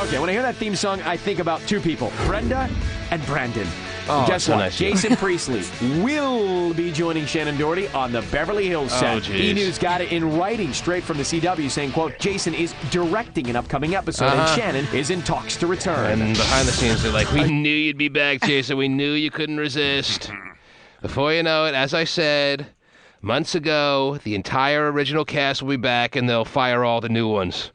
Okay, when I hear that theme song, I think about two people, Brenda and Brandon. Oh, guess so what? nice. Jason Priestley will be joining Shannon Doherty on the Beverly Hills set. geez. E-News got it in writing straight from the CW saying, quote, Jason is directing an upcoming episode and Shannon is in talks to return. And behind the scenes, they're like, we knew you'd be back, Jason. We knew you couldn't resist. Before you know it, as I said months ago, the entire original cast will be back, and they'll fire all the new ones.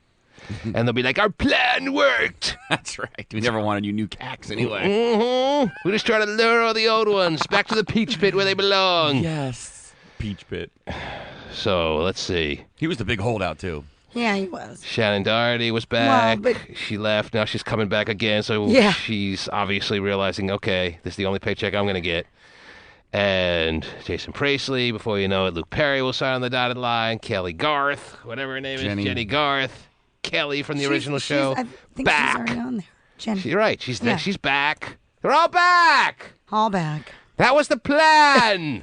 And they'll be like, our plan worked. That's right. We never wanted you new cacks anyway. Mm-hmm. We're just trying to lure all the old ones back to the peach pit where they belong. Yes. Peach pit. So, let's see. He was the big holdout, too. Yeah, he was. Shannon Doherty was back. Well, but- She left. Now she's coming back again. So Yeah. she's obviously realizing, okay, this is the only paycheck I'm going to get. And Jason Priestley, before you know it, Luke Perry will sign on the dotted line. Kelly Garth, whatever her name is, Jenny Garth. Kelly from the original show. I think back. she's already on there. Jenny. You're right. She's Yeah. she's back. They're all back. All back. That was the plan.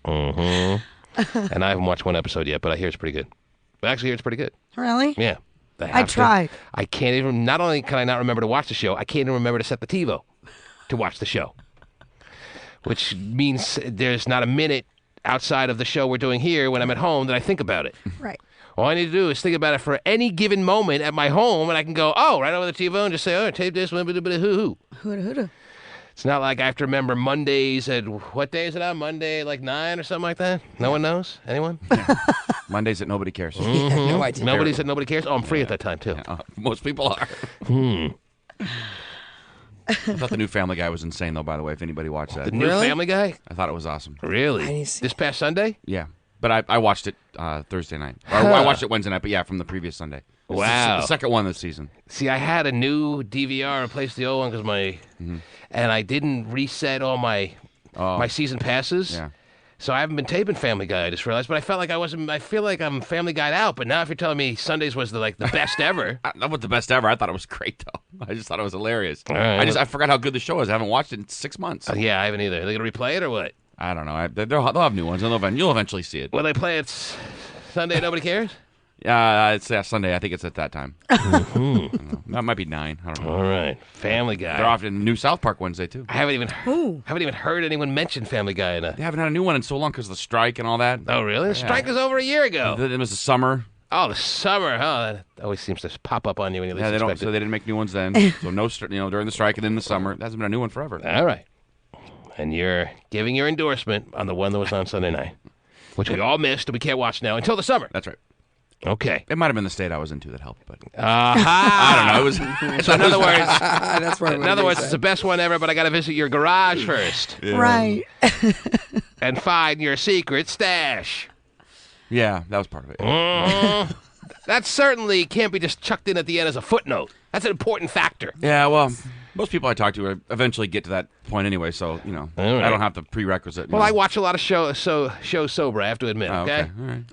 Mm-hmm. And I haven't watched one episode yet, but I hear it's pretty good. But actually, I hear it's pretty good. Really? Yeah. I tried. I can't even. Not only can I not remember to watch the show, I can't even remember to set the TiVo to watch the show. Which means there's not a minute outside of the show we're doing here when I'm at home that I think about it. Right. All I need to do is think about it for any given moment at my home, and I can go, oh, right over the TiVo and just say, oh, tape this, hoo-hoo. Hooda. It's not like I have to remember Mondays at, what day is it on? Monday at like 9 or something like that? No one knows? Anyone? Mondays that nobody cares. Mm-hmm. No idea. Nobody said nobody cares? Oh, I'm free at that time, too. Most people are. I thought the new Family Guy was insane, though, by the way, if anybody watched that. The new Family Guy? I thought it was awesome. Really? I need to see This past Sunday? Yeah. But I watched it Thursday night. Or I watched it Wednesday night, but yeah, from the previous Sunday. It's Wow. the second one this season. See, I had a new DVR and replaced the old one because and I didn't reset all my season passes. Yeah. So I haven't been taping Family Guy, I just realized. But I felt like I feel like I'm Family Guy'd out. But now if you're telling me Sundays was the best ever. That was the best ever. I thought it was great, though. I just thought it was hilarious. All right. I forgot how good the show is. I haven't watched it in 6 months. Yeah, I haven't either. Are they going to replay it or what? I don't know. They'll have new ones. You'll eventually see it. Will they play it Sunday, nobody cares? It's Sunday. I think it's at that time. I don't know. That might be 9. I don't know. All right. Family Guy. They're off in New South Park Wednesday, too. I haven't even heard anyone mention Family Guy in They haven't had a new one in so long because of the strike and all that. Oh, really? The strike was over a year ago. It was the summer. Oh, the summer, huh? That always seems to pop up on you when you least Yeah, expect so it. they didn't make new ones then. So no, during the strike and then the summer. There hasn't been a new one forever. All right. And you're giving your endorsement on the one that was on Sunday night, which we all missed and we can't watch now until the summer. That's right. Okay. It might have been the state I was into that helped, but Aha! I don't know. It was. So in other words, That's what it's the best one ever, but I got to visit your garage first Right. and find your secret stash. Yeah, that was part of it. That certainly can't be just chucked in at the end as a footnote. That's an important factor. Yeah, well, most people I talk to eventually get to that point anyway, so All right. I don't have the prerequisite. Well, I watch a lot of shows sober, I have to admit, Oh, okay? All right.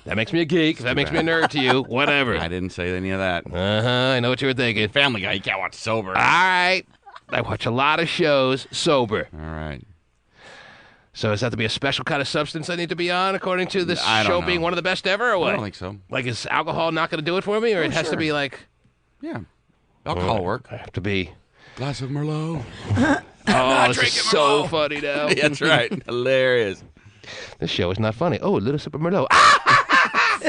That makes me a geek. That makes me a nerd to you. Whatever. I didn't say any of that. I know what you were thinking. Family Guy, you can't watch sober. All right. I watch a lot of shows sober. All right. So does that have to be a special kind of substance I need to be on, according to this I don't show know. being one of the best ever, or what? I don't think so. Like, is alcohol not going to do it for me, or it has to be like... Yeah. Alcohol work. I have to be... Glass of Merlot. Oh, this is so funny now. That's right. Hilarious. This show is not funny. Oh, a little sip of Merlot.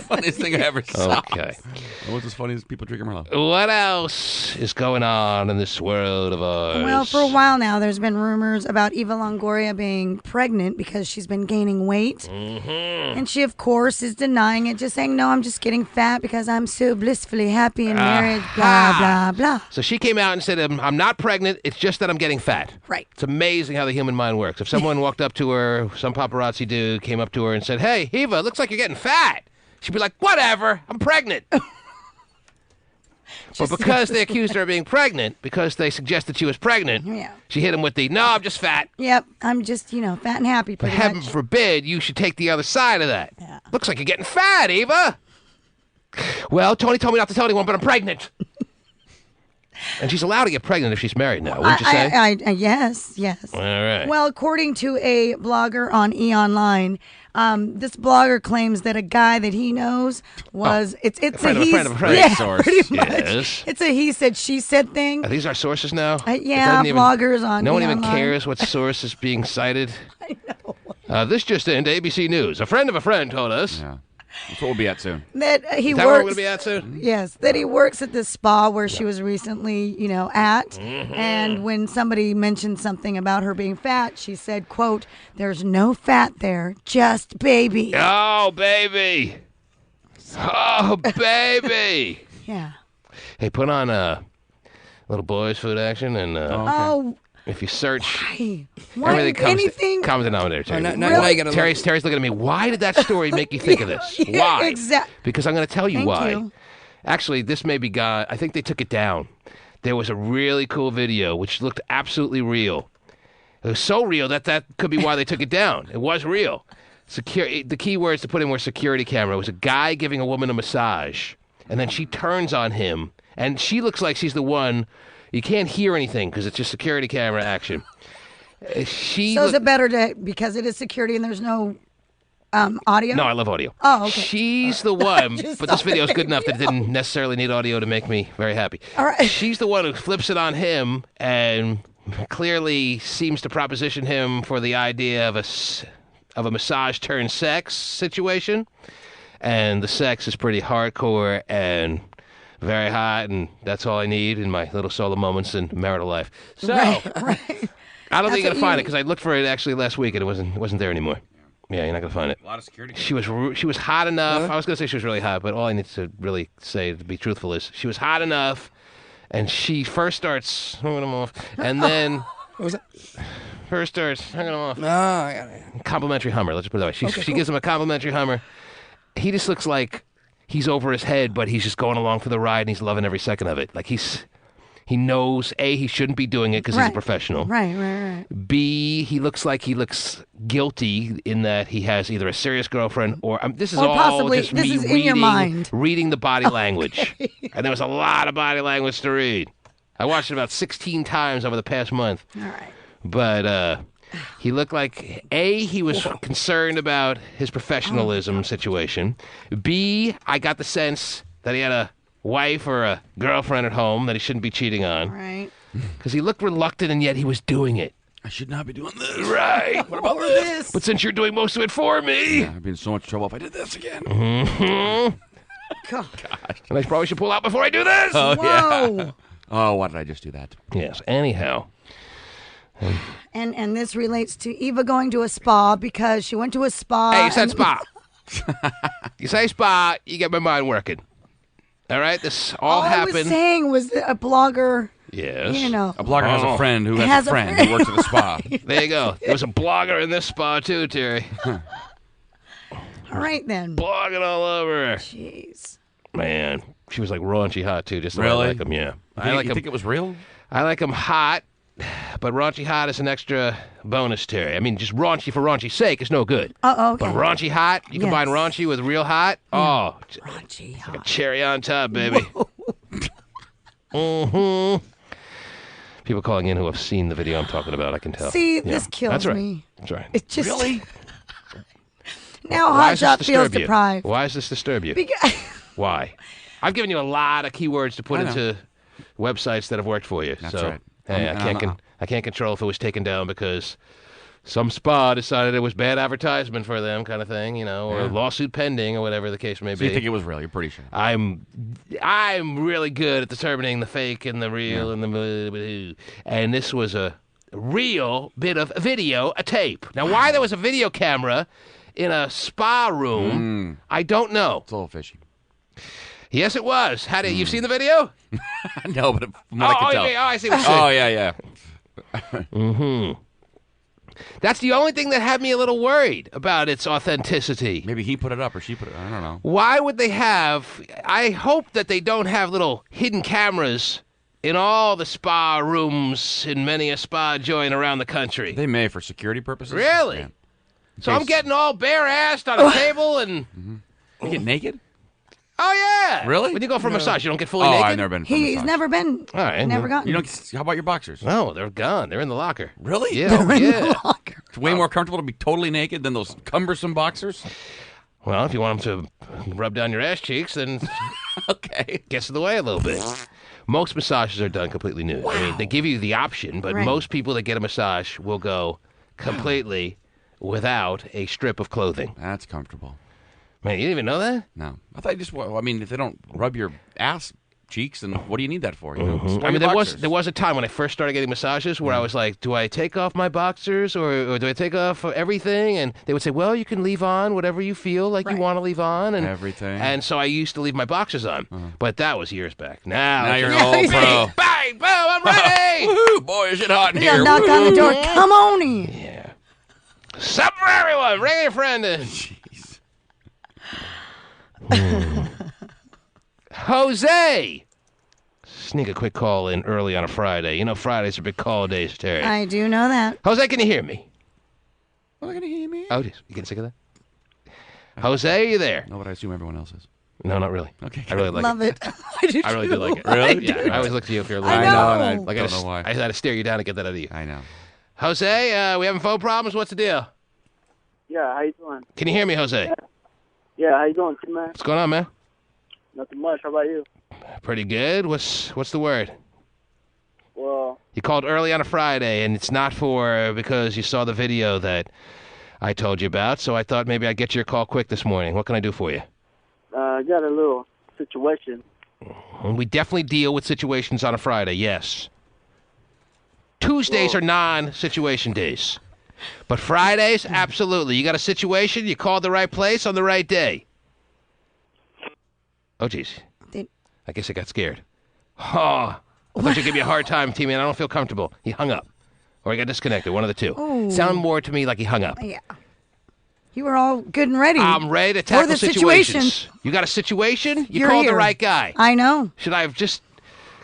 Funniest thing I ever saw. Okay. What's as funny as people drinking Merlot? What else is going on in this world of ours? Well, for a while now, there's been rumors about Eva Longoria being pregnant because she's been gaining weight. And she, of course, is denying it, just saying, no, I'm just getting fat because I'm so blissfully happy in marriage, blah, blah, blah. So she came out and said, I'm not pregnant. It's just that I'm getting fat. Right. It's amazing how the human mind works. If someone walked up to her, some paparazzi dude came up to her and said, hey, Eva, looks like you're getting fat. She'd be like, whatever, I'm pregnant. But because they accused her of being pregnant, because they suggested she was pregnant, she hit him with the, no, I'm just fat. Yep, I'm just, fat and happy But pretty heaven much. forbid you should take the other side of that. Yeah. Looks like you're getting fat, Eva. Well, Tony told me not to tell anyone, but I'm pregnant. And she's allowed to get pregnant if she's married now, wouldn't you say? Yes. All right. Well, according to a blogger on eOnline, This blogger claims that a guy that he knows was it's a friend yeah, source. pretty much. Yes. It's a he said she said thing. Are these our sources now? Yeah, bloggers on. No one even online. cares what source is being cited. I know. This just in, ABC News. A friend of a friend told us. Yeah. That's what we'll be at soon. That he Is that where we're works. going to be at soon? Yes, that he works at this spa where she was recently, at. Mm-hmm. And when somebody mentioned something about her being fat, she said, quote, "There's no fat there, just baby." Oh, baby. Oh, baby. Yeah. Hey, put on little boys food action, and Oh, if you search, hey, everything comes anything? common denominator. Terry. now you gotta Terry's looking at me. Why did that story make you think of this? Yeah, Why? exact- Because I'm going to tell you Thank why. you. Actually, this may be gone. I think they took it down. There was a really cool video which looked absolutely real. It was so real that could be why they took it down. It was real. The key words to put in were security camera. It was a guy giving a woman a massage, and then she turns on him, and she looks like she's the one. You can't hear anything because it's just security camera action. So is it better because it is security and there's no audio? No, I love audio. Oh, okay. She's the one, just but this thought video is good maybe enough that it didn't necessarily need audio to make me very happy. All right. She's the one who flips it on him and clearly seems to proposition him for the idea of a massage turn sex situation. And the sex is pretty hardcore and very hot, and that's all I need in my little solo moments in marital life. So Right. I don't think you're what gonna find you it because I looked for it actually last week and it wasn't there anymore. Yeah, you're not gonna find it. A lot of security. She was hot enough. I was gonna say she was really hot, but all I need to really say to be truthful is she was hot enough, and she first starts hanging him off, and then What was that? first starts hanging him off. No, I got it. Complimentary Hummer. Let's just put it that way. She gives him a complimentary Hummer. He just looks like he's over his head, but he's just going along for the ride, and he's loving every second of it. Like he knows, A, he shouldn't be doing it because he's a Right. professional. Right. B, he looks guilty in that he has either a serious girlfriend or this is Or all possibly- just this me is in your mind. reading the body language. And there was a lot of body language to read. I watched it about 16 times over the past month. All right. But he looked like, A, he was concerned about his professionalism situation. B, I got the sense that he had a wife or a girlfriend at home that he shouldn't be cheating on. Right. Because he looked reluctant and yet he was doing it. I should not be doing this. Right. What about This. But since you're doing most of it for me, I'd be in so much trouble if I did this again. God. and I probably should pull out before I do this. Whoa. Oh, why did I just do that? Yes. Anyhow. And this relates to Eva going to a spa because she went to a spa. Hey, you said and- spa. You say spa, you get my mind working. All right? This all All I happened. was saying was that a blogger, Yes. A blogger has a friend who has Has a a friend friend. who works at a spa. There you go. There was a blogger in this spa too, Terry. All right then. Blogging all over. Jeez. Man, she was like raunchy hot too. Just the way I Really? like them. Yeah, I You like them. think it was real? I like them hot, but raunchy hot is an extra bonus, Terry. I mean, just raunchy for raunchy's sake is no good. Oh, okay. But raunchy hot, you combine Yes. raunchy with real hot. Oh, Raunchy, a huh? cherry on top, baby. People calling in who have seen the video I'm talking about, I can tell. See, Yeah, this kills that's right. me. That's right. It just Really? now Why Hot does this Shot feels disturb you? deprived. Why does this disturb you? Because Why? I've given you a lot of keywords to put I know. into websites that have worked for you. That's so, right. Hey, And I can't control if it was taken down because some spa decided it was bad advertisement for them, kind of thing, or Yeah. lawsuit pending or whatever the case may So be. you think it was real? You're pretty sure. I'm really good at determining the fake and the real and the and this was a real bit of video, a tape. Now, why there was a video camera in a spa room, I don't know. It's a little fishy. Yes, it was. You've seen the video? No, but from what I can tell. I see what you're saying. Oh, yeah. That's the only thing that had me a little worried about its authenticity. Maybe he put it up or she put it. I don't know. Why would they have? I hope that they don't have little hidden cameras in all the spa rooms in many a spa joint around the country. They may for security purposes. Really? Yeah. So I'm getting all bare-assed on a table and... You get naked? Oh, yeah. Really? When you go for a massage, you don't get fully Oh, naked? I've never been. For a He's massage. never been. All right. Never gotten. You don't. How about your boxers? No, they're gone. They're in the locker. Really? Yeah. Oh, yeah. It's way more comfortable to be totally naked than those cumbersome boxers. Well, if you want them to rub down your ass cheeks, then Okay. gets in the way a little bit. Most massages are done completely nude. I mean, they give you the option, but Right. most people that get a massage will go completely without a strip of clothing. That's comfortable. Man, you didn't even know that? No, I thought you just. Well, I mean, if they don't rub your ass cheeks, then what do you need that for? You know? Just wear I mean, your there boxers. was a time when I first started getting massages where I was like, do I take off my boxers or do I take off everything? And they would say, well, you can leave on whatever you feel like you want to leave on. And Everything. And so I used to leave my boxers on. But that was years back. Now Now you're an just- old pro. Bang, boom, I'm ready. Woohoo, boy, is it hot in You here? knock on the door. Come on in. Yeah. Sup for everyone. Bring your friend in. Jeez. Jose. Sneak a quick call in early on a Friday. You know Fridays are big call days, Terry. I do know that. Jose, can you hear me? Well, they're gonna hear me. Oh, geez. You getting sick of that? Jose, are you there? No, but I assume everyone else is. No, not really. Okay. I really like Love it. it. I do I really too. do like it. Really? Yeah. I always look to you if you're a I little. know. and I Like don't know why. I had to stare you down to get that out of you. I know. Jose, we having phone problems? What's the deal? Yeah, how you doing? Can you hear me, Jose? Yeah, how you doing, man? What's going on, man? Nothing much. How about you? Pretty good. What's the word? Well, You called early on a Friday, and it's not because you saw the video that I told you about, so I thought maybe I'd get your call quick this morning. What can I do for you? I got a little situation. And we definitely deal with situations on a Friday, yes. Tuesdays are non-situation days. But Fridays, absolutely. You got a situation, you called the right place on the right day. Oh, jeez. Did- I guess I got scared. Oh, I thought you'd give me a hard time, T-Man. I don't feel comfortable. He hung up. Or he got disconnected, one of the two. Ooh. Sound more to me like he hung up. Yeah. You were all good and ready. I'm ready to tackle the situations. situation. You got a situation? You You're called the here. right guy. I know. Should I have just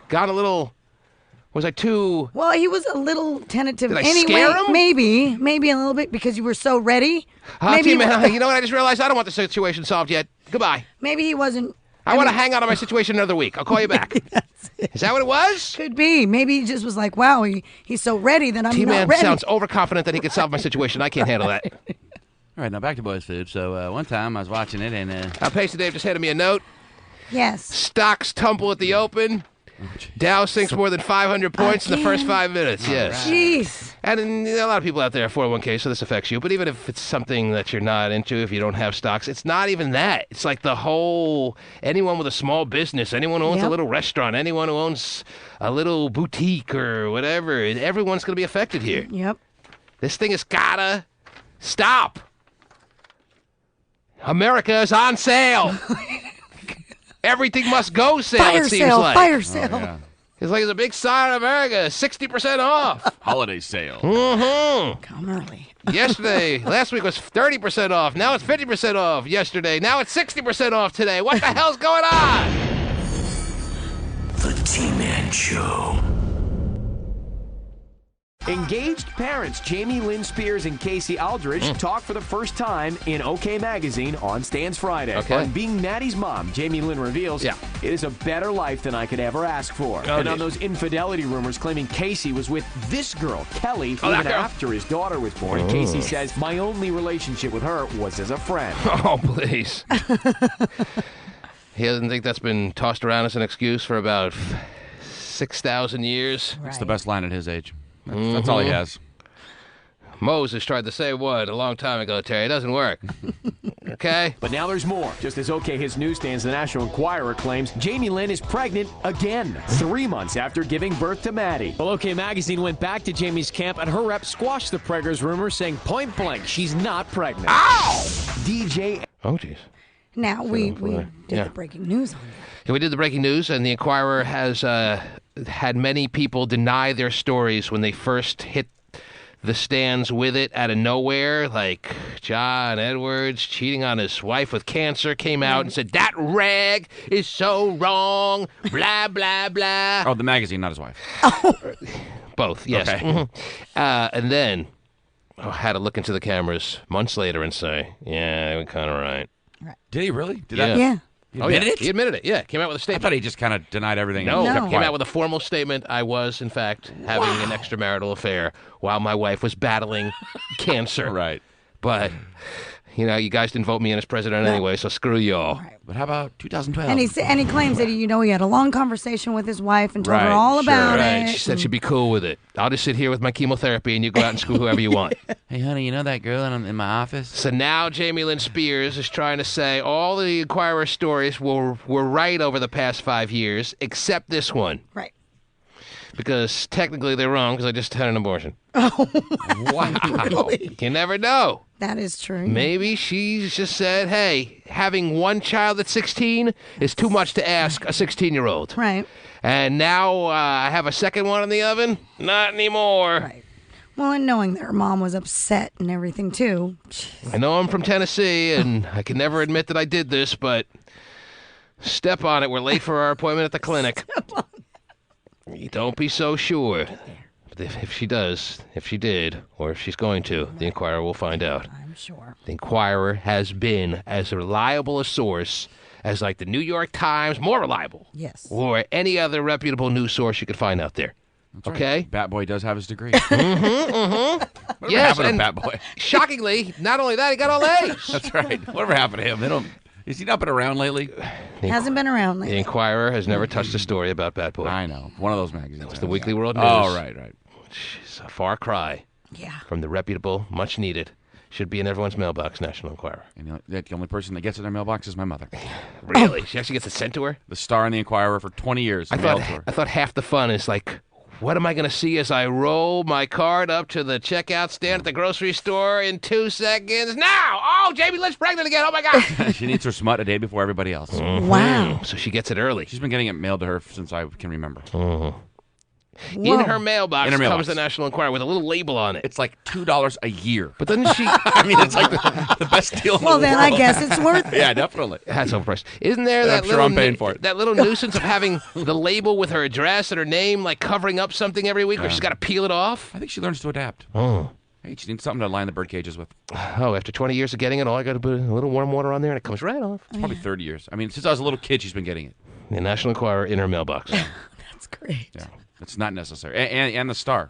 gone a little... Was I too... Well, he was a little tentative Did I anyway. scare him? Maybe a little bit because you were so ready. Maybe, T-Man, you know what? I just realized I don't want the situation solved yet. Goodbye. maybe he wasn't. I want to hang out on my situation another week. I'll call you back. Is that what it was? Could be. Maybe he just was like, wow, he's so ready that I'm T-Man not ready. sounds overconfident that he can solve my situation. I can't handle that. All right, now back to Boys Food. So one time I was watching it, and Pasty Dave just handed me a note. Yes. Stocks tumble at the open. Dow sinks more than 500 points in the first 5 minutes. Yes. Jeez. And a lot of people out there have 401k, so this affects you. But even if it's something that you're not into, if you don't have stocks, it's not even that. It's like the whole, anyone with a small business, anyone who owns a Yep. little restaurant, anyone who owns a little boutique or whatever, everyone's going to be affected here. Yep. This thing has gotta stop. America is on sale. Everything must go sale, Fire it seems sale. like. Fire sale. yeah, It's like there's a big sign in America, 60% off. holiday sale. Mm-hmm. Come early. Last week was 30% off. Now it's 50% off yesterday. Now it's 60% off today. What the hell's going on? The T-Man Show. Engaged parents Jamie Lynn Spears and Casey Aldridge talk for the first time in OK Magazine on Stan's Friday. Okay. On being Maddie's mom, Jamie Lynn reveals, Yeah. it is a better life than I could ever ask for. Oh, and on geez. those infidelity rumors claiming Casey was with this girl, Kelly, Oh, that even girl. after his daughter was born, Casey says, my only relationship with her was as a friend. Oh, please. He doesn't think that's been tossed around as an excuse for about 6,000 years. It's the best line at his age. That's all he has. Moses tried the same one a long time ago, Terry. It doesn't work. Okay? But now there's more. Just as OK hits newsstands, the National Enquirer claims Jamie Lynn is pregnant again, 3 months after giving birth to Maddie. Well, OK Magazine went back to Jamie's camp, and her rep squashed the preggers rumor, saying point blank, she's not pregnant. DJ Oh, jeez. Now, we boy. did Yeah. the breaking news on that. Yeah, we did the breaking news, and the Enquirer has had many people deny their stories when they first hit the stands with it out of nowhere. Like John Edwards cheating on his wife with cancer came out and said, that rag is so wrong, blah, blah, blah. Oh, the magazine, not his wife. Both, yes. Okay. Mhm. And then had to look into the cameras months later and say, yeah, we're kind of right. Did he really? Did Yeah. that? Yeah. admitted it? He admitted it. Yeah, came out with a I statement. thought he just kind of denied everything. No, and kept came quiet. out with a formal statement. I was, in fact, having an extramarital affair while my wife was battling cancer. Right. But, you guys didn't vote me in as president anyway, so screw y'all. Right. But how about 2012? And he claims that he had a long conversation with his wife and told her Right, all about Right. it. She said she'd be cool with it. I'll just sit here with my chemotherapy and you go out and screw whoever you want. Hey, honey, you know that girl in my office? So now Jamie Lynn Spears is trying to say all the Inquirer stories were right over the past 5 years, except this one. Right. Because technically they're wrong because I just had an abortion. Wow. You never know. That is true. Maybe she's just said, hey, having one child at 16 is too much to ask a 16-year-old. Right. And now I have a second one in the oven? Not anymore. Right. Well, and knowing that her mom was upset and everything, too. I know I'm from Tennessee, and I can never admit that I did this, but step on it. We're late for our appointment at the clinic. You don't be so sure. But if she did, or if she's going to, the Inquirer will find out. I'm sure. The Inquirer has been as reliable a source as, like, the New York Times, more reliable. Yes. Or any other reputable news source you could find out there. That's right. Okay? Bat Boy does have his degree. Yes, happened to and Bat Boy? shockingly, not only that, he got all A's. That's right. Whatever happened to him? Is he not been around lately? Hasn't been around The lately. Inquirer has never touched a story about Bat Boy. I know. One of those magazines. It's the Weekly World News. Oh, right. It's a far cry Yeah. from the reputable, much needed, should be in everyone's mailbox, National Enquirer. And the only person that gets it in their mailbox is my mother. Really? She actually gets it sent to her? The star in the Inquirer for 20 years. I mailed to her. thought half the fun is like, what am I going to see as I roll my card up to the checkout stand at the grocery store in 2 seconds? Now! Oh, Jamie Lynn's pregnant again. Oh, my God. She needs her smut a day before everybody else. Wow. So she gets it early. She's been getting it mailed to her since I can remember. In her mailbox In her comes mailbox. the National Enquirer with a little label on it. It's like $2 a year. But doesn't she... I mean, it's like the best deal in Well, the then world. I guess it's worth it. Yeah, definitely. That's overpriced. Isn't there I'm that sure little I'm paying for it. that little nuisance of having the label with her address and her name like covering up something every week where she's got to peel it off? I think she learns to adapt. Oh. Hey, she needs something to line the bird cages with. Oh, after 20 years of getting it, all I got to put a little warm water on there and it comes right off. It's probably 30 years. I mean, since I was a little kid, she's been getting it. The National Enquirer in her mailbox. That's great. Yeah, it's not necessary. And the Star.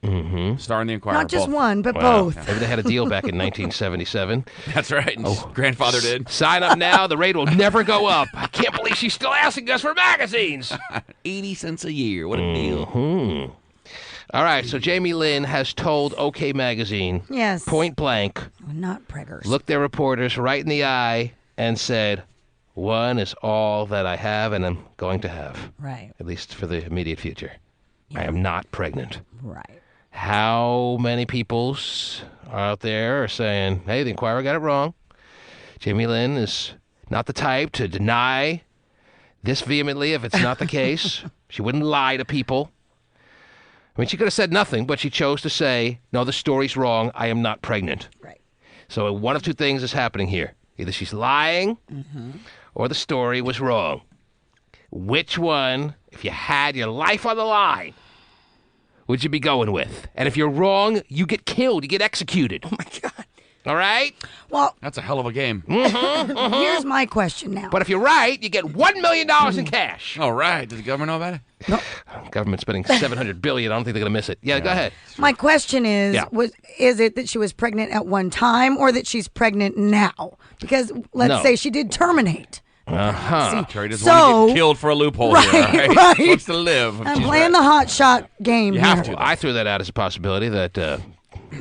Mm-hmm. Star and the Inquirer. Not just both. one, but Wow. both. Maybe they had a deal back in 1977. That's right. And grandfather did. Sign up now. The rate will never go up. I can't believe she's still asking us for magazines. 80 cents a year. What a deal. All right, so Jamie Lynn has told OK Magazine, Yes. point blank, Not preggers. looked their reporters right in the eye and said, one is all that I have and I'm going to have, Right. at least for the immediate future. I am not pregnant. Right. How many peoples out there are saying, hey, the Inquirer got it wrong. Jamie Lynn is not the type to deny this vehemently if it's not the case. She wouldn't lie to people. I mean, she could have said nothing, but she chose to say, no, the story's wrong. I am not pregnant. Right. So one of two things is happening here. Either she's lying or the story was wrong. Which one, if you had your life on the line, would you be going with? And if you're wrong, you get killed. You get executed. Oh, my God. All right? Well, That's a hell of a game. here's my question now. But if you're right, you get $1 million in cash. All right. Does the government know about it? Government spending $700 billion. I don't think they're going to miss it. Yeah, go ahead. My question is, Yeah. is it that she was pregnant at one time or that she's pregnant now? Because let's No. say she did terminate. Uh-huh. Terry doesn't want to get killed for a loophole here. All Right, right? right. She wants to live. I'm She's playing right. the hot shot game You here. have to. I threw that out as a possibility that an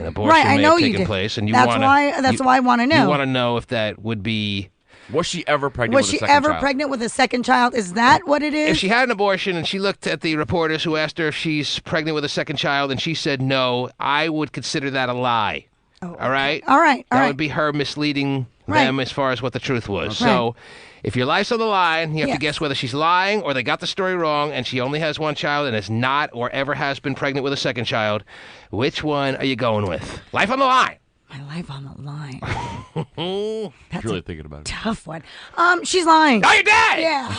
abortion Right, I may know have you taken did. place. And you That's wanna, why I want to know. You want to know if that would be... Was she ever pregnant Was with she a second ever child? pregnant with a second child? Is that what it is? If she had an abortion and she looked at the reporters who asked her if she's pregnant with a second child and she said no, I would consider that a lie. Oh, All right? All right. All That right. would be her misleading Right. them as far as what the truth was. Okay. So if your life's on the line, you have Yes. to guess whether she's lying or they got the story wrong and she only has one child and is not or ever has been pregnant with a second child. Which one are you going with? Life on the line. My life on the line. That's really thinking about it. Tough one. She's lying. Oh, you're dead! Yeah.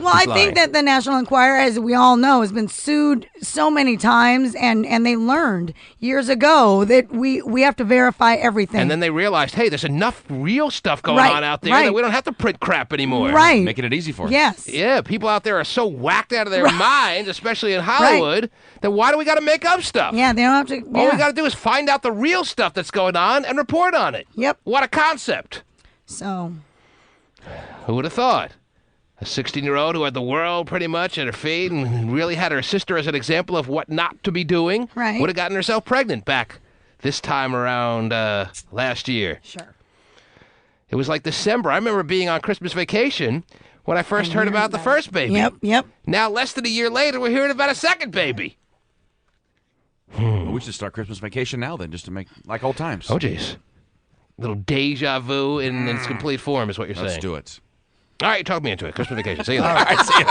Well, I think that the National Enquirer, as we all know, has been sued so many times, and they learned years ago that we have to verify everything. And then they realized, hey, there's enough real stuff going on out there that we don't have to print crap anymore. Right. Making it easy for us. Yes. Yeah, people out there are so whacked out of their minds, especially in Hollywood, that why do we got to make up stuff? Yeah, they don't have to. All we got to do is find out the real stuff that's going on and report on it. Yep. What a concept. So. Who would have thought? A 16-year-old who had the world pretty much at her feet and really had her sister as an example of what not to be doing would have gotten herself pregnant back this time around last year. Sure. It was like December. I remember being on Christmas vacation when I first heard about the first baby. Yep. Now, less than a year later, we're hearing about a second baby. Well, we should start Christmas vacation now then, just to make like old times. Oh, jeez. Little deja vu in its complete form is what you're saying. Let's do it. All right, talk me into it. Christmas vacation. See you later. All right, see you.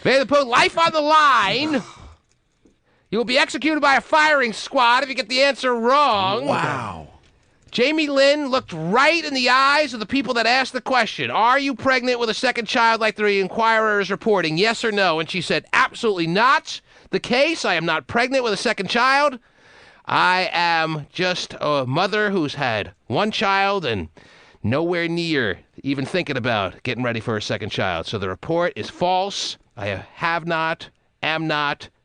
Vinnie the Pooh, life on the line. You will be executed by a firing squad if you get the answer wrong. Wow. Jamie Lynn looked right in the eyes of the people that asked the question, are you pregnant with a second child like the Enquirer is reporting, yes or no? And she said, absolutely not the case. I am not pregnant with a second child. I am just a mother who's had one child and nowhere near even thinking about getting ready for a second child. So the report is false. I am not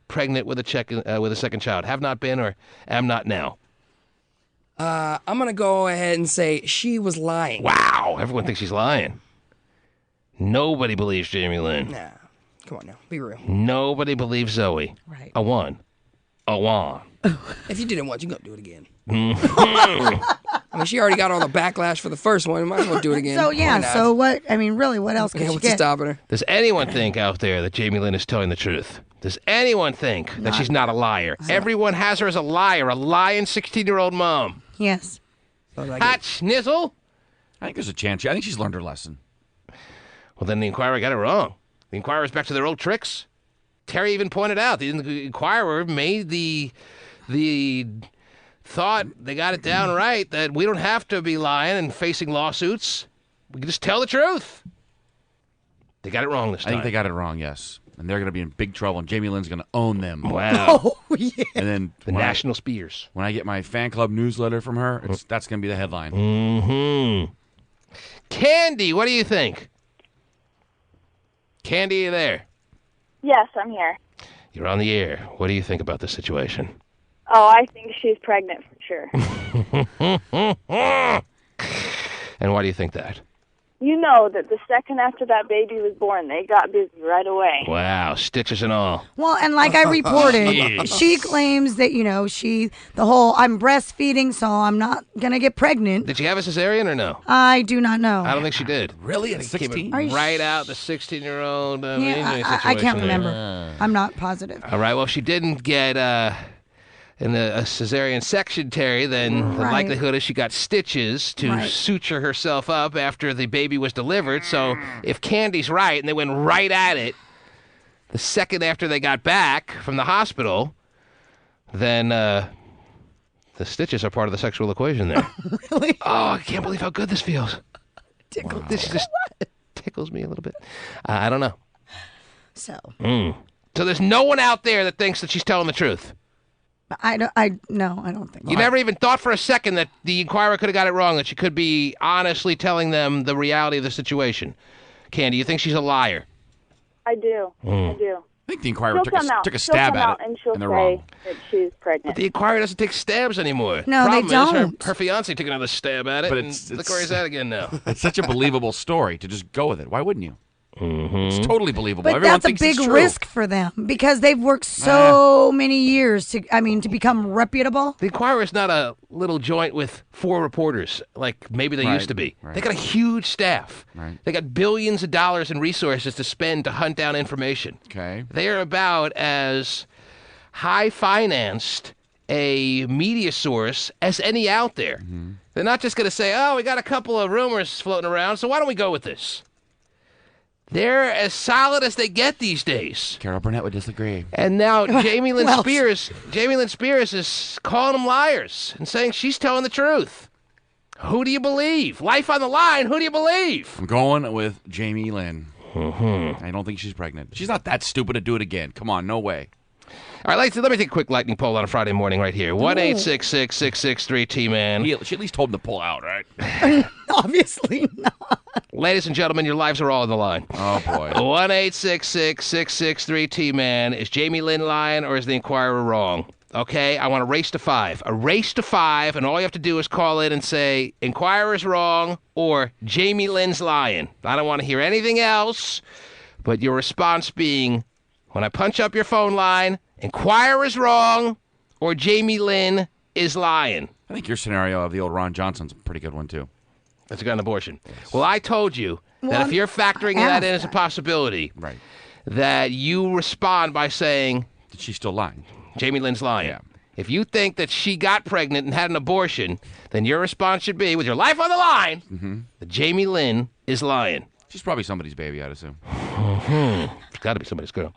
pregnant with a second child. Have not been or am not now. I'm going to go ahead and say she was lying. Wow. Everyone thinks she's lying. Nobody believes Jamie Lynn. Nah. Come on now. Be real. Nobody believes Zoe. Right. A one. If you did it once, you're going to do it again. I mean, she already got all the backlash for the first one. Might as well do it again. So, yeah. So, what? I mean, really, what else could she what's get? stopping her? Does anyone think out there that Jamie Lynn is telling the truth? Does anyone think that she's not a liar? Everyone has her as a liar, a lying 16-year-old mom. Yes. Hot schnizzle. I think there's a chance. I think she's learned her lesson. Well, then the Enquirer got it wrong. The Enquirer's back to their old tricks. Tari even pointed out the Enquirer made the thought they got it down right that we don't have to be lying and facing lawsuits. We can just tell the truth. They got it wrong this time. I think they got it wrong, yes. And they're going to be in big trouble, and Jamie Lynn's going to own them. Wow. Oh, yeah. And then the national spears. When I get my fan club newsletter from her, that's going to be the headline. Mm-hmm. Candy, what do you think? Candy, you there? Yes, I'm here. You're on the air. What do you think about this situation? Oh, I think she's pregnant for sure. And why do you think that? You know that the second after that baby was born, they got busy right away. Wow, stitches and all. Well, and like I reported, she claims that, I'm breastfeeding, so I'm not going to get pregnant. Did she have a cesarean or no? I do not know. I don't think she did. Really? At 16? Right out the 16-year-old I can't remember. I'm not positive. All right, well, if she didn't get in a cesarean section, Terry, then the likelihood is she got stitches to suture herself up after the baby was delivered. So if Candy's right and they went right at it the second after they got back from the hospital, then the stitches are part of the sexual equation there. Really? Oh, I can't believe how good this feels. Wow. This just tickles me a little bit. I don't know. So there's no one out there that thinks that she's telling the truth. I don't think so. You never even thought for a second that the Enquirer could have got it wrong, that she could be honestly telling them the reality of the situation. Candy, you think she's a liar? I do. I do. I think the Enquirer took a stab at it, and she'll they're say wrong. that she's pregnant. But the Enquirer doesn't take stabs anymore. No, Problem they don't. Is her fiancé took another stab at it, But and look where he's at again now. It's such a believable story to just go with it. Why wouldn't you? Mm-hmm. It's totally believable. But Everyone that's a thinks big it's true. risk for them because they've worked so many years to become reputable. The Enquirer is not a little joint with 4 reporters like maybe they used to be. Right. They got a huge staff. Right. They got billions of dollars in resources to spend to hunt down information. Okay. They are about as high-financed a media source as any out there. Mm-hmm. They're not just going to say, oh, we got a couple of rumors floating around, so why don't we go with this? They're as solid as they get these days. Carol Burnett would disagree. And now Jamie Lynn Well, Spears is calling them liars and saying she's telling the truth. Who do you believe? Life on the line. Who do you believe? I'm going with Jamie Lynn. Mm-hmm. I don't think she's pregnant. She's not that stupid to do it again. Come on, no way. All right, let me take a quick lightning poll on a Friday morning right here. 1-866-663-T-Man. She at least told him to pull out, right? Obviously not. Ladies and gentlemen, your lives are all on the line. Oh, boy. 1-866-663-T-Man. Is Jamie Lynn lying or is the Inquirer wrong? Okay, I want a race to 5. A race to 5, and all you have to do is call in and say, Inquirer's wrong or Jamie Lynn's lying. I don't want to hear anything else, but your response being, when I punch up your phone line, Inquirer's wrong or Jamie Lynn is lying. I think your scenario of the old Ron Johnson's a pretty good one, too. That's a gun abortion. Well, I told you that if you're factoring that in as a possibility, right, that you respond by saying, "Did she still lying?" Jamie Lynn's lying. Yeah. If you think that she got pregnant and had an abortion, then your response should be, with your life on the line, that Jamie Lynn is lying. She's probably somebody's baby, I'd assume. It's got to be somebody's girl.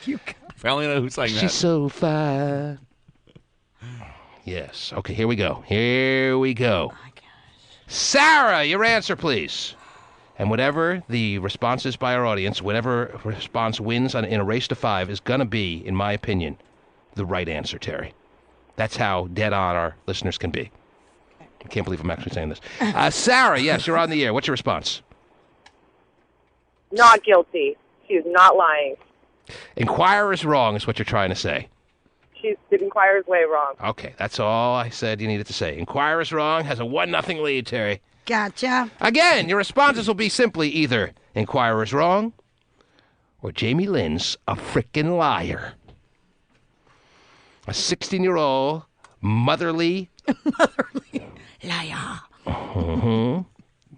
If I only know who's saying that. She's so fine. Yes. Okay, here we go. Here we go. Oh, my gosh. Sarah, your answer, please. And whatever the response is by our audience, whatever response wins in a race to 5 is going to be, in my opinion, the right answer, Terry. That's how dead on our listeners can be. I can't believe I'm actually saying this. Sarah, yes, you're on the air. What's your response? Not guilty. She's not lying. Inquirer's wrong is what you're trying to say. The Inquirer's way wrong. Okay, that's all I said you needed to say. Inquirer's wrong has a 1-0 lead, Terry. Gotcha. Again, your responses will be simply either Inquirer's wrong or Jamie Lynn's a frickin' liar. A 16-year-old motherly liar.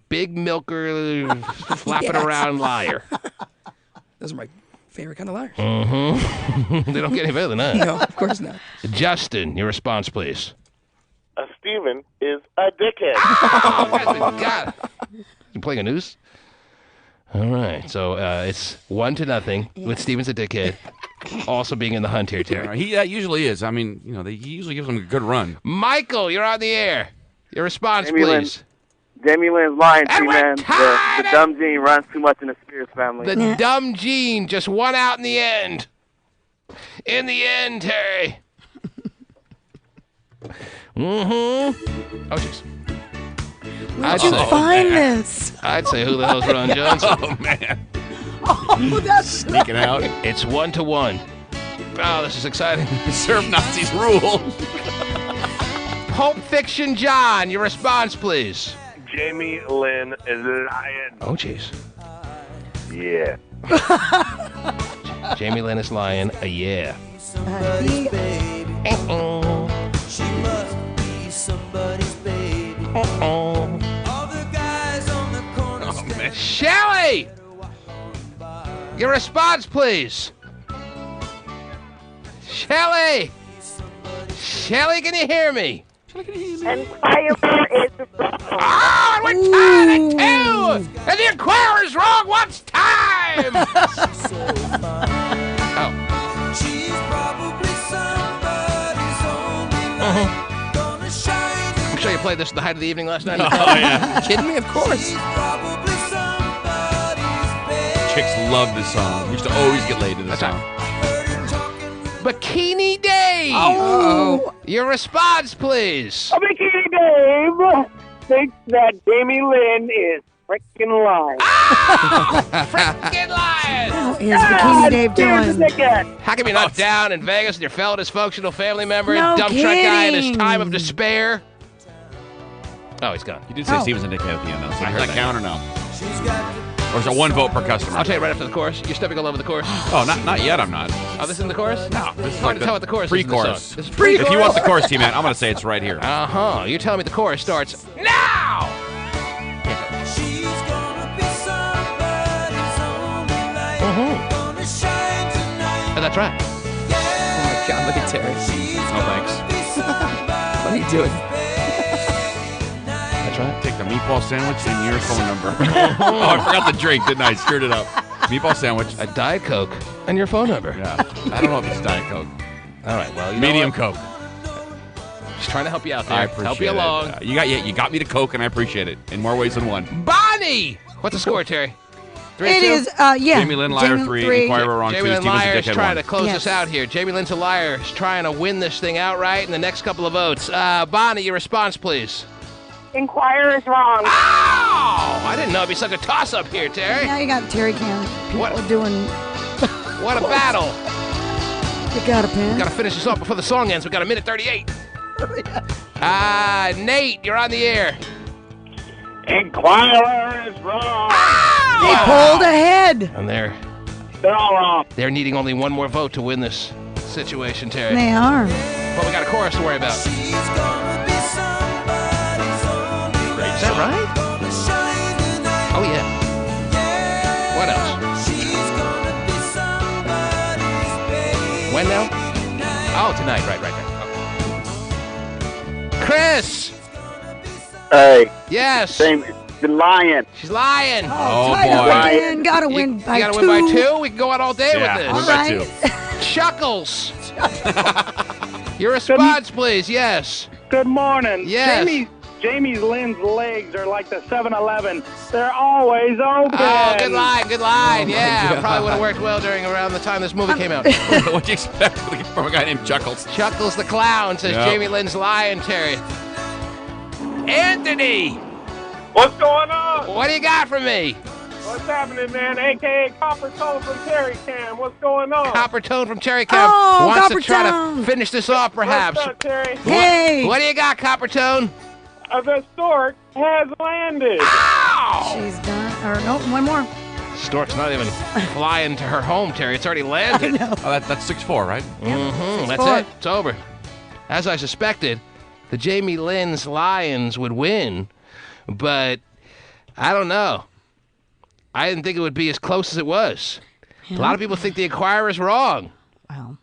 Big milker flapping around liar. Those are my favorite kind of liars. They don't get any better than that. No, of course not. Justin, your response, please. Steven is a dickhead. Oh, God. You playing a noose? All right, so it's 1-0 with Steven's a dickhead. Also being in the hunt here, Terry. He usually is. I mean, he usually gives them a good run. Michael, you're on the air. Your response, please. Jamie Lynn's lying, And man. The dumb gene runs too much in the Spears family. The dumb gene just won out in the end. In the end, Terry. Oh, jeez. Where'd you find this? I'd say, who the hell's Ron Johnson? Oh, man. Oh, that's Sneaking out. It's 1-1. Oh, this is exciting. Serve Nazis rule. Pulp Fiction John, your response, please. Jamie Lynn is lying. Oh, jeez. Yeah. Jamie Lynn is lying. Yeah. She must be somebody's baby. All the guys on the corner. Oh, man. Shelly! Your response, please. Shelly! Shelly, can you hear me? Inquirer is wrong. Ah, we're tied at 2! And the Inquirer's wrong. What's time? Oh. She's probably somebody's only light. Gonna shine. I'm sure you played this at the height of the evening last night. Oh, yeah. You kidding me? Of course. She's probably somebody's baby. Chicks love this song. We used to always get laid to this song. Bikini Dave! Oh. Your response, please. Bikini Dave thinks that Jamie Lynn is freaking lying. Freaking lying! How is Bikini Dave doing? How come you're not down in Vegas with your fellow dysfunctional family member No and dump truck guy in his kidding. time of despair? Oh, he's gone. You did say Steven's a dickhead at the end, though. So I does heard that that. count or no? Or is it 1 vote per customer? I'll tell you right after the chorus. You're stepping all over the chorus. Oh, not yet. I'm not. Oh, this isn't the chorus? No, this is Hard like to the tell what the chorus is. pre-chorus. This is pre-chorus. If you want the chorus, T-Man, I'm going to say it's right here. Uh-huh. You're telling me the chorus starts now! She's gonna be somebody's only light. Gonna shine tonight. Oh, that's right. Oh my God, look at Terry. Oh, thanks. What are you doing? That's right. Take the meatball sandwich and your phone number. Oh, I forgot the drink, didn't I? Screwed it up. Meatball sandwich. A Diet Coke and your phone number. Yeah. I don't know if it's Diet Coke. All right, well, you Medium know what? Coke. Just trying to help you out there. I appreciate help you it. along. You got me to Coke, and I appreciate it in more ways than one. Bonnie! What's the score, Terry? 3-2? It is, yeah. Jamie Lynn, liar 3. Inquirer wrong 2. Jamie Lynn Steven's a Liar is dickhead trying 1. to close us out here. Jamie Lynn's a liar is trying to win this thing outright in the next couple of votes. Bonnie, your response, please. Inquirer is wrong. Oh! I didn't know it'd be such a toss-up here, Terry. Now you got Terry Cam. People doing. What a battle. You got a pen? We got to finish this off before the song ends. We got a minute 38. Nate, you're on the air. Inquirer is wrong. They pulled ahead. And they're all wrong. They're needing only one more vote to win this situation, Terry. They are. But we got a chorus to worry about. Is that right? Oh, yeah. What else? When now? Oh, tonight. Right. Okay. Chris! Hey. Yes. Same. The lion. She's lying. Oh, Tied up boy. again. Gotta win by You gotta 2. win by 2? We can go out all day with this. win by 2. Chuckles. Your response, please. Yes. Good morning. Yes. Jamie Lynn's legs are like the 7-Eleven. They're always open. Oh, good line. Yeah, probably would have worked well around the time this movie came out. What do you expect from a guy named Chuckles? Chuckles the Clown says Yep. Jamie Lynn's lying, Terry. Anthony, What's going on? what do you got for me? What's happening, man? AKA Copper Tone from Terry Cam. What's going on? Copper Tone from Terry Cam Oh, wants Copper to try Tone. to finish this off, perhaps. What's up, Terry? Hey. What do you got, Copper Tone? The stork has landed. Ow! She's done. Or no, one more. Stork's not even flying to her home, Terry. It's already landed. Oh, that's 6-4, right? Mm-hmm. That's 6-4. it. It's over. As I suspected, the Jamie Lynn's Lions would win, but I don't know. I didn't think it would be as close as it was. A lot of people think the Inquirer's wrong. Well,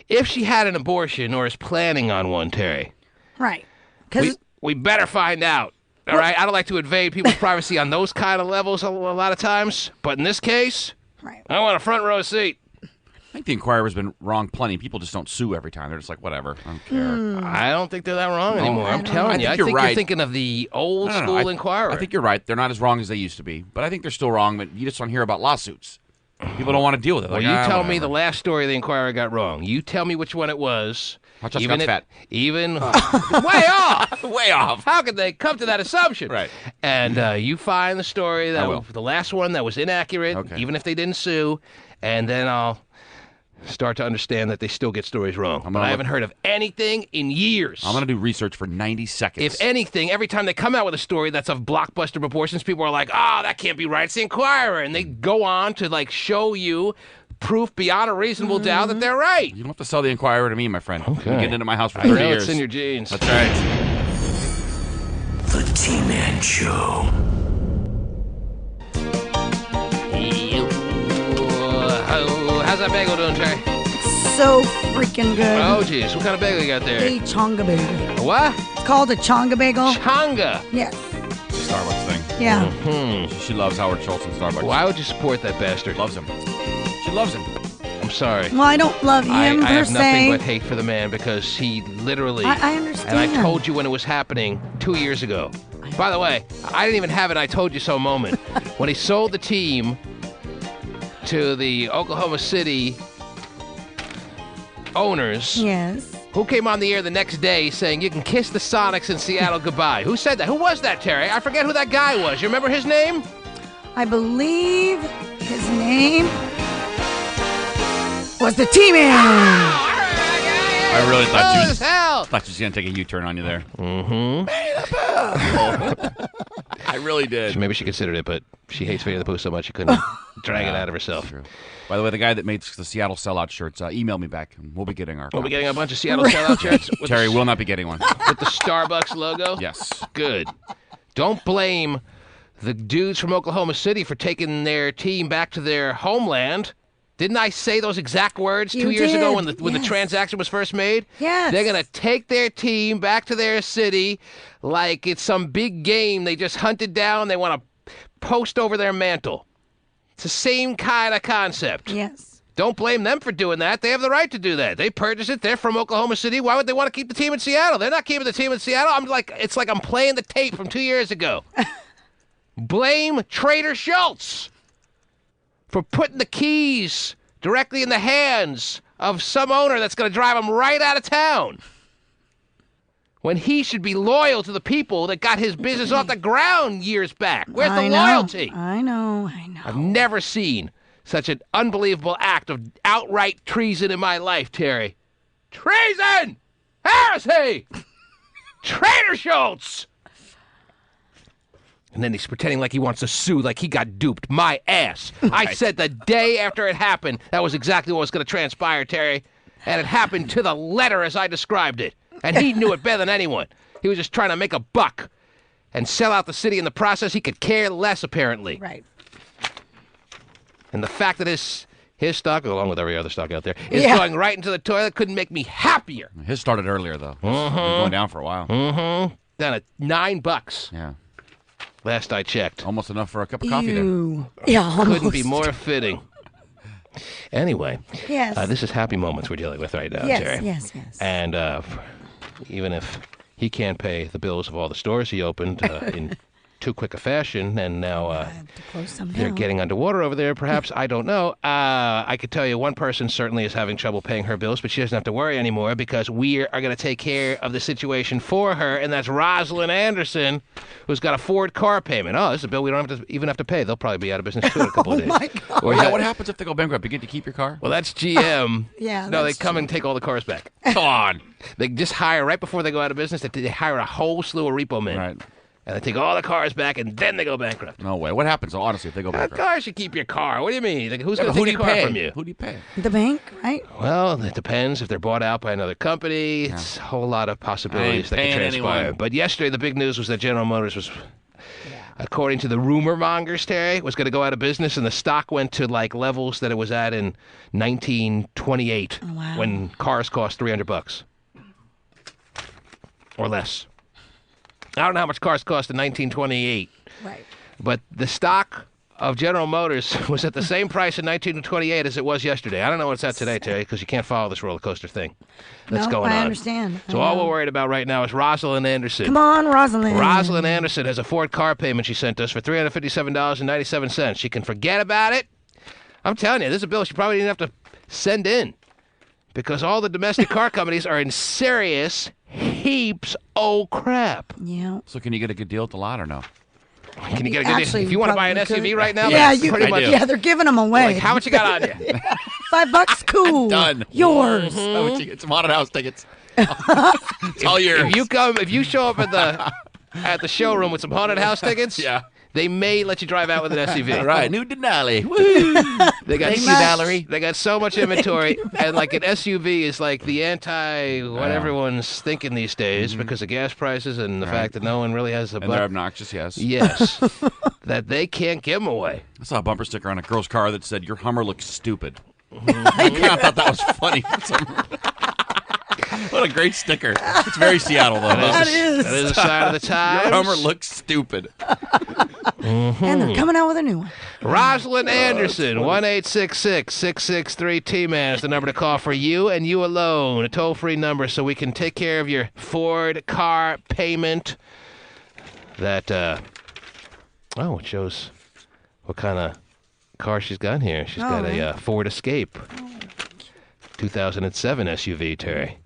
If she had an abortion or is planning on one, Terry, right. Because we better find out. All right? I don't like to invade people's privacy on those kind of levels a lot of times, but in this case, right. I want a front row seat. I think the Inquirer's been wrong plenty. People just don't sue every time. They're just like, whatever. I don't care. I don't think they're that wrong anymore. I'm telling you. I you're think right. you're thinking of the old No, school Inquirer. I think you're right. They're not as wrong as they used to be. But I think they're still wrong, but you just don't hear about lawsuits. People don't want to deal with it. Well, Like, you tell whatever. me the last story the Inquirer got wrong. You tell me which one it was. Hotshot's got fat. Even way off. Way off. How could they come to that assumption? Right. And you find the story I will. the last one that was inaccurate, Okay. even if they didn't sue, and then I'll start to understand that they still get stories wrong. But I haven't heard of anything in years. I'm going to do research for 90 seconds. If anything, every time they come out with a story that's of blockbuster proportions, people are like, oh, that can't be right. It's the Inquirer. And they go on to, like, show you proof beyond a reasonable doubt that they're right. You don't have to sell the Inquirer to me, my friend. Okay. You're getting into my house for I 30 know years. it's in your genes. That's right. The T-Man Show. How's that bagel doing, Terry? So freaking good. Oh, geez. What kind of bagel you got there? A chonga bagel. A what? It's called a chonga bagel. Chonga. Yes. Starbucks thing. Yeah. Mm-hmm. She loves Howard Schultz and Starbucks. Why would you support that bastard? Loves him. She loves him. I'm sorry. Well, I don't love him I per have se. nothing but hate for the man because he literally... I understand. And I told you when it was happening 2 years ago. By the way, I didn't even have an I told you so moment. When he sold the team to the Oklahoma City owners... Yes. Who came on the air the next day saying you can kiss the Sonics in Seattle goodbye? Who said that? Who was that, Terry? I forget who that guy was. You remember his name? I believe his name was the T-Man. I really thought as hell. thought she was going to take a U-turn on you there. Mm-hmm. I really did. Maybe she considered it, but she hates Winnie the Pooh so much she couldn't drag it out of herself. True. By the way, the guy that made the Seattle sellout shirts, email me back, and we'll be getting our We'll be copies. getting a bunch of Seattle sellout shirts. With Terry the, will not be getting one. with the Starbucks logo? Yes. Good. Don't blame the dudes from Oklahoma City for taking their team back to their homeland. Didn't I say those exact words 2 You years ago did, when the transaction was first made? Yes. They're going to take their team back to their city like it's some big game they just hunted down. They want to post over their mantle. It's the same kind of concept. Yes. Don't blame them for doing that. They have the right to do that. They purchased it. They're from Oklahoma City. Why would they want to keep the team in Seattle? They're not keeping the team in Seattle. It's like I'm playing the tape from 2 years ago. Blame Trader Schultz for putting the keys directly in the hands of some owner that's going to drive him right out of town. When he should be loyal to the people that got his business off the ground years back. Where's the loyalty? I know. I've never seen such an unbelievable act of outright treason in my life, Terry. Treason! Heresy! Trader Schultz! And then he's pretending like he wants to sue, like he got duped. My ass. Right. I said the day after it happened, that was exactly what was going to transpire, Terry. And it happened to the letter as I described it. And he knew it better than anyone. He was just trying to make a buck and sell out the city in the process. He could care less, apparently. Right. And the fact that his stock, along with every other stock out there, is going right into the toilet couldn't make me happier. His started earlier, though. It's been going down for a while. Mm-hmm. Down at $9. Yeah. Last I checked. Almost enough for a cup of coffee there. Yeah, almost. Couldn't be more fitting. Anyway, yes. This is happy moments we're dealing with right now, yes, Terry. Yes. And even if he can't pay the bills of all the stores he opened in too quick a fashion, and now they're getting underwater over there, perhaps, I don't know. I could tell you one person certainly is having trouble paying her bills, but she doesn't have to worry anymore because we are going to take care of the situation for her, and that's Rosalind Anderson, who's got a Ford car payment. Oh, this is a bill we don't even have to pay. They'll probably be out of business too in a couple of days. My God. Or what happens if they go bankrupt? You get to keep your car? Well, that's GM. Yeah, no, they come and take all the cars back. Come on. They just hire, right before they go out of business, they hire a whole slew of repo men. Right. And they take all the cars back, and then they go bankrupt. No way. What happens, honestly, if they go bankrupt? Car should keep your car. What do you mean? Like, who's going to take your car from you? Who do you pay? The bank, right? Well, it depends. If they're bought out by another company, it's a whole lot of possibilities that can transpire. Anyone. But yesterday, the big news was that General Motors was, according to the rumor mongers, Terry, was going to go out of business, and the stock went to like levels that it was at in 1928 when cars cost $300 or less. I don't know how much cars cost in 1928. Right. But the stock of General Motors was at the same price in 1928 as it was yesterday. I don't know what it's at today, Terry, because you can't follow this roller coaster thing that's going on. I understand. So all we're worried about right now is Rosalind Anderson. Come on, Rosalind. Rosalind Anderson has a Ford car payment she sent us for $357.97. She can forget about it. I'm telling you, this is a bill she probably didn't have to send in because all the domestic car companies are in serious heaps crap. Yeah. So can you get a good deal at the lot or no? Can you get a good deal? If you want to buy an SUV right now, yeah, you pretty much. Yeah, they're giving them away. Like, how much you got on you? $5, cool. Done. Yours. Get some haunted house tickets. It's all yours. If you show up at the showroom with some haunted house tickets, they may let you drive out with an SUV. All right, new Denali. They got so much inventory, and like an SUV is like the what everyone's thinking these days because of gas prices and the fact that no one really has a. And they're obnoxious, yes. Yes, that they can't give them away. I saw a bumper sticker on a girl's car that said, "Your Hummer looks stupid." I kind of thought that was funny. What a great sticker. It's very Seattle, though. That is a sign of the times. Your Hummer looks stupid. And they're coming out with a new one. Rosalind Anderson, 1-866-663-T-MAN is the number to call for you and you alone. A toll-free number so we can take care of your Ford car payment. That, it shows what kind of car she's got here. She's got a Ford Escape. 2007 SUV, Terry.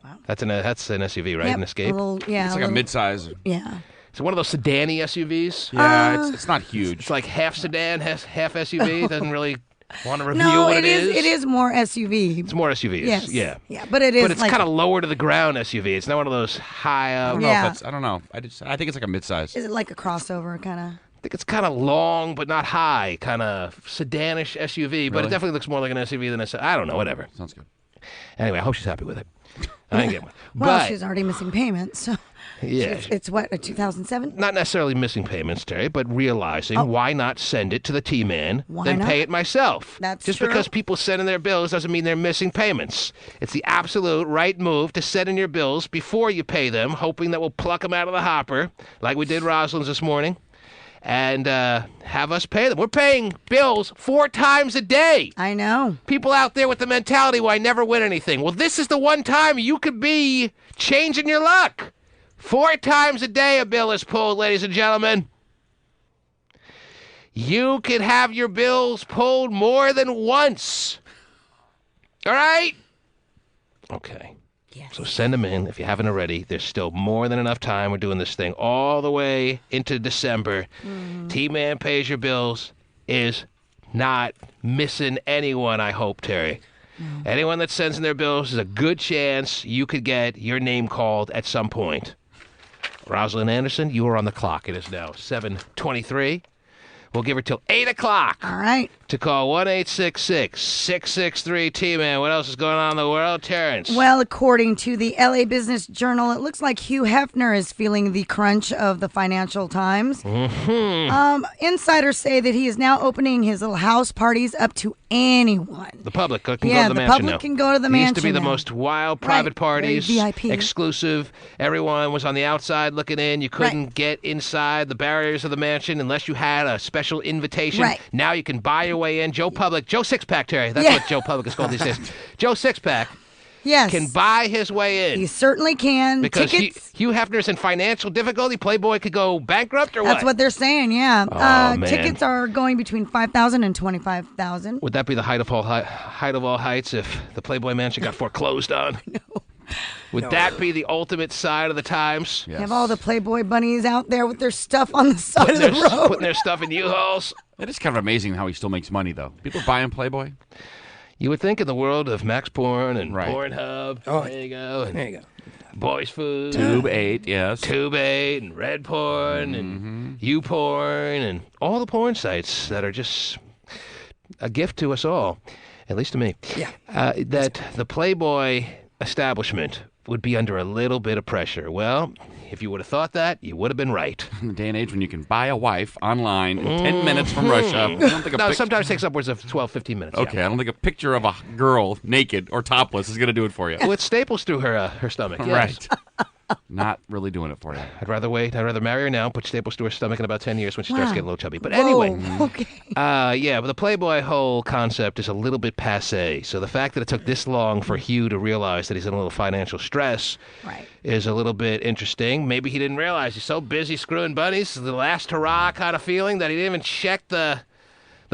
Wow. That's an SUV, right? Yep. An Escape? It's like a midsize. Yeah. It's one of those sedan-y SUVs. Yeah, it's not huge. It's like half sedan, half SUV. It doesn't really want to reveal what it is. It is more SUV. It's more SUV. Yes. Yeah. Yeah, but it is. But it's kind of lower to the ground SUV. It's not one of those high up. I don't know. I think it's like a midsize. Is it like a crossover kind of? I think it's kind of long but not high, kind of sedanish SUV. But it definitely looks more like an SUV than I don't know. Whatever. Sounds good. Anyway, I hope she's happy with it. I didn't get one. Well, she's already missing payments, so. Yeah. It's what, 2007? Not necessarily missing payments, Terry, but realizing why not send it to the T-Man than pay it myself. That's Just true. because people send in their bills doesn't mean they're missing payments. It's the absolute right move to send in your bills before you pay them, hoping that we'll pluck them out of the hopper, like we did Rosalind's this morning, and have us pay them. We're paying bills 4 times a day. I know. People out there with the mentality, well, I never win anything. Well, this is the one time you could be changing your luck. 4 times a day a bill is pulled, ladies and gentlemen. You could have your bills pulled more than once. All right? Okay. Yes. So send them in if you haven't already. There's still more than enough time. We're doing this thing all the way into December. T-Man pays your bills is not missing anyone, I hope, Terry. Anyone that sends in their bills is a good chance you could get your name called at some point. Rosalind Anderson, you are on the clock. It is now 7:23. We'll give her till 8 o'clock. All right. To call 1-866-663-T-Man. What else is going on in the world, Terrence? Well, according to the LA Business Journal, it looks like Hugh Hefner is feeling the crunch of the Financial Times. Insiders say that he is now opening his little house parties up to anyone. The public can go Yeah, to the the mansion public now. can go to the It used to be mansion the now. most wild private parties, Very VIP. exclusive. Everyone was on the outside looking in. You couldn't get inside the barriers of the mansion unless you had a special invitation. Right. Now you can buy your way in. Joe Sixpack, Terry. That's what Joe Public is called these days. Joe Sixpack Yes. can buy his way in. He certainly can. Because Tickets. Hugh Hefner's in financial difficulty. Playboy could go bankrupt or That's what they're saying, yeah. Oh, man. Tickets are going between $5,000 and $25,000. Would that be the height of all heights if the Playboy Mansion got foreclosed on? No. Would that be the ultimate sign of the times? You have all the Playboy bunnies out there with their stuff on the side of the road. Putting their stuff in U-Hauls. It is kind of amazing how he still makes money, though. People buying Playboy. You would think in the world of Max Porn and Pornhub, there you go. And there you go. Boys Food. Tube 8, yes. Tube 8 and Red Porn and YouPorn and all the porn sites that are just a gift to us all, at least to me. Yeah. That the Playboy establishment would be under a little bit of pressure. Well, if you would have thought that, you would have been right. In the day and age when you can buy a wife online in 10 minutes from Russia. I don't think sometimes it takes upwards of 12, 15 minutes. Okay, yeah. I don't think a picture of a girl naked or topless is going to do it for you. Well, it staples through her stomach. Yes. Right. Not really doing it for you. I'd rather wait. I'd rather marry her now, put staples to her stomach in about 10 years when she starts getting a little chubby. But anyway. Okay. Yeah, but the Playboy whole concept is a little bit passé. So the fact that it took this long for Hugh to realize that he's in a little financial stress is a little bit interesting. Maybe he didn't realize he's so busy screwing bunnies, the last hurrah kind of feeling, that he didn't even check the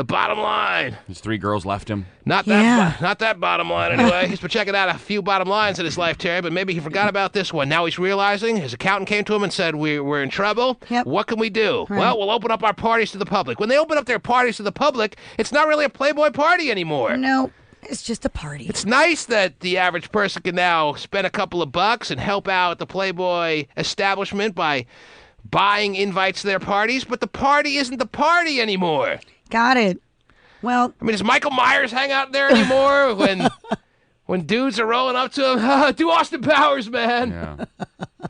bottom line. His 3 girls left him. Not that bottom line, anyway. He's been checking out a few bottom lines in his life, Terry, but maybe he forgot about this one. Now he's realizing his accountant came to him and said, we're in trouble. Yep. What can we do? Right. Well, we'll open up our parties to the public. When they open up their parties to the public, it's not really a Playboy party anymore. No, it's just a party. It's nice that the average person can now spend a couple of bucks and help out the Playboy establishment by buying invites to their parties, but the party isn't the party anymore. Got it. Well, I mean, does Michael Myers hang out there anymore when dudes are rolling up to him? Do Austin Powers, man. Yeah.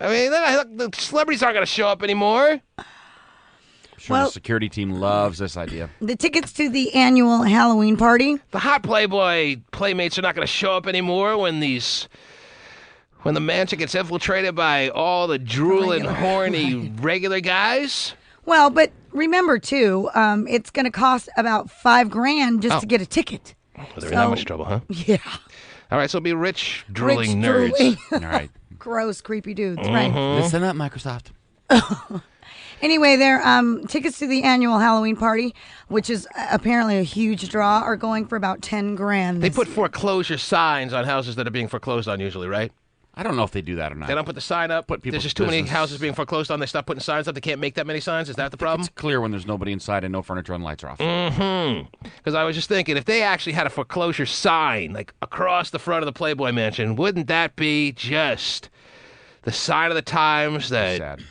I mean, the celebrities aren't going to show up anymore. I'm sure the security team loves this idea. The tickets to the annual Halloween party. The hot Playboy playmates are not going to show up anymore when the mansion gets infiltrated by all the drooling, horny, regular guys. Well, but remember, too, it's going to cost about $5,000 just to get a ticket. Well, they're in that much trouble, huh? Yeah. All right, so it'll be rich, drooling nerds. Drooling. All right. Gross, creepy dudes, right? Listen up, Microsoft. Anyway, their tickets to the annual Halloween party, which is apparently a huge draw, are going for about $10,000. They put foreclosure signs on houses that are being foreclosed on usually, right? I don't know if they do that or not. They don't put the sign up. There's just too many houses being foreclosed on. They stop putting signs up. They can't make that many signs. Is that the problem? It's clear when there's nobody inside and no furniture and lights are off. Because I was just thinking, if they actually had a foreclosure sign like across the front of the Playboy Mansion, wouldn't that be just the sign of the times that Sad.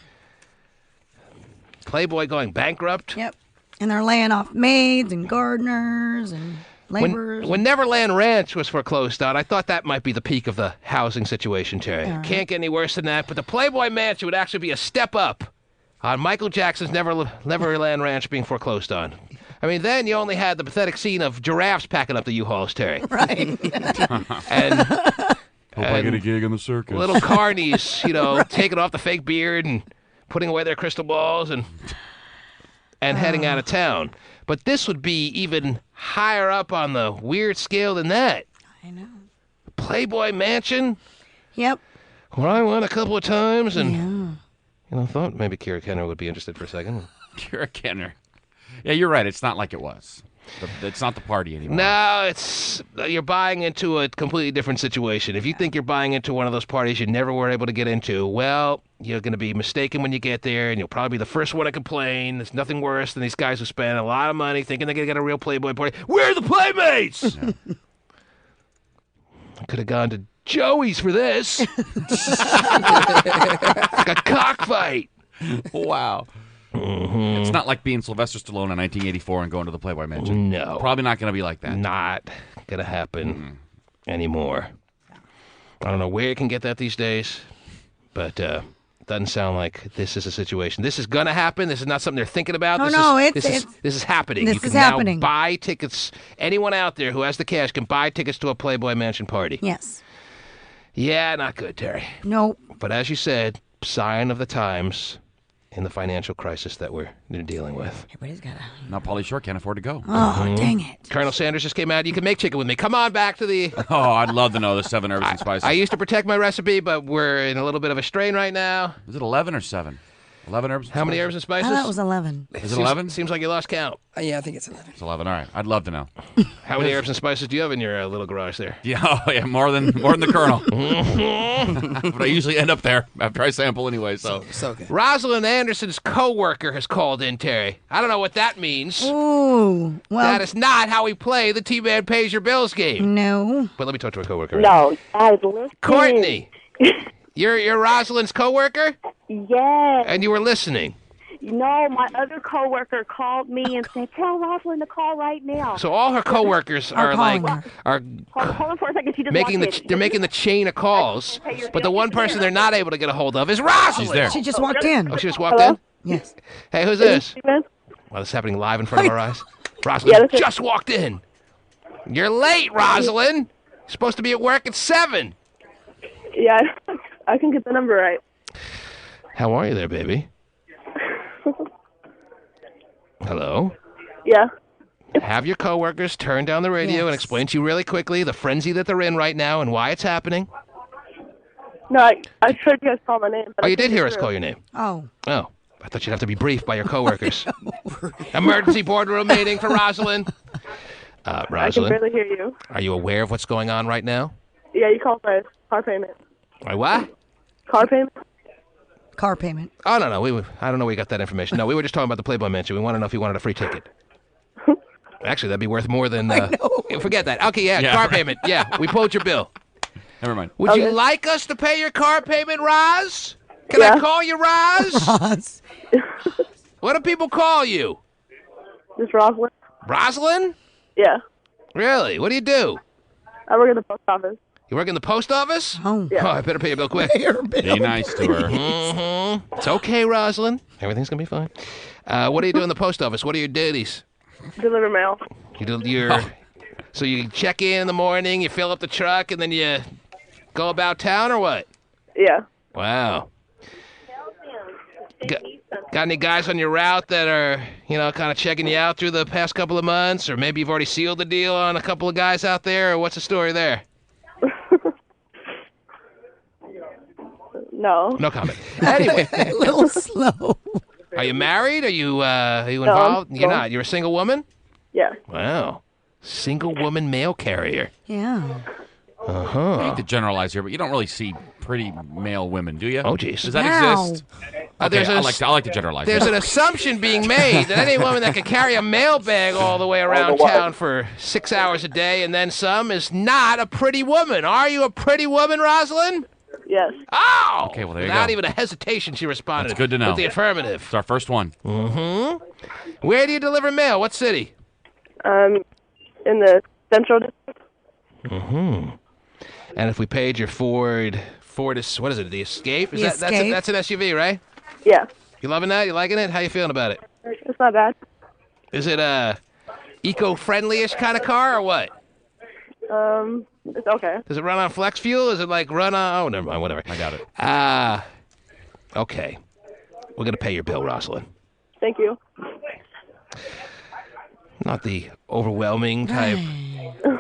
Playboy going bankrupt? Yep. And they're laying off maids and gardeners and laborers. When Neverland Ranch was foreclosed on, I thought that might be the peak of the housing situation, Terry. Can't get any worse than that. But the Playboy Mansion would actually be a step up on Michael Jackson's Neverland Ranch being foreclosed on. I mean, then you only had the pathetic scene of giraffes packing up the U-Hauls, Terry. Right. And hope I get a gig in the circus. little carnies, taking off the fake beard and putting away their crystal balls and heading out of town. But this would be even higher up on the weird scale than that. I know. Playboy Mansion. Yep. Where I went a couple of times and thought maybe Kira Kenner would be interested for a second. Kira Kenner. Yeah, you're right. It's not like it was. It's not the party anymore. No, you're buying into a completely different situation. If you think you're buying into one of those parties you never were able to get into, well, you're going to be mistaken when you get there, and you'll probably be the first one to complain. There's nothing worse than these guys who spend a lot of money thinking they're going to get a real Playboy party. Where are the Playmates? Yeah. I could have gone to Joey's for this. Like a cockfight. Wow. Mm-hmm. It's not like being Sylvester Stallone in 1984 and going to the Playboy Mansion. No. Probably not going to be like that. Not going to happen anymore. I don't know where you can get that these days, but it doesn't sound like this is a situation. This is going to happen. This is not something they're thinking about. Oh, this no, this is happening. This you can is happening. now buy tickets. Anyone out there who has the cash can buy tickets to a Playboy Mansion party. Yes. Yeah, not good, Terry. Nope. But as you said, sign of the times in the financial crisis that we're dealing with. Everybody's got to. Now Pauly Shore can't afford to go. Oh, dang it. Colonel Sanders just came out. You can make chicken with me. Come on back to the... Oh, I'd love to know the 7 herbs and spices. I used to protect my recipe, but we're in a little bit of a strain right now. Is it 11 or 7? 11 herbs and How many herbs and spices? I thought it was 11. Is it 11? Seems like you lost count. Yeah, I think it's 11. It's 11. All right. I'd love to know. How many herbs and spices do you have in your little garage there? Yeah, more than the Colonel. But I usually end up there after I sample anyway. So okay. Rosalind Anderson's co-worker has called in, Terry. I don't know what that means. Ooh. Well, that is not how we play the T-Man Pays Your Bills game. No. But let me talk to her co-worker. No, I was listening. Courtney, you're Rosalind's co-worker? Yes. And you were listening? No, my other coworker called me and said, "Tell Rosalind to call right now." So all her coworkers are hold on for a second. She just making walked in. they're making the chain of calls, but the one person they're not able to get a hold of is Rosalind. She's there. She just walked in. Oh, she just walked in? Yes. Hey, who's this? Well, this is happening live in front of our eyes. Rosalind just walked in. You're late, Rosalind. You're supposed to be at work at 7. Yeah, I can get the number right. How are you there, baby? Hello? Yeah. Have your coworkers turn down the radio and explain to you really quickly the frenzy that they're in right now and why it's happening? No, I heard you guys call my name. Oh, you did hear us call your name? Oh. Oh. I thought you'd have to be briefed by your coworkers. Emergency boardroom meeting for Rosalind. Rosalind, I can barely hear you. Are you aware of what's going on right now? Yeah, you called my car payment. My what? Car payment? Car payment. Oh, no. I don't know where you got that information. No, we were just talking about the Playboy Mansion. We want to know if you wanted a free ticket. Actually, that'd be worth more than... forget that. Okay, car payment. Yeah, we pulled your bill. Never mind. Would you like us to pay your car payment, Roz? Can I call you Roz? Roz. What do people call you? This Rosalind? Rosalind? Yeah. Really? What do you do? I work at the post office. You work in the post office? Oh. Yeah. Oh, I better pay your bill quick. Be nice to her. Mm-hmm. It's okay, Rosalind. Everything's going to be fine. What do you do in the post office? What are your duties? Deliver mail. So you check in the morning, you fill up the truck, and then you go about town, or what? Yeah. Wow. Got any guys on your route that are, kind of checking you out through the past couple of months? Or maybe you've already sealed the deal on a couple of guys out there? Or what's the story there? No. No comment. Anyway. A little slow. Are you married? Are you involved? No. You're not. You're a single woman? Yeah. Wow. Single woman mail carrier. Yeah. Uh-huh. I hate to generalize here, but you don't really see pretty male women, do you? Oh, jeez. Does that exist? Okay, I like to generalize. There's an assumption being made that any woman that can carry a mail bag all the way around town for 6 hours a day and then some is not a pretty woman. Are you a pretty woman, Rosalind? Yes. Oh! Okay, well, there you Without go. even a hesitation, she responded. That's good to know. With the affirmative. It's our first one. Mm-hmm. Where do you deliver mail? What city? In the Central District. Mm-hmm. And if we paid your Ford is, what is it, the Escape? The Escape. That's an SUV, right? Yeah. You loving that? You liking it? How you feeling about it? It's not bad. Is it a eco-friendly-ish kind of car or what? It's okay. Does it run on flex fuel? Is it like run on... Oh, never mind. Whatever. I got it. Okay. We're going to pay your bill, Rosalind. Thank you. Not the overwhelming type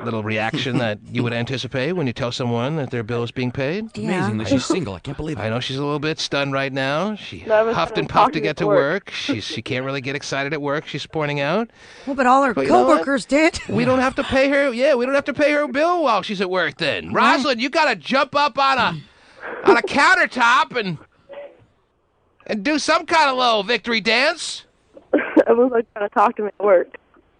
little reaction that you would anticipate when you tell someone that their bill is being paid. Amazing that she's single. I can't believe it. I know she's a little bit stunned right now. She Nervous huffed and and puffed to talking get at to work. work. She can't really get excited at work. She's pointing out. Well, but all her But you know what? coworkers did. We don't have to pay her. Yeah, we don't have to pay her bill while she's at work. Then, Rosalind, you got to jump up on a countertop and do some kind of little victory dance. Everyone's like trying to talk to me at work.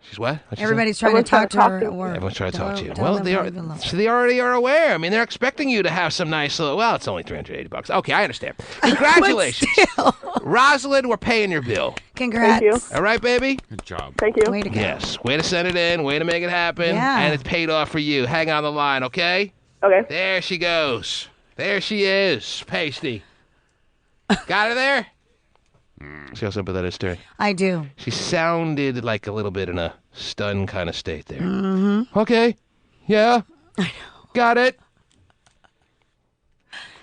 She's what? What'd she say? Everybody's trying to talk to her at work. Everyone's trying to talk to you. Don't Well, let they her are. leave alone. So they already are aware. I mean, they're expecting you to have some nice little. Well, it's only $380. Okay, I understand. Congratulations, Rosalind. We're paying your bill. Congrats. Thank you. All right, baby. Good job. Thank you. Way to go. Yes. Way to send it in. Way to make it happen. Yeah. And it's paid off for you. Hang on the line, okay? Okay. There she goes. There she is, Pasty. Got her there? See how simple that is, Terry? I do. She sounded like a little bit in a stunned kind of state there. Mm-hmm. Okay. Yeah. I know. Got it.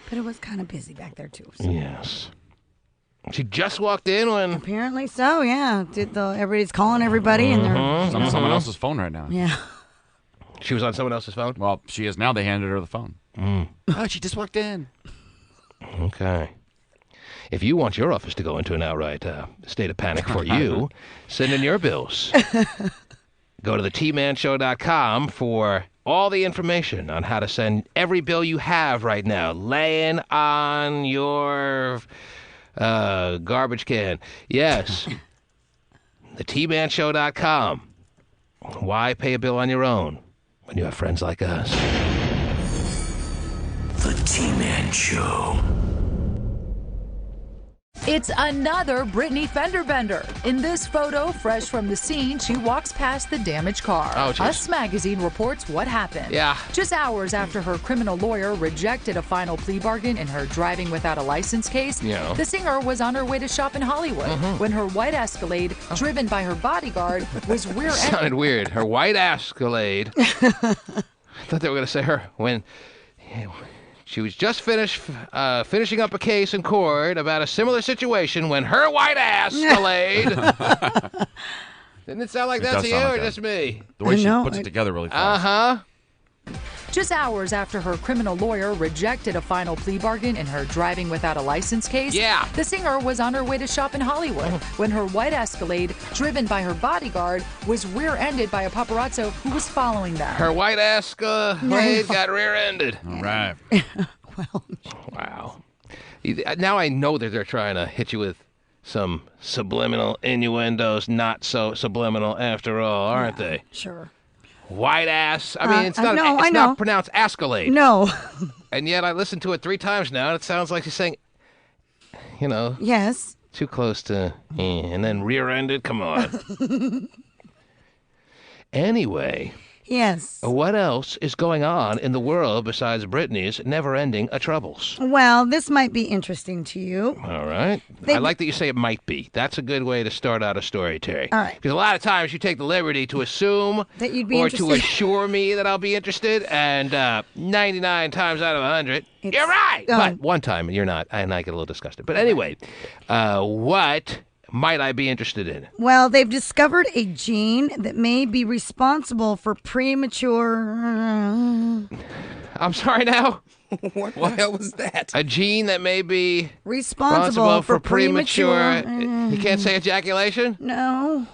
But it was kind of busy back there, too. So. Yes. She just walked in when... Apparently so, yeah. Everybody's calling everybody, and they're... She's on someone else's phone right now. Yeah. She was on someone else's phone? Well, she is now. They handed her the phone. Oh, she just walked in. Okay. If you want your office to go into an outright state of panic for you, send in your bills. Go to thetmanshow.com for all the information on how to send every bill you have right now laying on your garbage can. Yes. thetmanshow.com. Why pay a bill on your own when you have friends like us? The T-Man Show. It's another Brittany fender bender. In this photo, fresh from the scene, she walks past the damaged car. Oh, geez. Us Magazine reports what happened. Yeah. Just hours after her criminal lawyer rejected a final plea bargain in her driving without a license case, Yeah. the singer was on her way to shop in Hollywood when her white Escalade, driven by her bodyguard, was rear-ended. Sounded weird. Her white Escalade. I thought they were going to say her when she was just finishing up a case in court about a similar situation when her white Escalade. Didn't it sound like that to you or just me? The way she puts it together really fast. Uh-huh. Just hours after her criminal lawyer rejected a final plea bargain in her driving without a license case, the singer was on her way to shop in Hollywood when her white Escalade, driven by her bodyguard, was rear-ended by a paparazzo who was following them. Her white Escalade got rear-ended. All right. Wow. Now I know that they're trying to hit you with some subliminal innuendos, not so subliminal after all, aren't they? Sure. White ass. I mean, it's not. no, it's I know. not pronounced Escalade. No. And yet I listened to it 3 times now, and it sounds like she's saying, Yes. too close to, and then rear-ended. Come on. Anyway. Yes. What else is going on in the world besides Britney's never-ending troubles? Well, this might be interesting to you. All right. I like that you say it might be. That's a good way to start out a story, Terry. All right. Because a lot of times you take the liberty to assume that you'd be or interested. to assure me that I'll be interested, and 99 times out of 100, you're right. But one time you're not, and I get a little disgusted. But anyway, what might I be interested in? Well, they've discovered a gene that may be responsible for premature... I'm sorry now? What the hell was that? A gene that may be responsible for premature... premature... You can't say ejaculation? No.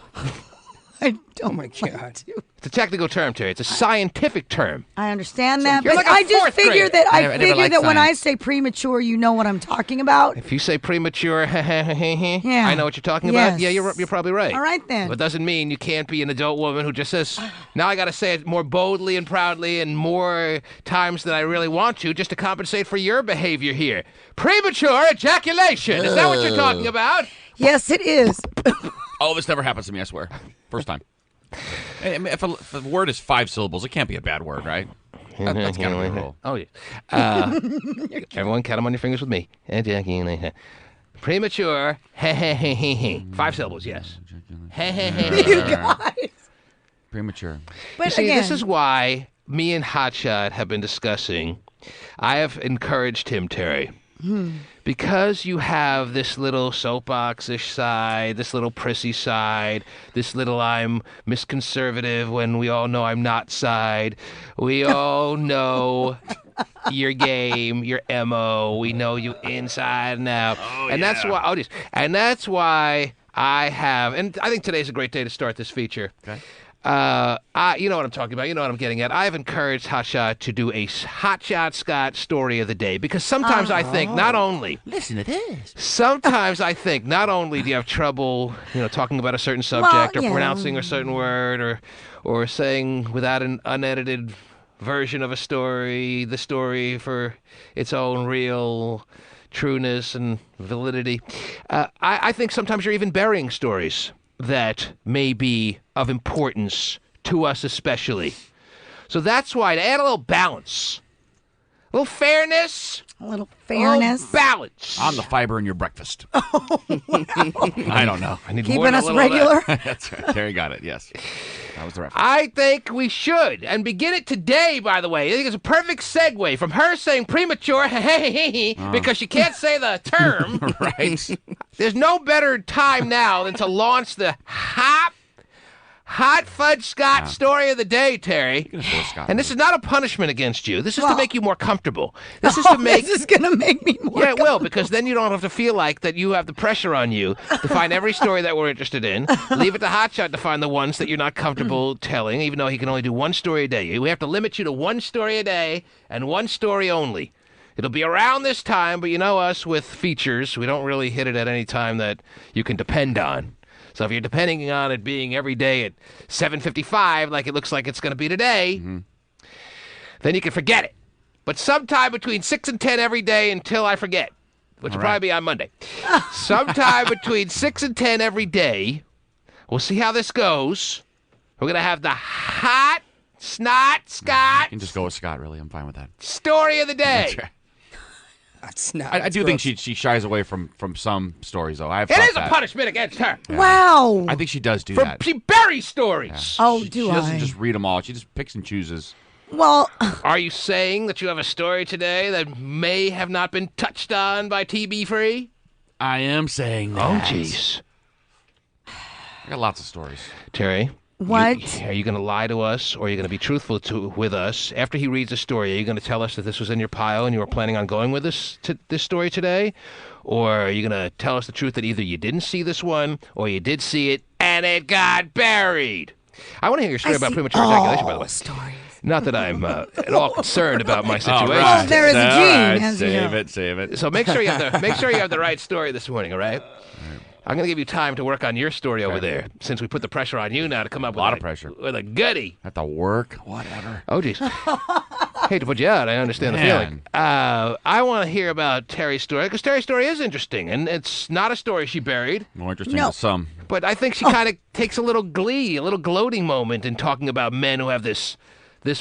I don't. Oh, my God. It's a technical term, Terry. It's a scientific term. I understand that, You're but like a I just fourth figure grader. that I never liked when I science. say premature, you know what I'm talking about. If you say premature, Yeah. I know what you're talking about. Yes. Yeah, you're probably right. All right, then. But it doesn't mean you can't be an adult woman who just says, now I got to say it more boldly and proudly and more times than I really want to just to compensate for your behavior here. Premature ejaculation. Is that what you're talking about? Yes, it is. Oh, this never happens to me, I swear. First time. I mean, if a word is 5 syllables, it can't be a bad word, right? That's kind of the rule. Oh, yeah. Everyone count them on your fingers with me. Premature. 5 syllables, yes. You guys. Premature. But you see, again, this is why me and Hotshot have been discussing. I have encouraged him, Terry. Because you have this little soapbox-ish side, this little prissy side, this little I'm misconservative when we all know I'm not side. We all know your game, your MO. We know you inside and out. That's why. Oh, geez. And that's why I have. And I think today's a great day to start this feature. Okay. You know what I'm talking about. You know what I'm getting at. I've encouraged Hotshot to do a Hotshot Scott story of the day because sometimes I think not only Listen to this. sometimes I think not only do you have trouble, talking about a certain subject or pronouncing a certain word or saying without an unedited version of a story, the story for its own real trueness and validity. I think sometimes you're even burying stories that may be of importance to us especially. So that's why, to add a little balance, a little fairness, a little fairness, balance on the fiber in your breakfast. I don't know. I need keeping more than us a little of that. regular. That's right. Terry got it. Yes, that was the reference. I think we should, and begin it today, by the way. I think it's a perfect segue from her saying premature, because she can't say the term. Right. There's no better time now than to launch the Hot Fudge Scott story of the day, Terry. And this is not a punishment against you. This is to make you more comfortable. This is to make. This is gonna make me more. Yeah, it will, because then you don't have to feel like that you have the pressure on you to find every story that we're interested in. Leave it to Hotshot to find the ones that you're not comfortable telling, even though he can only do one story a day. We have to limit you to one story a day and one story only. It'll be around this time, but you know us with features, we don't really hit it at any time that you can depend on. So if you're depending on it being every day at 7:55, like it looks like it's going to be today, then you can forget it. But sometime between 6 and 10 every day until I forget, which will probably be on Monday. Sometime between 6 and 10 every day, we'll see how this goes. We're going to have the Hot Snot Scott. You can just go with Scott, really. I'm fine with that. Story of the day. That's right. I do think she shies away from some stories, though. It is a punishment against her. Yeah. Wow. I think she does do that. She buries stories. Oh, She doesn't just read them all. She just picks and chooses. Well, are you saying that you have a story today that may have not been touched on by TB Free? I am saying that. Oh, jeez. I got lots of stories. Terry? What? Are you going to lie to us, or are you going to be truthful with us? After he reads the story, are you going to tell us that this was in your pile and you were planning on going with this story today? Or are you going to tell us the truth that either you didn't see this one, or you did see it and it got buried? I want to hear your story about premature ejaculation, by the way. Stories. Not that I'm at all concerned about my situation. Right. There is a gene. Right. Save it. So make sure you have the right story this morning, all right? I'm going to give you time to work on your story over there, since we put the pressure on you now to come up with a lot of pressure with a goodie. Have to work, whatever. Oh, geez. Hate to put you out. I understand the feeling. I want to hear about Terry's story, because Terry's story is interesting, and it's not a story she buried. More interesting than some. But I think she kind of takes a little glee, a little gloating moment in talking about men who have this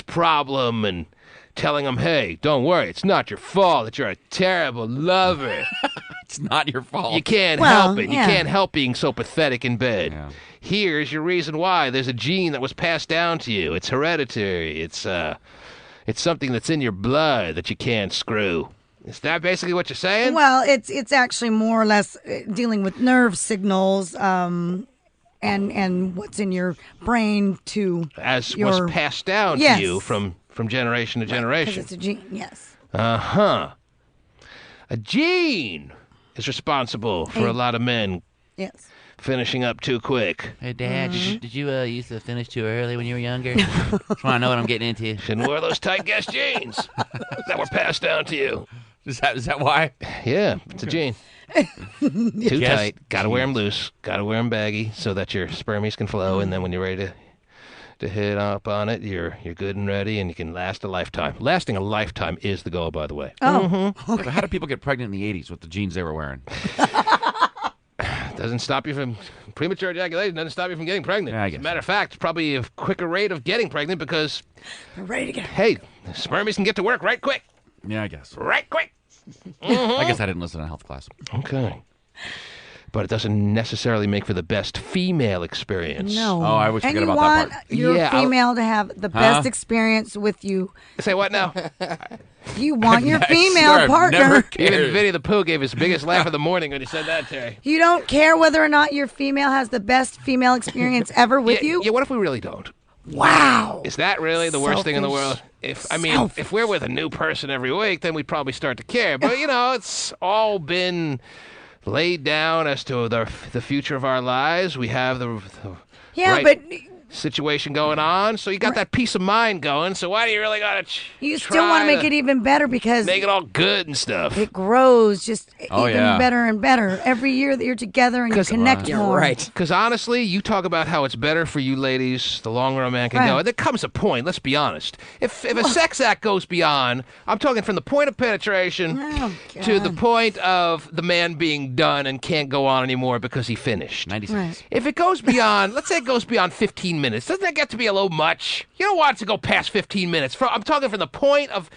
problem and telling them, hey, don't worry, it's not your fault that you're a terrible lover. It's not your fault. You can't help it. You can't help being so pathetic in bed. Yeah. Here's your reason why. There's a gene that was passed down to you. It's hereditary. It's something that's in your blood that you can't screw. Is that basically what you're saying? Well, it's actually more or less dealing with nerve signals and what's in your brain was passed down to you from generation to generation. Because it's a gene, yes. Uh-huh. A gene is responsible for a lot of men finishing up too quick. Hey, Dad, did you used to finish too early when you were younger? Just want to know what I'm getting into. Shouldn't wear those tight gas jeans that were passed down to you. Is that why? Yeah, it's a gene. Too tight. Got to wear them loose. Got to wear them baggy so that your spermies can flow, and then when you're ready to hit up on it, you're good and ready, and you can last a lifetime. Lasting a lifetime is the goal, by the way. Oh. Okay. How did people get pregnant in the 80s with the jeans they were wearing? doesn't stop you from premature ejaculation. Doesn't stop you from getting pregnant. Yeah, I As guess a matter of fact, it's probably a quicker rate of getting pregnant because, They're ready to get. hey, the spermies can get to work right quick. Yeah, I guess. Right quick. I guess I didn't listen to health class. Okay. But it doesn't necessarily make for the best female experience. No. Oh, I always and forget you about want that part. your Yeah, female to have the best experience with you. Say what now? You want your I female swear I've partner. never Even cared. Vinnie the Pooh gave his biggest laugh of the morning when he said that, Terry. You don't care whether or not your female has the best female experience ever with you? Yeah, what if we really don't? Wow. Is that really the worst thing in the world? Selfish. If we're with a new person every week, then we'd probably start to care. But, it's all been laid down as to the future of our lives. We have the right but situation going on, so you got that peace of mind going. So why do you really got to you still want to make it even better because make it all good and stuff? it grows just Oh, even yeah. better and better every year that you're together and you connect more. Right. Because honestly, you talk about how it's better for you ladies the longer a man can go. Right. There comes a point, let's be honest. If a sex act goes beyond, I'm talking from the point of penetration Oh, to the God. point of the man being done and can't go on anymore because he finished. 96. Right. If it goes beyond, let's say it goes beyond 15 minutes, doesn't that get to be a little much? You don't want it to go past 15 minutes. I'm talking from the point of,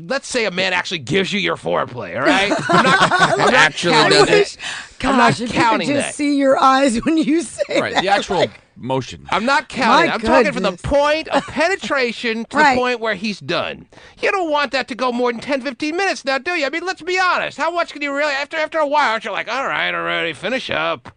let's say a man actually gives you your foreplay, all right? I'm not Actually counting does that. it. I'm not Gosh, if counting you could that. just see your eyes when you say Right, that. the actual motion. I'm not counting. My I'm talking from the goodness. point of penetration to Right. the point where he's done. You don't want that to go more than 10, 15 minutes now, do you? I mean, let's be honest. How much can you really, after a while, aren't you like, all right, already, finish up?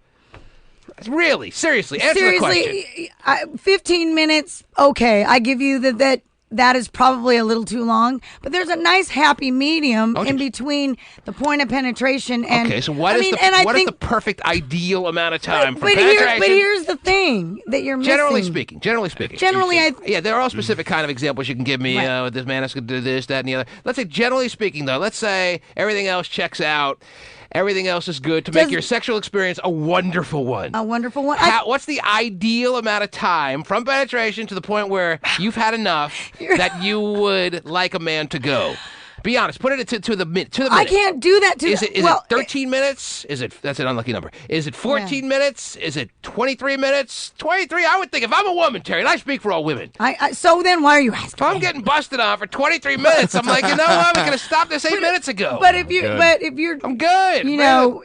Really? Seriously, answer the question. Seriously, 15 minutes, okay. I give you that is probably a little too long, but there's a nice happy medium in between the point of penetration and Okay, so what is the perfect ideal amount of time for penetration? But here's the thing that you're missing. Generally speaking. Generally, there are all specific kind of examples you can give me. Right. This man has to do this, that, and the other. Let's say, generally speaking, though, let's say everything else checks out. Everything else is good to make your sexual experience a wonderful one. A wonderful one. What's the ideal amount of time from penetration to the point where you've had enough that you would like a man to go? Be honest. Put it to the minute. I can't do that to. Is it 13 minutes? That's an unlucky number. Is it 14 minutes? Is it 23 minutes? 23. I would think if I'm a woman, Terry, and I speak for all women. So then why are you asking? If I'm getting busted on for 23 minutes, I'm like, you know what? We could have stopped this 8 minutes ago. But if you're, I'm good. You know,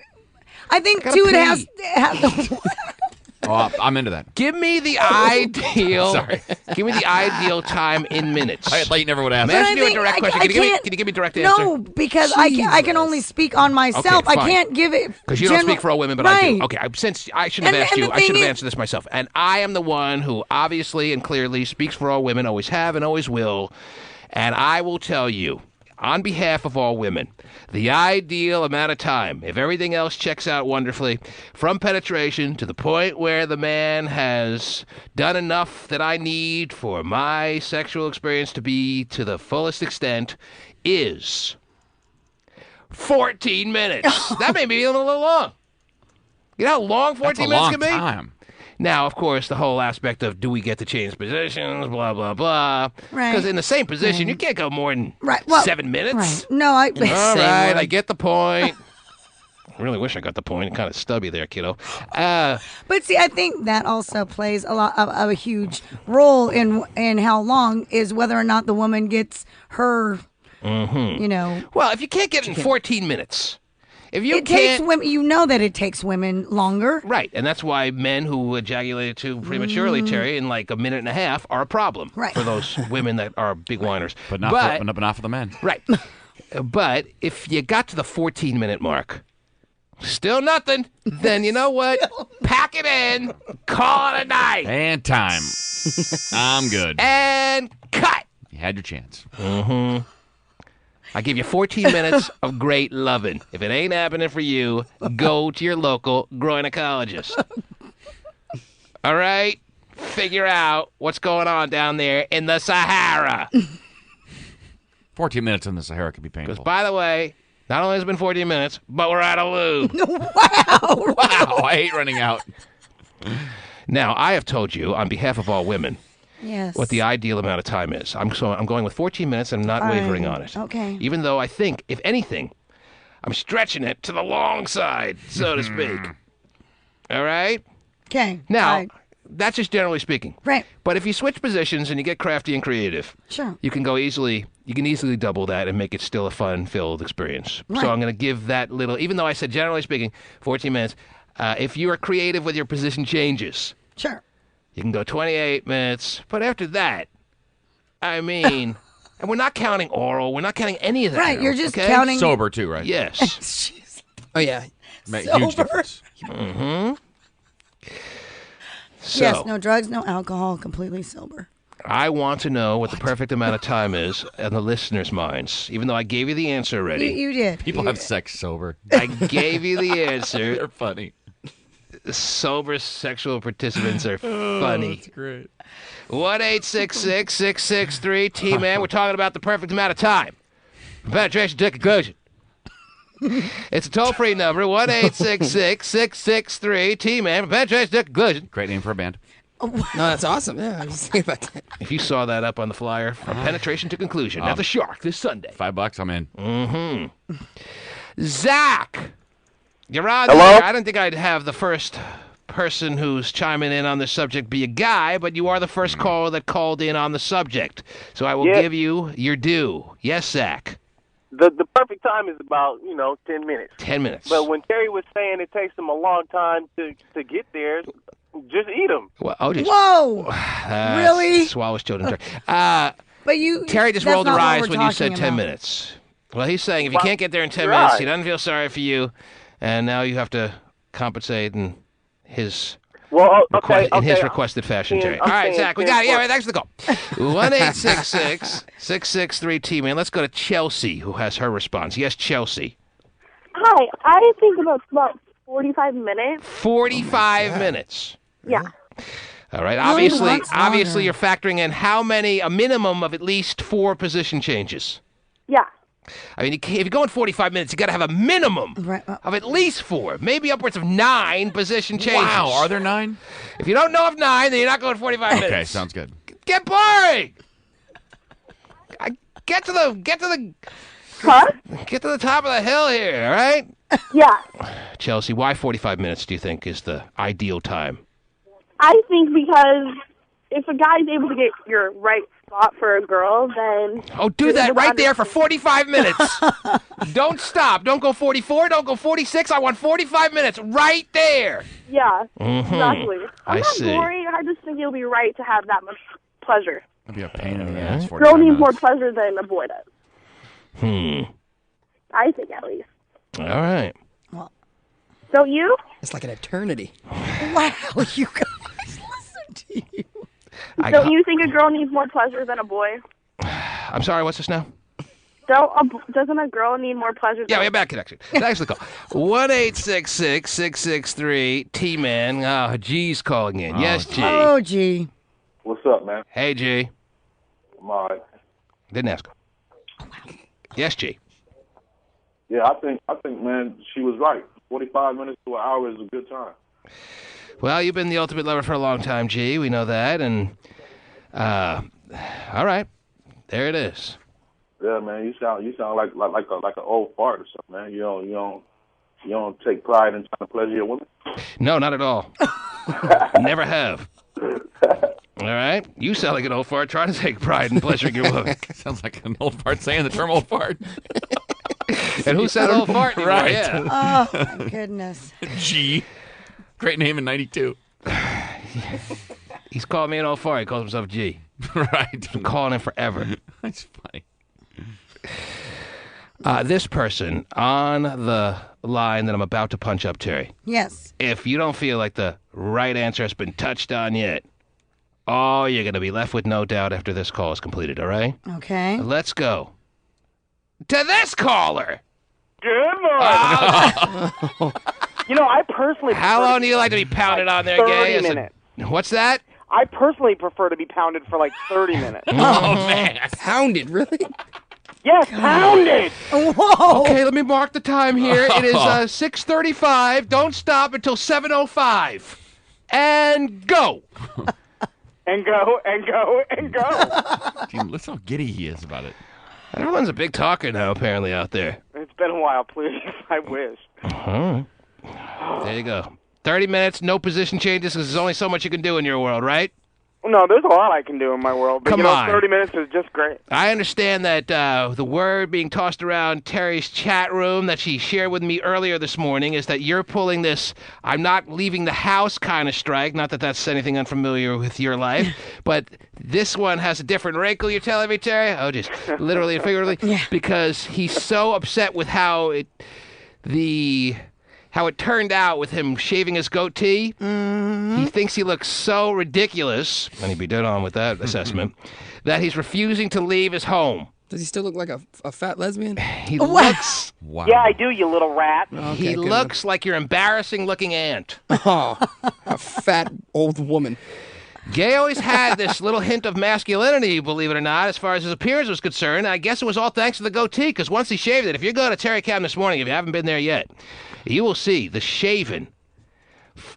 I think gotta too. It pee. has. Oh, I'm into that. Give me the ideal. Sorry. Give me the ideal time in minutes. I thought you never would ask. I'm asking you a direct question. Can you give me a direct answer? No, because I can only speak on myself. Okay, I can't give it because you don't speak for all women, but I do. Right. Okay, since I shouldn't have asked you, I should have answered this myself. And I am the one who obviously and clearly speaks for all women, always have and always will. And I will tell you, on behalf of all women, the ideal amount of time, if everything else checks out wonderfully, from penetration to the point where the man has done enough that I need for my sexual experience to be to the fullest extent, is 14 minutes. That may be a little long. You know how long 14 minutes can be? That's a long time. Now, of course, the whole aspect of do we get to change positions, blah, blah, blah. Right. Because in the same position, you can't go more than 7 minutes. Right. No, All right, I get the point. I really wish I got the point. Kind of stubby there, kiddo. But see, I think that also plays a huge role in how long is whether or not the woman gets her. Mm-hmm. You know. Well, if you can't get it in 14 minutes. If you it takes women, you know that it takes women longer. Right, and that's why men who ejaculate too prematurely, Terry, in like a minute and a half are a problem for those women that are big whiners. But not for the men. Right. But if you got to the 14-minute mark, still nothing, then you know what? Pack it in, call it a night. And time. I'm good. And cut. You had your chance. Mm-hmm. I give you 14 minutes of great loving. If it ain't happening for you, go to your local gynecologist. All right? Figure out what's going on down there in the Sahara. 14 minutes in the Sahara could be painful. Because, by the way, not only has it been 14 minutes, but we're out of lube. Wow. Wow, I hate running out. Now, I have told you, on behalf of all women, Yes. what the ideal amount of time is. I'm going with 14 minutes and I'm not wavering on it. Okay. Even though I think, if anything, I'm stretching it to the long side, so to speak. All right? Okay. Now, that's just generally speaking. Right. But if you switch positions and you get crafty and creative, Sure. you can easily double that and make it still a fun-filled experience. Right. So I'm going to give that little, even though I said generally speaking, 14 minutes, if you are creative with your position changes, sure, you can go 28 minutes. But after that, I mean, and we're not counting oral. We're not counting any of that. Right, you're just okay? counting... Sober, too, right? Yes. Oh, yeah. Huge difference. Mm-hmm. So, yes, no drugs, no alcohol, completely sober. I want to know what the perfect amount of time is in the listeners' minds, even though I gave you the answer already. You did. People have sex sober. I gave you the answer. They're funny. Sober sexual participants are funny. That's great. 1-866-663-T-Man. We're talking about the perfect amount of time. Penetration to conclusion. It's a toll-free number, 1-866-663-T-Man. Penetration to conclusion. Great name for a band. No, that's awesome. Yeah, I was thinking about that. If you saw that up on the flyer, from penetration to conclusion at the Shark this Sunday. $5, I'm in. Mm-hmm. Zach, you're on Hello? there. I didn't think I'd have the first person who's chiming in on the subject be a guy, but you are the first caller that called in on the subject. So I will give you your due. Yes, Zach. The perfect time is about, 10 minutes. 10 minutes. But when Terry was saying it takes them a long time to get there, just eat them. Well, Whoa! Really? Swallows children. But Terry just that's rolled her not what eyes we're when you said talking 10 about. minutes. Well, he's saying if you can't get there in 10 Right. minutes, he doesn't feel sorry for you, and now you have to compensate in his requested fashion, Terry. All right, Zach, we got it. Yeah, thanks for the call. 1-866-663-T-Man. Let's go to Chelsea, who has her response. Yes, Chelsea. Hi, I think about 45 minutes. 45 minutes. Yeah. All right. Really Obviously, wants longer. you're factoring in a minimum of at least 4 position changes. Yeah. I mean, if you're going 45 minutes, you got to have a minimum of at least 4, maybe upwards of 9 position changes. Wow, are there 9? If you don't know of 9, then you're not going 45 minutes. Okay, sounds good. Get boring. Get to the top of the hill here. All right. Yeah. Chelsea, why 45 minutes do you think is the ideal time? I think because if a guy's able to get your right spot for a girl, then... Oh, do that right there for 45 minutes. Don't stop. Don't go 44. Don't go 46. I want 45 minutes right there. Yeah, Mm-hmm. exactly. I'm I not see. boring. I just think it'll be right to have that much pleasure. That'd be a pain in the ass. Girl needs more pleasure than a boy does. I think, at least. All right. Don't you? It's like an eternity. Wow, you guys, listen to you. Don't you think a girl needs more pleasure than a boy? I'm sorry, what's this now? Doesn't a girl need more pleasure? Yeah, we have bad connection. Thanks for the call. 1-866-663-T-Man. Oh, G's calling in. Yes, G. Oh, G. What's up, man? Hey, G. I'm all right. Didn't ask him. Yes, G. Yeah, I think, man, she was right. 45 minutes to an hour is a good time. Well, you've been the ultimate lover for a long time, G. We know that, and all right, there it is. Yeah, man, you sound like an old fart or something, man. You don't take pride in trying to pleasure your woman. No, not at all. Never have. All right, you sound like an old fart trying to take pride in pleasuring your woman. Sounds like an old fart saying the term old fart. And who said old fart anymore? Right. Yeah. Oh, my goodness. G. Great name in 92. He's called me an old fart. He calls himself G. Right. Been calling him forever. That's funny. This person on the line that I'm about to punch up, Terry. Yes. If you don't feel like the right answer has been touched on yet, oh, you're going to be left with no doubt after this call is completed, all right? Okay. Let's go to this caller. Good morning. I personally... How long do you like to be pounded on there, 30 Gay? minutes. What's that? I personally prefer to be pounded for like 30 minutes. Oh, man. Pounded, really? Yes, pounded. Whoa. Okay, let me mark the time here. It is 6:35. Don't stop until 7:05. And go. And go, and go, and go. Dude, listen how giddy he is about it. Everyone's a big talker now, apparently, out there. It's been a while, please. I wish. All right. There you go. 30 minutes, no position changes, because there's only so much you can do in your world, right? No, there's a lot I can do in my world, but Come on. 30 minutes is just great. I understand that the word being tossed around Terry's chat room that she shared with me earlier this morning is that you're pulling this I'm not leaving the house kind of strike. Not that that's anything unfamiliar with your life, but this one has a different wrinkle, you're telling me, Terry? Oh, just literally and figuratively? Yeah. Because he's so upset with how it turned out with him shaving his goatee. He thinks he looks so ridiculous, and he'd be dead on with that assessment, that he's refusing to leave his home. Does he still look like a fat lesbian? He looks... Wow. Yeah, I do, you little rat. Okay, he looks like your embarrassing-looking aunt. Oh, a fat old woman. Gay always had this little hint of masculinity, believe it or not, as far as his appearance was concerned. I guess it was all thanks to the goatee, because once he shaved it, if you go to Terry Cam this morning, if you haven't been there yet, you will see the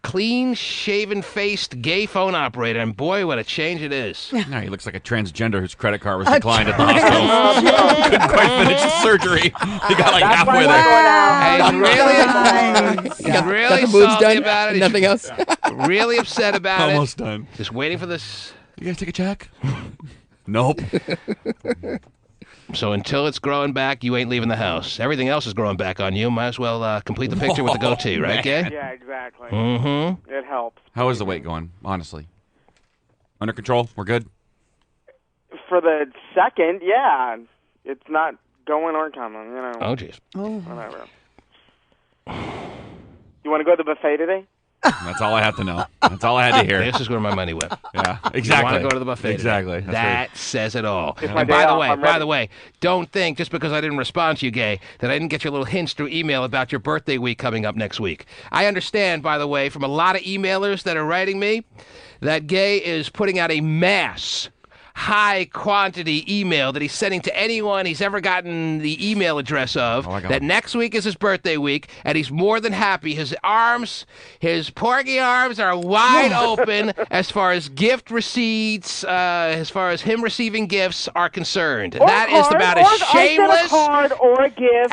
clean-shaven-faced gay phone operator, and boy, what a change it is. No, he looks like a transgender whose credit card was declined at the hospital. Couldn't quite finish the surgery. He got like halfway there. He's really salty about it. Nothing else? Really upset about it. Almost done. Just waiting for this. You guys take a check? Nope. So until it's growing back, you ain't leaving the house. Everything else is growing back on you. Might as well complete the picture with the goatee, right, Gay? Yeah, exactly. Mm-hmm. It helps. How is the weight going, honestly? Under control? We're good? For the second, yeah. It's not going or coming, you know. Oh, jeez. Whatever. You want to go to the buffet today? That's all I have to know. That's all I had to hear. This is where my money went. Yeah, exactly. I want to go to the buffet. Exactly. That says it all. It's And by the way, don't think just because I didn't respond to you, Gay, that I didn't get your little hints through email about your birthday week coming up next week. I understand, by the way, from a lot of emailers that are writing me, that Gay is putting out a mass high-quantity email that he's sending to anyone he's ever gotten the email address of, that next week is his birthday week, and he's more than happy. His porgy arms are wide open as far as gift receipts, as far as him receiving gifts are concerned. That is about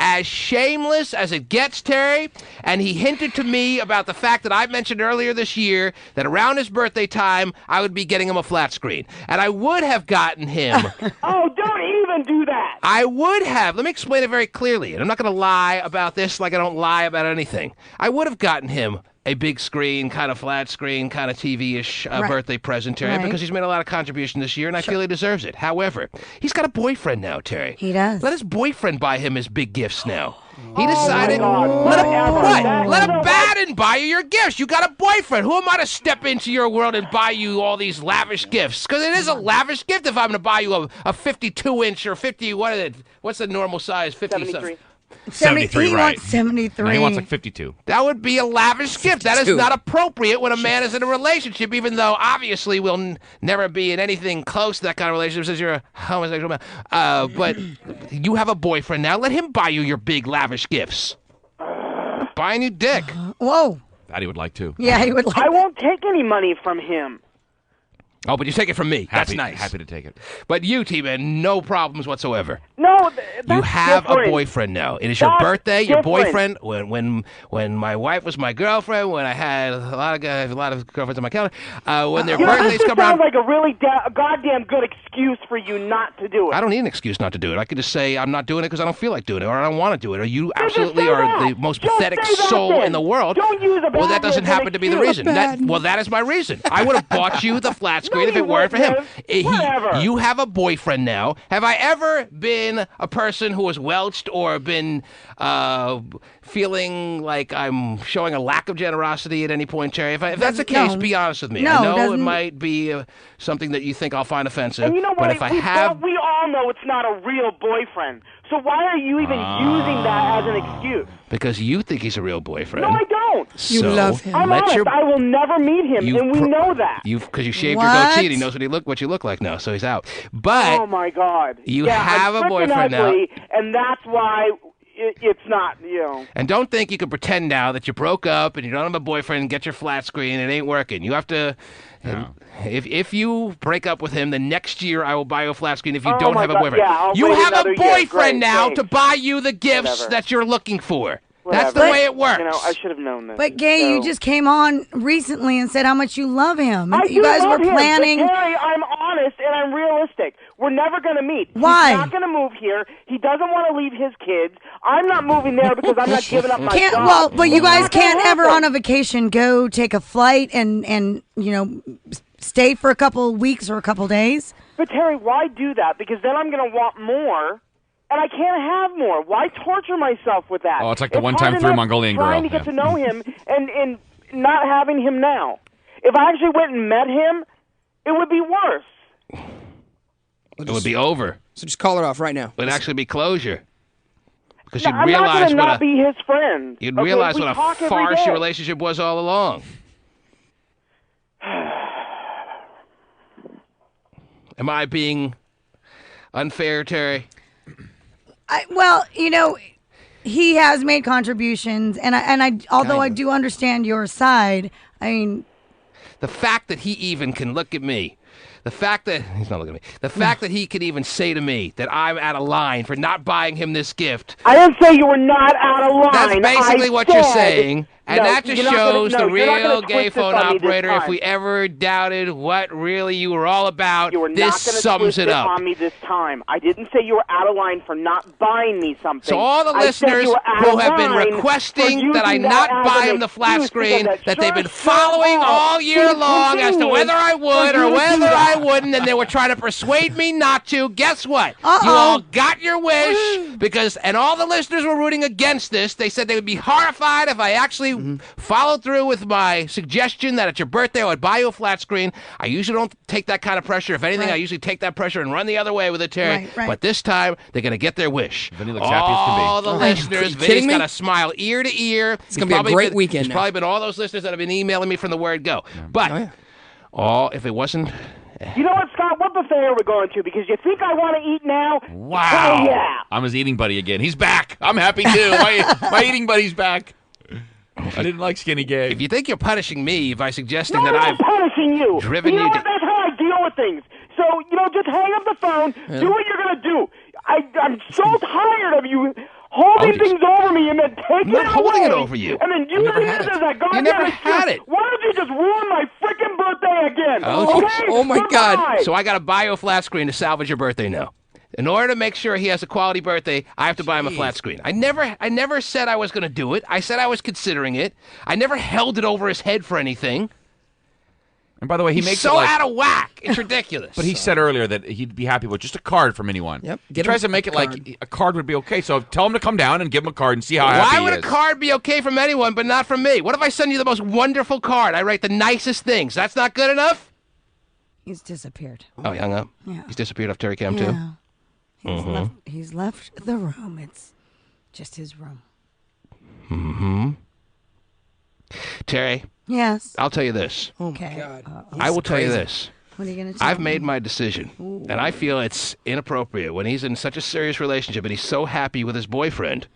as shameless as it gets, Terry. And he hinted to me about the fact that I mentioned earlier this year that around his birthday time, I would be getting him a flat screen. And I would have gotten him. Oh, don't even do that. I would have. Let me explain it very clearly. And I'm not going to lie about this like I don't lie about anything. I would have gotten him a big screen, kind of flat screen, kind of TV-ish birthday present, Terry, because he's made a lot of contribution this year, and I feel he deserves it. However, he's got a boyfriend now, Terry. He does. Let his boyfriend buy him his big gifts now. He decided, let a Baden buy you your gifts. You got a boyfriend. Who am I to step into your world and buy you all these lavish gifts? Because it is a lavish gift if I'm going to buy you a 52-inch or 50, what's the normal size? 73. 73, he right. wants 73. No, he wants like 52. That would be a lavish gift. That is not appropriate when a man is in a relationship, even though obviously we'll never be in anything close to that kind of relationship since you're a homosexual man. But you have a boyfriend now. Let him buy you your big lavish gifts. Buying you dick. Whoa. That he would like to. Yeah, he would like I won't take any money from him. Oh, but you take it from me. That's nice. Happy to take it. But you, T-Man, no problems whatsoever. No, that's you have different. a boyfriend now. It is your birthday. Your boyfriend. When my wife was my girlfriend. When I had a lot of girlfriends on my calendar. When their birthdays come around. Sounds like a really goddamn good excuse for you not to do it. I don't need an excuse not to do it. I could just say I'm not doing it because I don't feel like doing it, or I don't want to do it, or you absolutely are the most pathetic soul in the world. Don't use a bad well, that doesn't happen to be the reason. That is my reason. I would have bought you the flat screen if it weren't for him. You have a boyfriend now. Have I ever been a person who has welched or been feeling like I'm showing a lack of generosity at any point, Cherry? If that's the case, be honest with me. No, I know it might be something that you think I'll find offensive. And you know what? But if we all know it's not a real boyfriend. So why are you even using that as an excuse? Because you think he's a real boyfriend. No, I don't. You love him. I'm honest. I will never meet him, and we know that. Because you shaved your goatee, and he knows what you look like now, so he's out. But oh my God, you have a boyfriend ugly, now, and that's why it's not, And don't think you can pretend now that you broke up and you don't have a boyfriend and get your flat screen. It ain't working. You have to. No. If you break up with him, the next year I will buy you a flat screen if you don't have a boyfriend. Yeah, you have a boyfriend now to buy you the gifts that you're looking for. That's the Whatever. way it works. You know, I should have known this. But Gay, you just came on recently and said how much you love him. I You do guys love were him, planning. But Terry, I'm honest and I'm realistic. We're never going to meet. Why? He's not going to move here. He doesn't want to leave his kids. I'm not moving there because I'm not giving up my job. Well, but you It's guys not gonna can't ever happen. on a vacation go take a flight and stay for a couple of weeks or a couple of days. But Terry, why do that? Because then I'm going to want more, and I can't have more. Why torture myself with that? Oh, it's like the one time hard through enough Mongolian girl. trying to get to know him and not having him now. If I actually went and met him, it would be worse. It would be over. So just call it off right now. It would actually be closure. Because No, you'd I'm not realize going to what not be his friend. you'd okay? realize We what a talk every farce day. your relationship was all along. Am I being unfair, Terry? Well, he has made contributions, and I although I do understand your side, I mean, The fact that he even can look at me, the fact that he's not looking at me, the fact that he can even say to me that I'm out of line for not buying him this gift. I didn't say you were not out of line. That's basically what you're saying. And No, that just you're not gonna- shows no, the you're not gonna real gay twist this phone on me this operator. If time. we ever doubted what really you were all about, You were not this going to sums twist it up. on me this time. I didn't say you were out of line for not buying me something. So all the I said listeners you were out who of have been line for requesting that I using not that buy as him an the flat excuse screen, because that they've been church following so all year it's long as to convenient whether I for would you or to do whether I that. wouldn't, and they were trying to persuade me not to. Guess what? You all got your wish and all the listeners were rooting against this. They said they would be horrified if I actually followed through with my suggestion that at your birthday I would buy you a flat screen. I usually don't take that kind of pressure. If anything, I usually take that pressure and run the other way with it, Terry. Right. But this time, they're going to get their wish. Vinnie looks happy as can be. All the listeners, kidding Vinny's me? got a smile ear to ear. It's going to be a great weekend There's now. probably been all those listeners that have been emailing me from the word go. But, if it wasn't... You know what, Scott? What buffet are we going to? Because you think I want to eat now? Wow. Oh, yeah. I'm his eating buddy again. He's back. I'm happy too. My eating buddy's back. I didn't like Skinny Gay. If you think you're punishing me by suggesting No, that I'm I've not punishing you. driven you know you what? to... That's how I deal with things. So, just hang up the phone. Do what you're going to do. I'm so tired of you holding things over me and then taking I'm not it holding away. it over you. And then using it as a goddamn never excuse. had it. Why don't you just ruin my freaking birthday again? Okay? Oh, my God. Goodbye. So I got to buy you a flat screen to salvage your birthday now. In order to make sure he has a quality birthday, I have to buy him a flat screen. I never said I was going to do it. I said I was considering it. I never held it over his head for anything. And by the way, he He's makes so it like, out of whack. It's ridiculous. But he said earlier that he'd be happy with just a card from anyone. Yep. He Get tries him to make a it like card. a card would be okay. So tell him to come down and give him a card and see how happy Why he would is. a card be okay from anyone but not from me? What if I send you the most wonderful card? I write the nicest things. That's not good enough? he's disappeared. Oh, he hung up? Yeah. He's disappeared off Terry Cam, too? Yeah. He's left the room. It's just his room. Terry, Yes. I'll tell you this. Okay. God. I will tell you crazy. this. What are you going to tell I've me? made my decision, and I feel it's inappropriate when he's in such a serious relationship and he's so happy with his boyfriend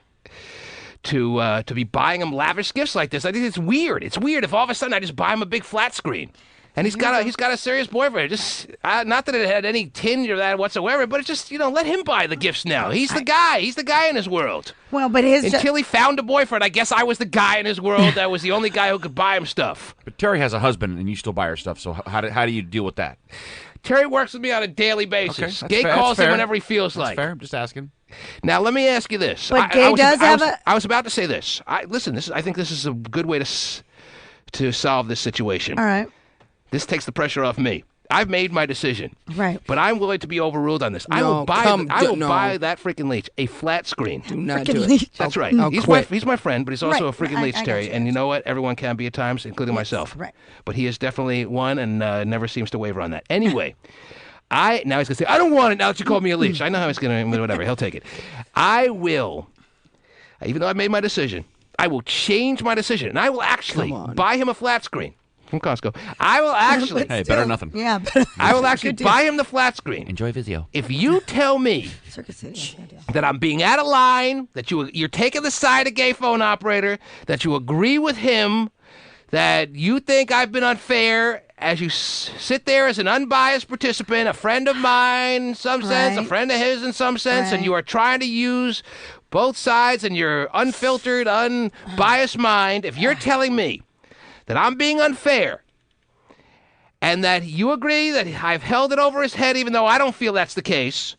to be buying him lavish gifts like this. I think it's weird. It's weird if all of a sudden I just buy him a big flat screen. And he's got a serious boyfriend. Just not that it had any tinge of that whatsoever, but it's just let him buy the gifts now. He's the guy. He's the guy in his world. Well, but his Until he found a boyfriend, I guess I was the guy in his world that was the only guy who could buy him stuff. But Terry has a husband, and you still buy her stuff. So how do you deal with that? Terry works with me on a daily basis. Okay, Gay that's calls fair. him whenever he feels That's like. fair. I'm just asking. Now, let me ask you this. But Gay does have a... I was about to say this. I think this is a good way to solve this situation. All right. This takes the pressure off me. I've made my decision. Right. But I'm willing to be overruled on this. I No, will buy no. buy that freaking leech a flat screen. Do not Freaking do it. leech. That's right. I'll He's quit. my friend, but he's also Right. a freaking I leech, got Terry. you. And you know what? Everyone can be at times, including myself. Right. But he is definitely one and never seems to waver on that. Anyway, now he's going to say, I don't want it now that you called me a leech. I know how he's going to, whatever. He'll take it. I will, even though I've made my decision, I will change my decision. And I will actually buy him a flat screen from Costco. I will actually. Hey, better than nothing. Yeah. But I will actually Good deal. buy him the flat screen. Enjoy Vizio. If you tell me Circus City. Good deal. that I'm being out of line, that you're taking the side of gay phone operator, that you agree with him, that you think I've been unfair, as you sit there as an unbiased participant, a friend of mine in some sense, a Right. friend of his in some sense, and Right. you are trying to use both sides and your unfiltered, unbiased mind, if you're telling me that I'm being unfair and that you agree that I've held it over his head even though I don't feel that's the case,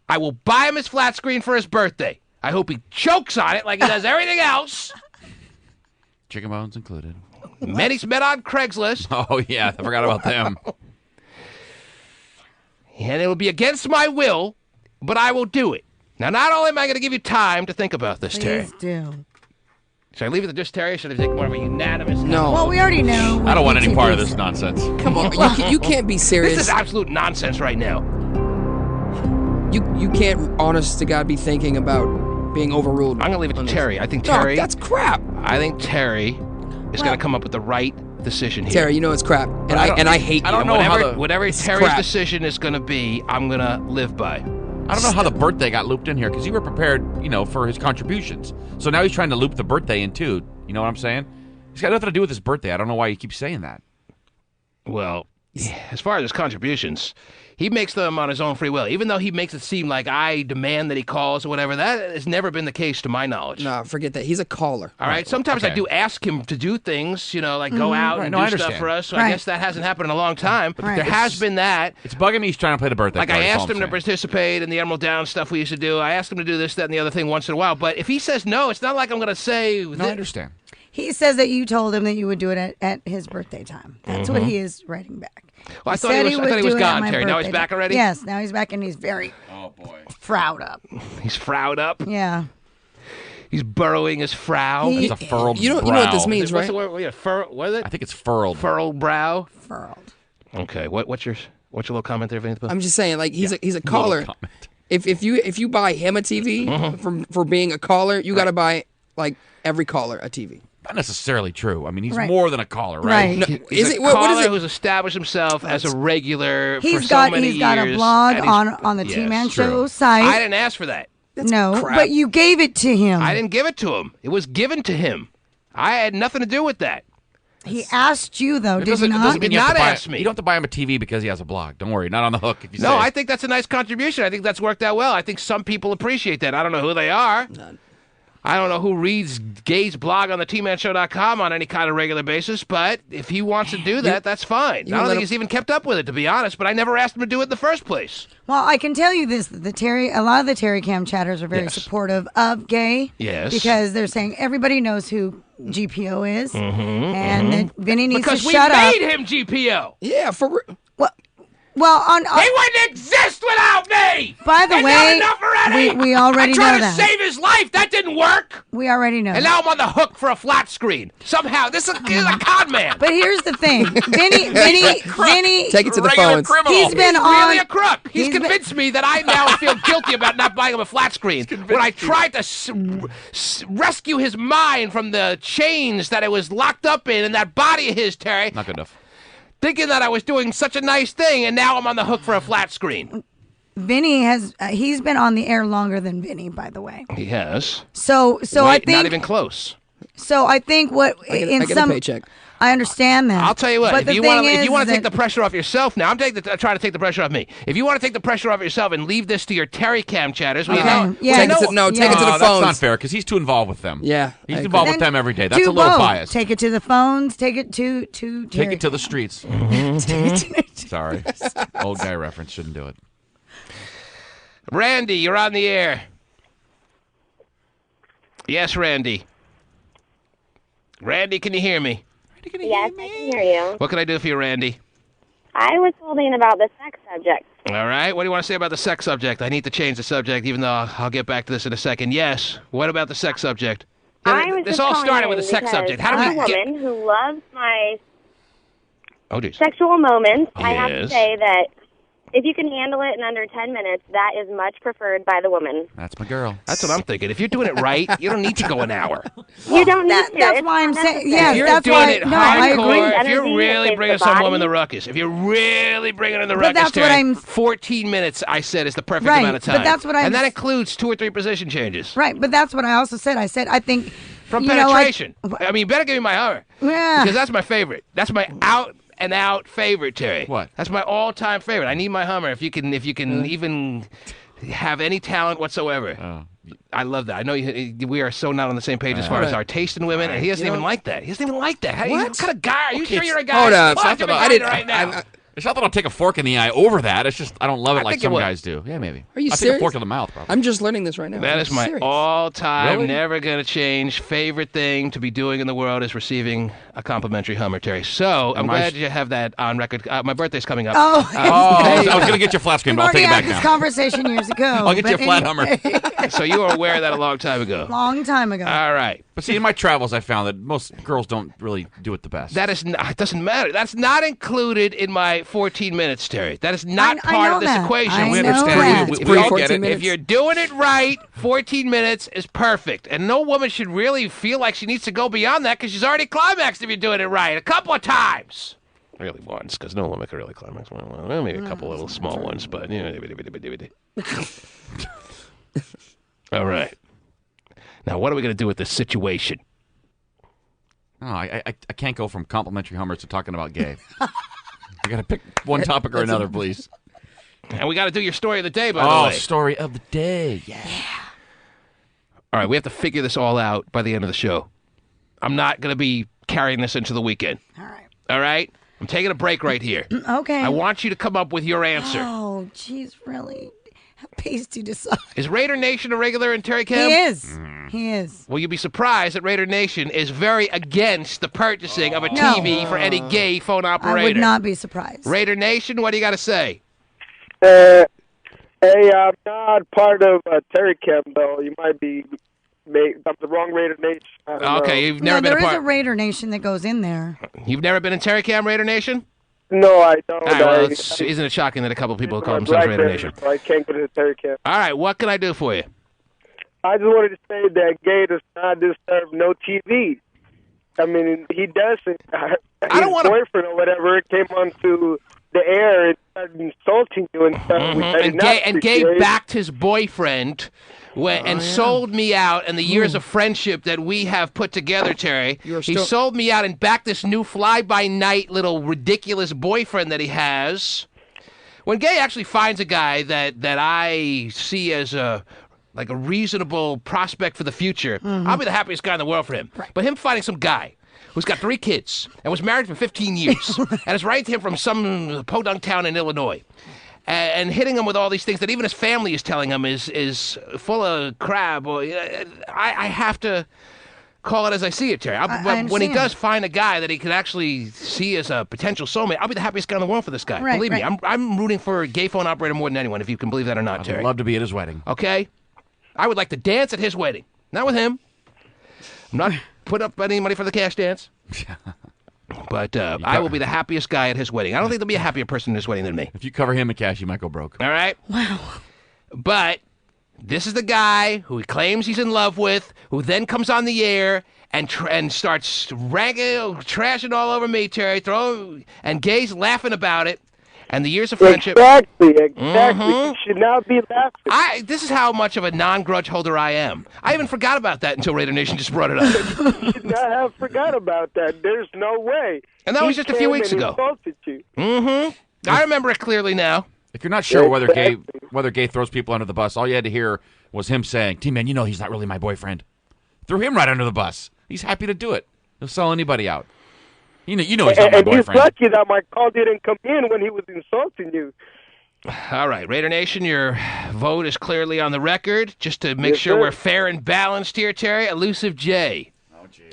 I will buy him his flat screen for his birthday. I hope he chokes on it like he does everything else. Chicken bones included. Men he's met on Craigslist. Oh, yeah. I forgot about them. And it will be against my will, but I will do it. Now, not only am I going to give you time to think about this, Terry. Please do. Should I leave it to just Terry, or should I take more of a unanimous? No. Well, we already know. I don't want any part of this nonsense. Come on, you can't be serious. This is absolute nonsense right now. You can't, honest to God, be thinking about being overruled. I'm going to leave it to Terry. I think Terry... No, that's crap. I think Terry is going to come up with the right decision here. Terry, you know it's crap, and I hate you. I don't know whatever Terry's decision is going to be, I'm going to live by. I don't know how the birthday got looped in here, because you were prepared, for his contributions. So now he's trying to loop the birthday in, too. You know what I'm saying? It's got nothing to do with his birthday. I don't know why you keep saying that. Well, as far as his contributions, he makes them on his own free will. Even though he makes it seem like I demand that he calls or whatever, that has never been the case to my knowledge. No, forget that. He's a caller. All right? Sometimes I do ask him to do things, like go out and do stuff for us. So I guess that hasn't happened in a long time. But there has been that. It's bugging me he's trying to play the birthday Like card, I asked him to participate in the Emerald Downs stuff we used to do. I asked him to do this, that, and the other thing once in a while. But if he says no, it's not like I'm going to say... No, I understand. He says that you told him that you would do it at his birthday time. That's what he is writing back. Well, I thought he was gone, Terry. Now he's back already? Yes, now he's back and he's very frowned up. He's frowned up? Yeah. He's burrowing his frow. It's a furrowed brow. You know what this means, right? What's the word? What is it? I think it's furrowed. Furrowed brow? Furrowed. Okay. What's your little comment there, Vinnie? I'm just saying, like, he's a caller. If you buy him a TV for being a caller, you got to buy, like, every caller a TV. Not necessarily true. I mean, he's more than a caller, right? No, he's is it? What What is is it? Who's established himself as a regular for He's so many years. He's got a blog on the T-Man Show site. I didn't ask for that. No, crap. but you gave it to him. I didn't give it to him. It was given to him. I had nothing to do with that. He asked you, though, did he not? Doesn't mean He did not ask me. You don't have to buy him a TV because he has a blog. Don't worry, not on the hook if you say. No, I think that's a nice contribution. I think that's worked out well. I think some people appreciate that. I don't know who they are. None. I don't know who reads Gay's blog on the tmanshow.com on any kind of regular basis, but if he wants to do that, that's fine. I don't think he's even kept up with it, to be honest, but I never asked him to do it in the first place. Well, I can tell you this, a lot of the Terry Cam chatters are very supportive of Gay. Yes. Because they're saying everybody knows who GPO is, and that Vinny needs because to shut up. Because we made him GPO. Yeah, for real. Well, he wouldn't exist without me. By the way, we already know that. I tried to save his life. That didn't work. We already know. And now I'm on the hook for a flat screen. Somehow, this is a con man. But here's the thing, Vinny, take it to the phones. He's really a crook. He's convinced me that I now feel guilty about not buying him a flat screen. When I tried to rescue his mind from the chains that it was locked up in that body of his, Terry. Not good enough. Thinking that I was doing such a nice thing, and now I'm on the hook for a flat screen. Vinny he's been on the air longer than Vinny, by the way. He has. So I think not even close. So I think I get a paycheck. I understand that. I'll tell you what. But If you want to take the pressure off yourself, now I'm trying to take the pressure off me. If you want to take the pressure off yourself and leave this to your Terry Cam chatters, Take it to the phones. That's not fair because he's too involved with them. Yeah, he's involved with them every day. That's do a little both. biased. Take it to the phones. Take it to Terry. Take it to the streets. Sorry, old guy reference. Shouldn't do it. Randy, you're on the air. Yes, Randy. Randy, can you hear me? Yes, I can hear you. What can I do for you, Randy? I was holding about the sex subject. All right. What do you want to say about the sex subject? I need to change the subject, even though I'll get back to this in a second. Yes. What about the sex subject? This all started with a sex subject. How do we get... I'm a woman who loves my geez. sexual moments. I have to Yes. say that if you can handle it in under 10 minutes, that is much preferred by the woman. That's my girl. That's what I'm thinking. If you're doing it right, you don't need to go an hour. You don't need to. That's It's why I'm not saying, necessary. If you're that's doing why, it no, I agree. hardcore, if you're Energy, really it bringing saves the some body. woman the ruckus, if you're really bringing in the But ruckus, that's what Terry, I'm- 14 minutes, I said, is the perfect Right, amount of time. but that's what I'm- And that includes 2 or 3 position changes. Right, but that's what I also said. I said I think From you know, like- penetration. I mean, you better give me my Hummer. Yeah. Because that's my favorite. That's my out-and-out favorite, Terry. What? That's my all-time favorite. I need my Hummer if you can even have any talent whatsoever. I love that. I know we are so not on the same page as far as our taste in women, and he doesn't even like that. He doesn't even like that. What kind of guy? Are you sure you're a guy? Hold up. Right now. It's not that I'll take a fork in the eye over that. It's just I don't love it like some guys do. Yeah, maybe. Are you I'll serious? take a fork to the mouth, probably. I'm just learning this right now. That is my all-time, Really? never going to change favorite thing to be doing in the world is receiving a complimentary Hummer, Terry. So I'm glad you have that on record. My birthday's coming up. I was going to get you a flat screen, but I'll take it back this now. conversation years ago. I'll get you a flat Hummer. So you were aware of that a long time ago. Long time ago. All right. But see, in my travels, I found that most girls don't really do it the best. That is not, it doesn't matter. That's not included in my 14 minutes, Terry. That is not part of this equation. We understand. We all get it. If you're doing it right, 14 minutes is perfect. And no woman should really feel like she needs to go beyond that because she's already climaxed if you're doing it right. A couple of times. Really once, because no woman can really climax. Well, maybe a couple little small ones, but you know. All right. Now, what are we going to do with this situation? Oh, I can't go from complimentary Hummers to talking about gay. You got to pick one topic or another, please. And we got to do your story of the day, by the way. Oh, story of the day. Yeah. All right, we have to figure this all out by the end of the show. I'm not going to be carrying this into the weekend. All right? I'm taking a break right here. Okay. I want you to come up with your answer. Oh, geez, really? Pasty decide. Is Raider Nation a regular in Terry Cam? He is. He is. Well, you'll be surprised that Raider Nation is very against the purchasing of a TV for any gay phone operator. I would not be surprised. Raider Nation, what do you got to say? Hey, I'm not part of Terry Cam, though. You might be... I'm the wrong Raider Nation. Okay, you've never been a there is part... a Raider Nation that goes in there. You've never been in Terry Cam, Raider Nation? No, I don't. All right, well, isn't it shocking that a couple of people call themselves Raider Nation? So I can't get into Terry Cam. All right, what can I do for you? I just wanted to say that gay does not deserve no TV. I mean, he doesn't. His boyfriend or whatever came onto the air and started insulting you and stuff. And Gay backed his boyfriend and sold me out. And the years of friendship that we have put together, Terry, he sold me out and backed this new fly-by-night little ridiculous boyfriend that he has. When Gay actually finds a guy that I see as a reasonable prospect for the future, I'll be the happiest guy in the world for him. Right. But him finding some guy who's got 3 kids and was married for 15 years and is writing to him from some podunk town in Illinois and hitting him with all these things that even his family is telling him is full of crap. I have to call it as I see it, Terry. But when he does find a guy that he could actually see as a potential soulmate, I'll be the happiest guy in the world for this guy. Believe me, I'm rooting for a gay phone operator more than anyone, if you can believe that or not, Terry. I'd love to be at his wedding. Okay? I would like to dance at his wedding. Not with him. I'm not putting up any money for the cash dance. But I will be the happiest guy at his wedding. I don't think there'll be a happier person at his wedding than me. If you cover him in cash, you might go broke. All right? Wow. But this is the guy who he claims he's in love with, who then comes on the air and starts trashing all over me, Terry. And Gay's laughing about it. And the years of friendship. Exactly. You should not be laughing. This is how much of a non-grudge holder I am. I even forgot about that until Raider Nation just brought it up. You should not have forgot about that. There's no way. And that was just a few weeks ago. You. I remember it clearly now. If you're not sure whether Gay throws people under the bus, all you had to hear was him saying, T-Man, you know he's not really my boyfriend. Threw him right under the bus. He's happy to do it. He'll sell anybody out. You know he's not my boyfriend. And he's lucky that my call didn't come in when he was insulting you. All right, Raider Nation, your vote is clearly on the record. Just to make sure we're fair and balanced here, Terry, Elusive J.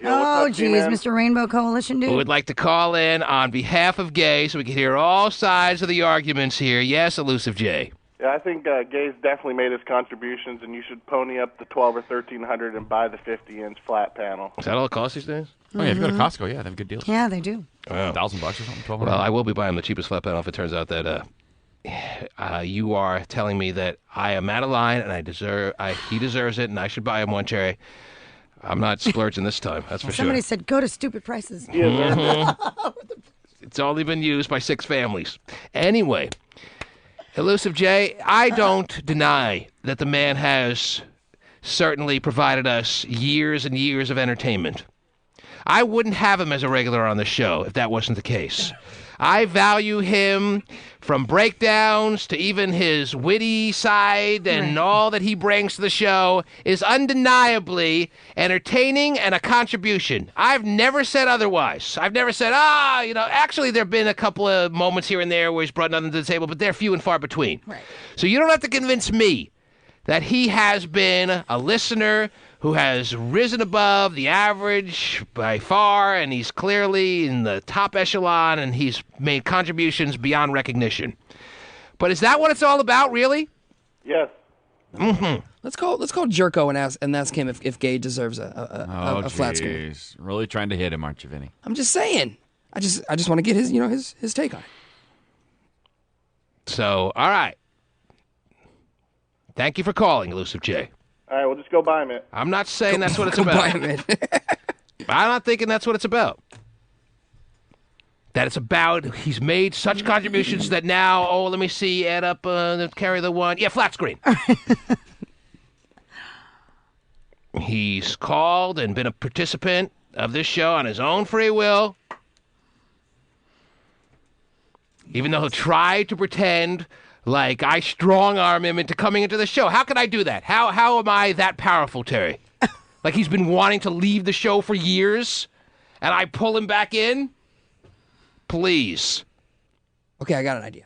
Oh, geez, Mr. Rainbow Coalition dude. Who would like to call in on behalf of Gay so we can hear all sides of the arguments here. Yes, Elusive J. Yeah, I think Gay's definitely made his contributions, and you should pony up the $1,200 or $1,300 and buy the 50-inch flat panel. Is that all it costs these days? Oh, yeah, if you go to Costco, they have good deals. Yeah, they do. Wow. $1,000 or something, $1,200. Well, I will be buying the cheapest flat panel if it turns out that you are telling me that I am out of line and he deserves it and I should buy him one, Terry. I'm not splurging this time, that's for sure. Somebody said go to stupid prices. It's only been used by 6 families. Anyway, Elusive J, I don't deny that the man has certainly provided us years and years of entertainment. I wouldn't have him as a regular on the show if that wasn't the case. I value him from breakdowns to even his witty side and all that he brings to the show is undeniably entertaining and a contribution. I've never said otherwise. I've never said, actually there have been a couple of moments here and there where he's brought nothing to the table, but they're few and far between. Right. So you don't have to convince me that he has been a listener who has risen above the average by far, and he's clearly in the top echelon, and he's made contributions beyond recognition. But is that what it's all about, really? Yes. Mm-hmm. Let's call Jerko and ask him if Gay deserves a flat screen. Really trying to hit him, aren't you, Vinny? I'm just saying. I just want to get his take on it. So, all right. Thank you for calling, Elusive J. All right, we'll just go buy him it. I'm not saying that's what it's about. I'm not thinking that's what it's about. That it's about he's made such contributions that now, let me see, add up, carry the one. Yeah, flat screen. He's called and been a participant of this show on his own free will. Even though he'll try to pretend like I strong-arm him into coming into the show. How can I do that? How am I that powerful, Terry? Like he's been wanting to leave the show for years, and I pull him back in? Please. Okay, I got an idea.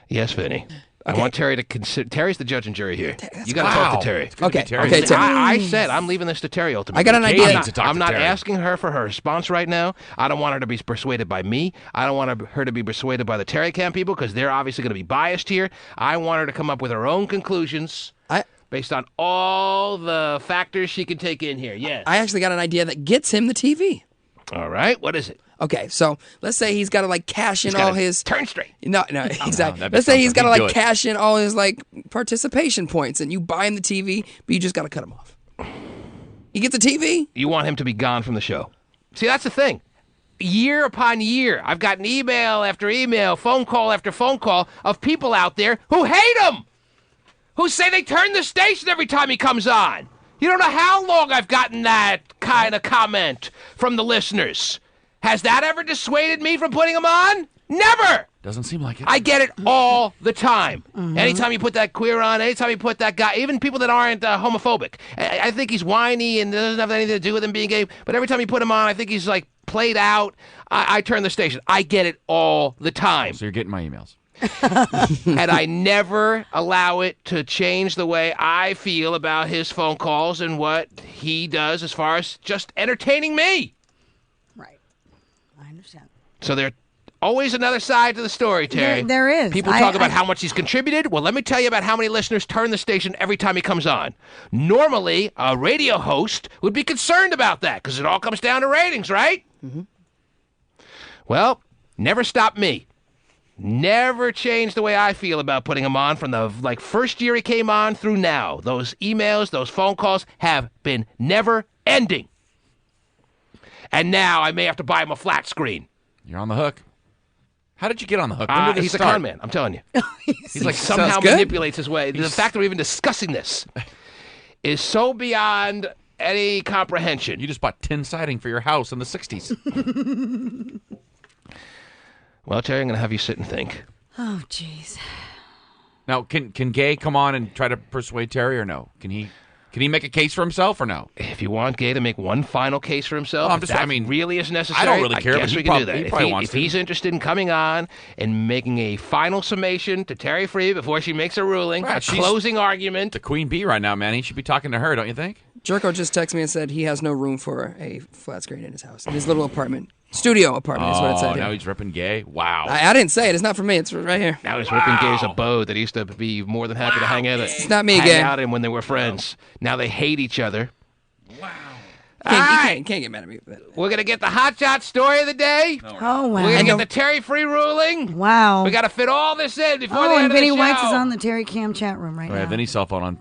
Yes, Vinny. Okay. I want Terry to consider. Terry's the judge and jury here. You got to talk to Terry. Okay, Terry. I said I'm leaving this to Terry ultimately. I got an idea. I'm not asking her for her response right now. I don't want her to be persuaded by me. I don't want her to be persuaded by the Terry Cam people because they're obviously going to be biased here. I want her to come up with her own conclusions based on all the factors she can take in here. Yes. I actually got an idea that gets him the TV. All right. What is it? Okay, so let's say he's got to cash in all his turn straight. No, exactly. Let's say he's got to cash in all his participation points, and you buy him the TV, but you just got to cut him off. He gets a TV. You want him to be gone from the show. See, that's the thing. Year upon year, I've gotten email after email, phone call after phone call of people out there who hate him, who say they turn the station every time he comes on. You don't know how long I've gotten that kind of comment from the listeners. Has that ever dissuaded me from putting him on? Never! Doesn't seem like it. I get it all the time. Mm-hmm. Anytime you put that queer on, anytime you put that guy, even people that aren't homophobic. I think he's whiny and doesn't have anything to do with him being gay, but every time you put him on, I think he's played out. I turn the station. I get it all the time. So you're getting my emails. And I never allow it to change the way I feel about his phone calls and what he does as far as just entertaining me. I understand. So there's always another side to the story, Terry. There is. People talk about how much he's contributed. Well, let me tell you about how many listeners turn the station every time he comes on. Normally, a radio host would be concerned about that because it all comes down to ratings, right? Mm-hmm. Well, never stopped me. Never changed the way I feel about putting him on from the first year he came on through now. Those emails, those phone calls have been never ending. And now I may have to buy him a flat screen. You're on the hook. How did you get on the hook? He's a con man, I'm telling you. He's somehow manipulates his way. The fact that we're even discussing this is so beyond any comprehension. You just bought tin siding for your house in the 60s. Well, Terry, I'm going to have you sit and think. Oh, jeez. Now, can Gay come on and try to persuade Terry or no? Can he make a case for himself or no? If you want Gay to make one final case for himself, really is necessary. I don't really care. I guess we can do that. If he's interested in coming on and making a final summation to Terry Free before she makes a ruling, a closing argument. The queen bee right now, man. He should be talking to her, don't you think? Jerko just texted me and said he has no room for a flat screen in his house, in his little apartment. Studio apartment is what it said. Now he's ripping Gay? Wow. I didn't say it. It's not for me. It's right here. Now he's ripping Gay's abode that he used to be more than happy to hang out at. It's not me, Gay. Gay. Out in when they were friends. Now they hate each other. Wow. You can't get mad at me. We're going to get the hot shot story of the day. Oh, wow. We're going to get the Terry Free ruling. Wow. We got to fit all this in before the end and of Vinnie the show. White's is on the Terry Cam chat room right now. Right, Vinny's cell phone on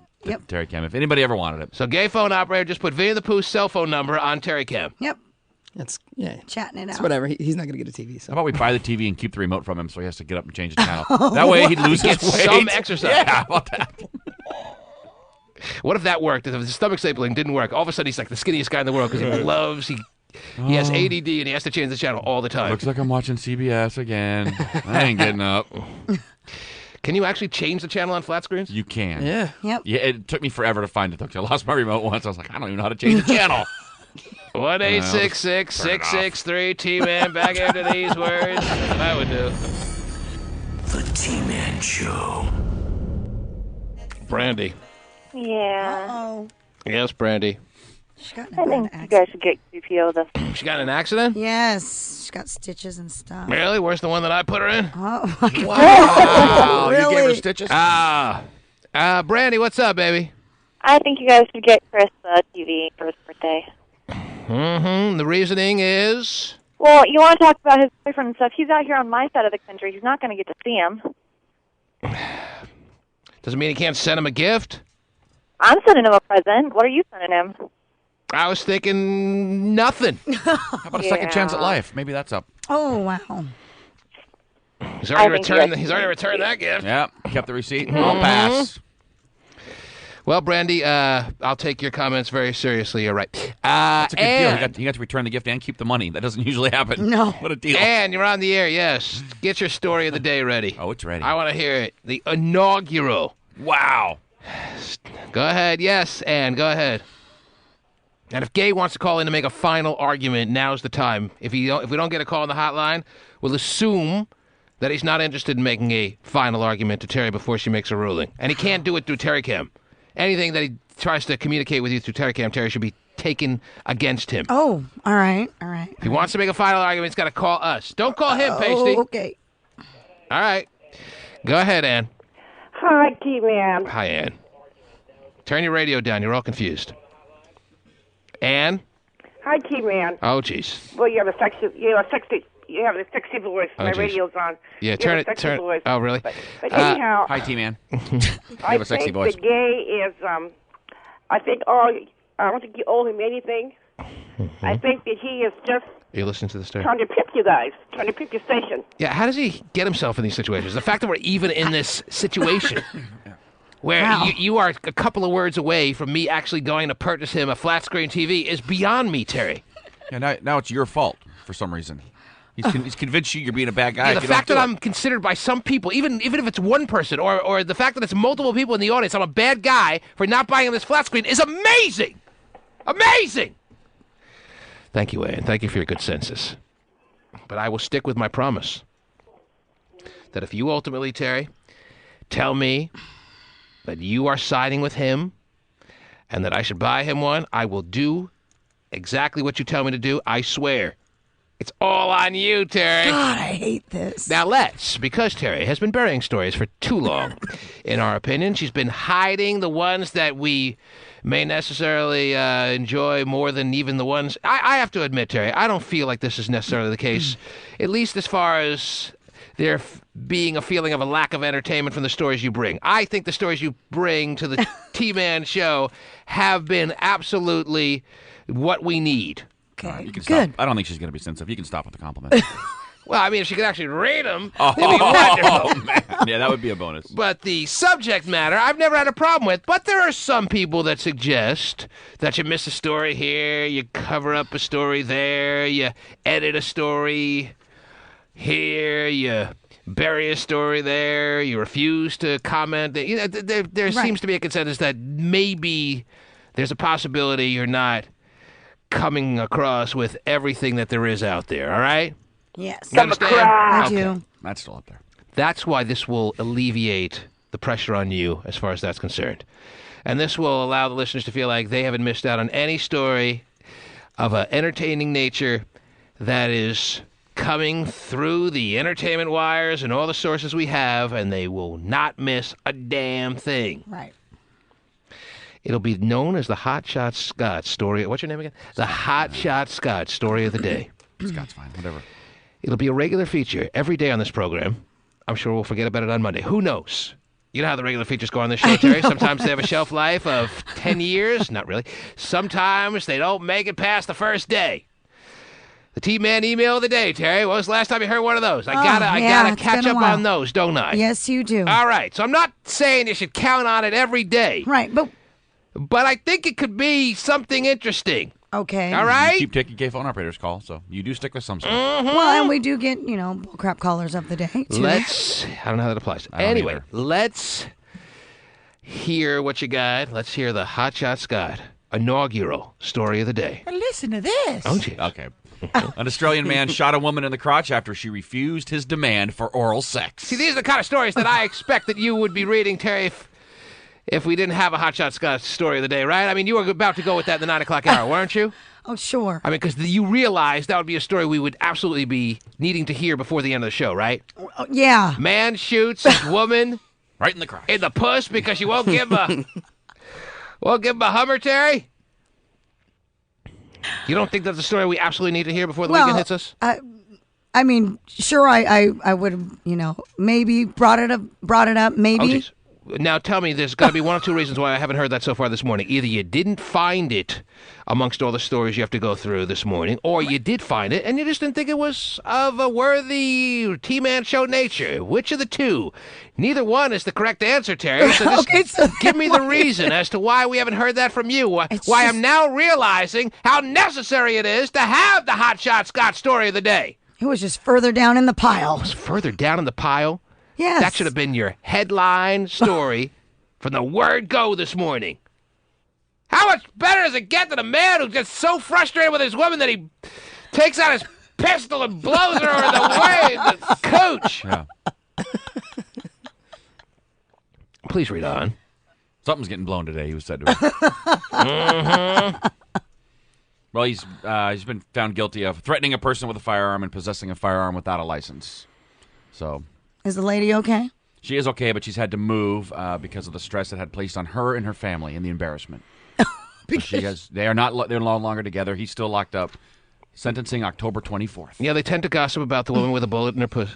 Terry Cam, if anybody ever wanted it. So Gay phone operator, just put Vinnie the Pooh's cell phone number on Terry Cam. Yep. That's chatting it out. It's whatever. He's not going to get a TV. So. How about we buy the TV and keep the remote from him so he has to get up and change the channel? That way he'd lose his weight. Some exercise. Yeah, how about that? What if that worked? If the stomach stapling didn't work, all of a sudden he's like the skinniest guy in the world because he He has ADD and he has to change the channel all the time. Looks like I'm watching CBS again. I ain't getting up. Can you actually change the channel on flat screens? You can. Yeah. Yep. Yeah, it took me forever to find it, though, 'cause I lost my remote once. I was like, I don't even know how to change the channel. 1-866-663 T-Man. Back after these words. I would do. The T-Man Show. Brandy. Yeah. Uh-oh. Yes, Brandy. I think you guys should get QPO. She got in an accident? Yes. She's got stitches and stuff. Really? Worse than the one that I put her in? Oh, my God. Wow. Really? You gave her stitches? Brandy, what's up, baby? I think you guys should get Chris TV for his birthday. Mm-hmm. The reasoning is? Well, you want to talk about his boyfriend and stuff. He's out here on my side of the country. He's not going to get to see him. Doesn't mean he can't send him a gift? I'm sending him a present. What are you sending him? I was thinking nothing. How about a second chance at life? Maybe that's up. Oh, wow. He's already returned that gift. Yeah, kept the receipt. I'll pass. Well, Brandy, I'll take your comments very seriously. You're right. That's a good deal. He got to return the gift and keep the money. That doesn't usually happen. No. What a deal. And you're on the air, yes. Get your story of the day ready. Oh, it's ready. I want to hear it. The inaugural. Wow. Go ahead. Yes, Ann, go ahead. And if Gay wants to call in to make a final argument, now's the time. If we don't get a call on the hotline, we'll assume that he's not interested in making a final argument to Terry before she makes a ruling. And he can't do it through TerryCam. Anything that he tries to communicate with you through TerryCam, Terry, should be taken against him. Oh, all right. All right. If he wants to make a final argument, he's got to call us. Don't call him, Pasty. Okay. All right. Go ahead, Ann. Hi, T-Man. Hi, Ann. Turn your radio down. You're all confused. Ann? Hi, T-Man. Oh, jeez. Well, you have a sexy voice. Oh, My geez. radio's on. Yeah, You turn have a it. sexy voice. Oh, really? But anyhow, Hi, T-Man. I have a sexy think voice. the Gay is. I don't think you owe him anything. I think that he is just You listen to the story. trying to pimp you guys, trying to pimp your station. Yeah, how does he get himself in these situations? The fact that we're even in this situation where you are a couple of words away from me actually going to purchase him a flat screen TV is beyond me, Terry. Yeah, now it's your fault for some reason. He's convinced you're being a bad guy. Yeah, the fact that I'm considered by some people, even if it's one person, or the fact that it's multiple people in the audience, I'm a bad guy for not buying him this flat screen is amazing! Amazing! Thank you, Ann. Thank you for your good senses. But I will stick with my promise that if you ultimately, Terry, tell me that you are siding with him and that I should buy him one, I will do exactly what you tell me to do. I swear. It's all on you, Terry. God, I hate this. Now because Terry has been burying stories for too long, in our opinion. She's been hiding the ones that we may necessarily enjoy more than even the ones... I have to admit, Terry, I don't feel like this is necessarily the case, at least as far as there being a feeling of a lack of entertainment from the stories you bring. I think the stories you bring to the T-Man show have been absolutely what we need. Okay, you can stop. I don't think she's going to be sensitive. You can stop with the compliment. Well, I mean, if she could actually read them, it'd be wonderful. Man. Yeah, that would be a bonus. But the subject matter, I've never had a problem with. But there are some people that suggest that you miss a story here, you cover up a story there, you edit a story here, you bury a story there, you refuse to comment. You know, there seems to be a consensus that maybe there's a possibility you're not coming across with everything that there is out there, all right? Yes. You understand? I do. That's still up there. That's why this will alleviate the pressure on you as far as that's concerned. And this will allow the listeners to feel like they haven't missed out on any story of an entertaining nature that is coming through the entertainment wires and all the sources we have, and they will not miss a damn thing. Right. It'll be known as the Hot Shot Scott story. What's your name again? The Hot Shot Scott story of the day. Scott's fine, whatever. It'll be a regular feature every day on this program. I'm sure we'll forget about it on Monday. Who knows? You know how the regular features go on this show, Terry? Sometimes they have a shelf life of 10 years. Not really. Sometimes they don't make it past the first day. The T-Man email of the day, Terry. When was the last time you heard one of those? I gotta catch up on those, don't I? Yes, you do. All right. So I'm not saying you should count on it every day. Right, but I think it could be something interesting. Okay. All right? You keep taking gay phone operators' call, so you do stick with some stuff. Well, and we do get, bullcrap callers of the day, too. I don't know how that applies. Anyway, let's hear what you got. Let's hear the Hot Shot Scott inaugural story of the day. Listen to this. Oh, geez. Okay. An Australian man shot a woman in the crotch after she refused his demand for oral sex. See, these are the kind of stories that I expect that you would be reading, Terry, if we didn't have a Hot Shot Scott story of the day, right? I mean, you were about to go with that in the 9 o'clock hour, weren't you? Oh, sure. I mean, because you realized that would be a story we would absolutely be needing to hear before the end of the show, right? Yeah. Man shoots woman right in the crotch. In the puss because she won't give him a Hummer, Terry? You don't think that's a story we absolutely need to hear before the weekend hits us? I mean, sure, I would have, maybe brought it up, maybe. Oh, now tell me, there's got to be one of two reasons why I haven't heard that so far this morning. Either you didn't find it amongst all the stories you have to go through this morning, or you did find it and you just didn't think it was of a worthy T-Man show nature. Which of the two? Neither one is the correct answer, Terry. So just give me the reason as to why we haven't heard that from you. Why I'm now realizing how necessary it is to have the Hot Shot Scott story of the day. It was just further down in the pile. It was further down in the pile? Yes. That should have been your headline story from the word go this morning. How much better does it get than a man who gets so frustrated with his woman that he takes out his pistol and blows her over the way the coach? Yeah. Please read on. Something's getting blown today, he was said to have. Well, he's been found guilty of threatening a person with a firearm and possessing a firearm without a license. So... Is the lady okay? She is okay, but she's had to move because of the stress it had placed on her and her family and the embarrassment. They're no longer together. He's still locked up. Sentencing October 24th. Yeah, they tend to gossip about the woman with a bullet in her puss.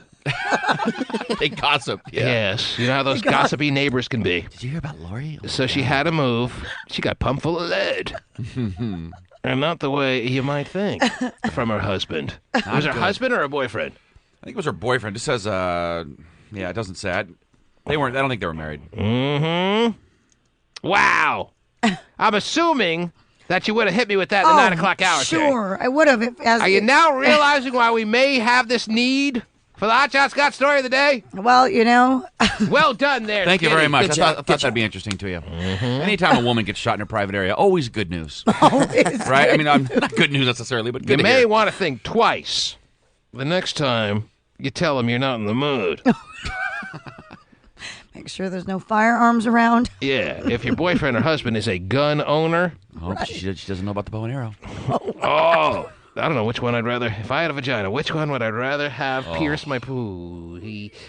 They gossip. Yeah. Yes, you know how those gossipy neighbors can be. Did you hear about Lori? So she had to move. She got pumped full of lead. And not the way you might think from her husband. Was her husband or her boyfriend? I think it was her boyfriend. It says, it doesn't say. I don't think they were married. Wow. I'm assuming that you would have hit me with that in the 9 o'clock hour. Sure, I would have. Are you now realizing why we may have this need for the Hot Shot Scott story of the day? Well, Well done there. Thank you very much. Good I thought that'd be interesting to you. Anytime a woman gets shot in her private area, always good news. Always. Right? I mean, not good news necessarily, but good You to may hear. want to think twice the next time you tell them you're not in the mood. Make sure there's no firearms around. Yeah, if your boyfriend or husband is a gun owner. Oh, right. She doesn't know about the bow and arrow. Oh, I don't know which one I'd rather. If I had a vagina, which one would I rather have pierce my poo?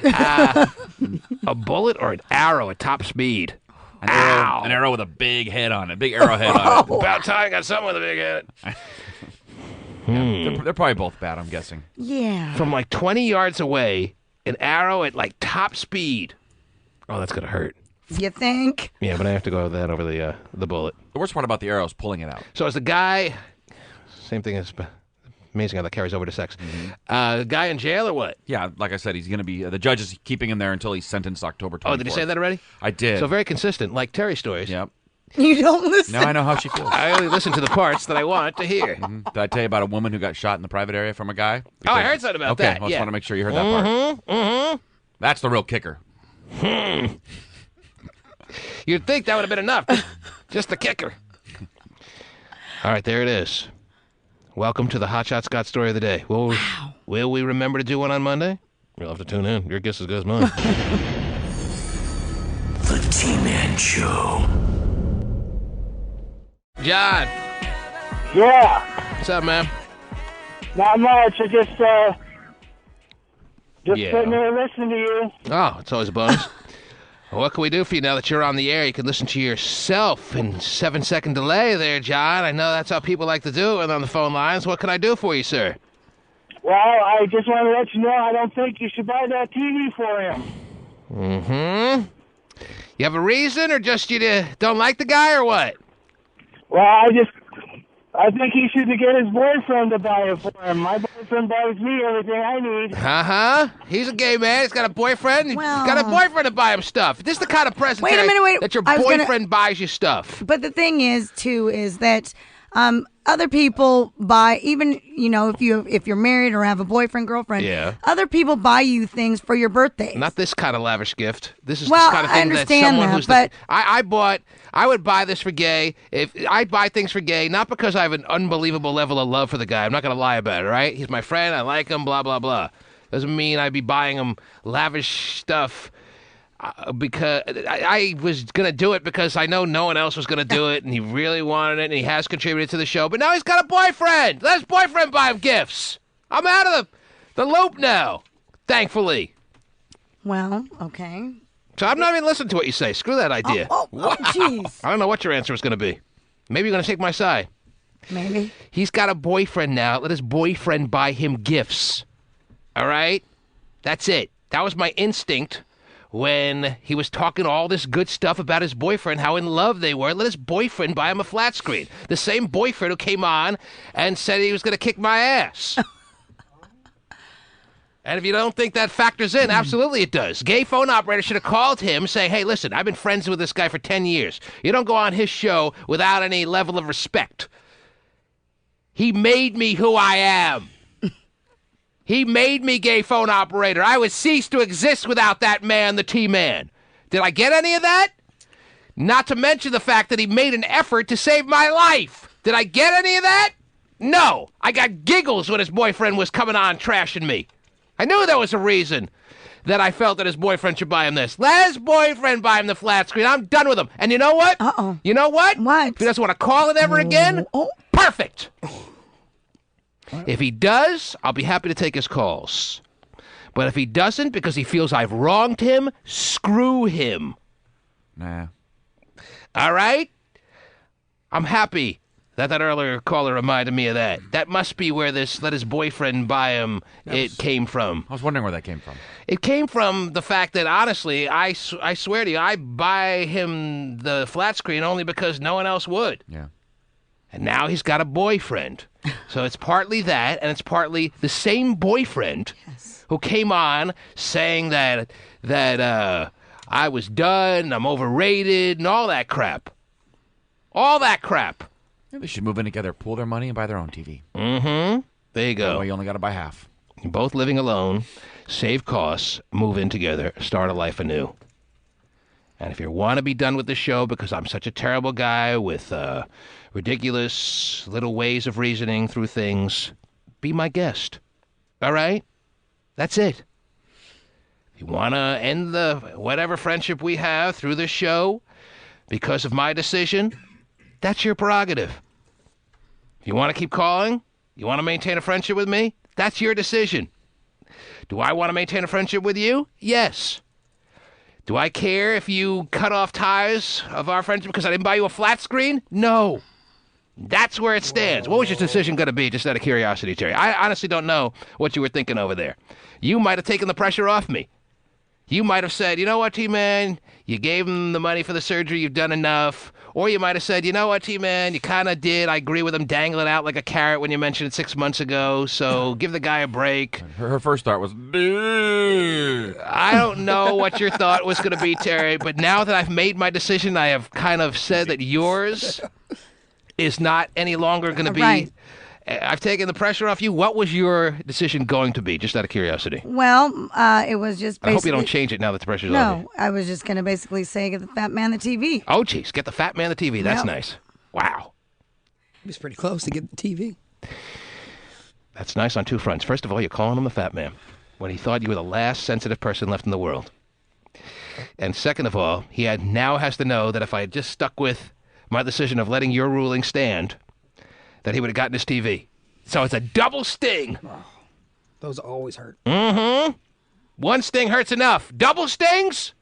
A bullet or an arrow at top speed? An arrow with a big head on it. Big arrowhead on it. About time I got something with a big head. They're probably both bad, I'm guessing. Yeah. From like 20 yards away, an arrow at like top speed. Oh, that's going to hurt. You think? Yeah, but I have to go with that over the bullet. The worst part about the arrow is pulling it out. So as the guy, same thing as, amazing how that carries over to sex. Guy in jail or what? Yeah, like I said, he's going to be, the judge is keeping him there until he's sentenced October 24th. Oh, did he say that already? I did. So very consistent, like Terry stories. Yep. You don't listen. Now I know how she feels. I only listen to the parts that I want to hear. Did I tell you about a woman who got shot in the private area from a guy? Oh, I heard something about that. Okay, I just yeah. want to make sure you heard that part. That's the real kicker. You'd think that would have been enough. Just the kicker. All right, there it is. Welcome to the Hot Shot Scott story of the day. Will we remember to do one on Monday? You'll have to tune in. Your guess is as good as mine. The T-Man Show. John. Yeah. What's up, man? Not much. I just sitting there listening to you. Oh, it's always a bonus. Well, what can we do for you now that you're on the air? You can listen to yourself in 7-second delay there, John. I know that's how people like to do it on the phone lines. What can I do for you, sir? Well, I just want to let you know I don't think you should buy that TV for him. You have a reason, or just you don't like the guy, or what? Well, I think he should get his boyfriend to buy it for him. My boyfriend buys me everything I need. He's a gay man. He's got a boyfriend. He's got a boyfriend to buy him stuff. This is the kind of present Wait a minute, that your boyfriend buys you stuff. But the thing is, too, is that Other people buy, even, if you're married or have a boyfriend, girlfriend, other people buy you things for your birthday. Not this kind of lavish gift. This is Well, this kind of I thing understand someone that, who's but- I would buy this for Gay. If I buy things for Gay, not because I have an unbelievable level of love for the guy. I'm not going to lie about it, right? He's my friend. I like him, blah, blah, blah. Doesn't mean I'd be buying him lavish stuff because I was going to do it because I know no one else was going to do it, and he really wanted it, and he has contributed to the show. But now he's got a boyfriend. Let his boyfriend buy him gifts. I'm out of the loop now, thankfully. Well, okay. So I'm not even listening to what you say. Screw that idea. Oh, jeez. I don't know what your answer is going to be. Maybe you're going to take my side. Maybe. He's got a boyfriend now. Let his boyfriend buy him gifts. All right? That's it. That was my instinct when he was talking all this good stuff about his boyfriend, how in love they were. Let his boyfriend buy him a flat screen. The same boyfriend who came on and said he was going to kick my ass. And if you don't think that factors in, absolutely it does. Gay phone operator should have called him saying, hey, listen, I've been friends with this guy for 10 years. You don't go on his show without any level of respect. He made me who I am. He made me, gay phone operator. I would cease to exist without that man, the T-Man. Did I get any of that? Not to mention the fact that he made an effort to save my life. Did I get any of that? No. I got giggles when his boyfriend was coming on trashing me. I knew there was a reason that I felt that his boyfriend should buy him this. Let his boyfriend buy him the flat screen. I'm done with him. And you know what? Uh-oh. You know what? What? If he doesn't want to call it ever again, perfect. If he does, I'll be happy to take his calls. But if he doesn't, because he feels I've wronged him, screw him. Nah. All right? I'm happy that earlier caller reminded me of that. That must be where this let his boyfriend buy him it came from. I was wondering where that came from. It came from the fact that, honestly, I swear to you, I buy him the flat screen only because no one else would. Yeah. And now he's got a boyfriend. So it's partly that, and it's partly the same boyfriend who came on saying that I was done, I'm overrated, and all that crap. All that crap. They should move in together, pool their money, and buy their own TV. Mm-hmm. There you go. That way you only got to buy half. You're both living alone, save costs, move in together, start a life anew. And if you want to be done with the show because I'm such a terrible guy with ridiculous little ways of reasoning through things, be my guest. All right? That's it. If you want to end the whatever friendship we have through this show because of my decision, that's your prerogative. If you want to keep calling, you want to maintain a friendship with me, that's your decision. Do I want to maintain a friendship with you? Yes. Do I care if you cut off ties of our friendship because I didn't buy you a flat screen? No. That's where it stands. What was your decision going to be, just out of curiosity, Terry? I honestly don't know what you were thinking over there. You might have taken the pressure off me. You might have said, you know what, T-Man, you gave him the money for the surgery, you've done enough. Or you might have said, you know what, T-Man, you kind of did. I agree with him dangling out like a carrot when you mentioned it 6 months ago, so give the guy a break. Her first thought was, I don't know what your thought was going to be, Terry, but now that I've made my decision, I have kind of said that yours is not any longer going to be. Right. I've taken the pressure off you. What was your decision going to be, just out of curiosity? Well, it was just basically... I hope you don't change it now that the pressure's on you. No, I was just going to basically say, get the fat man the TV. Oh, geez, get the fat man the TV. That's nice. Wow. He was pretty close to getting the TV. That's nice on two fronts. First of all, you're calling him the fat man when he thought you were the last sensitive person left in the world. And second of all, he now has to know that if I had just stuck with my decision of letting your ruling stand, that he would have gotten his TV. So it's a double sting. Oh, those always hurt. Mm-hmm. One sting hurts enough. Double stings?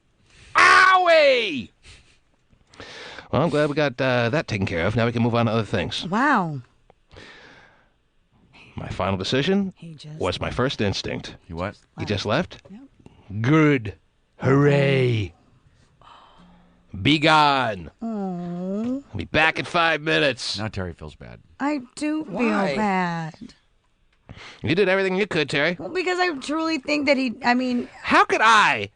Owie! Well, I'm glad we got that taken care of. Now we can move on to other things. Wow. My final decision was my first instinct. You what? He just left? Yep. Good. Hooray. Be gone. Oh. I'll be back in 5 minutes. Now Terry feels bad. I do feel Why? bad. You did everything you could, Terry. Well, because I truly think that how could I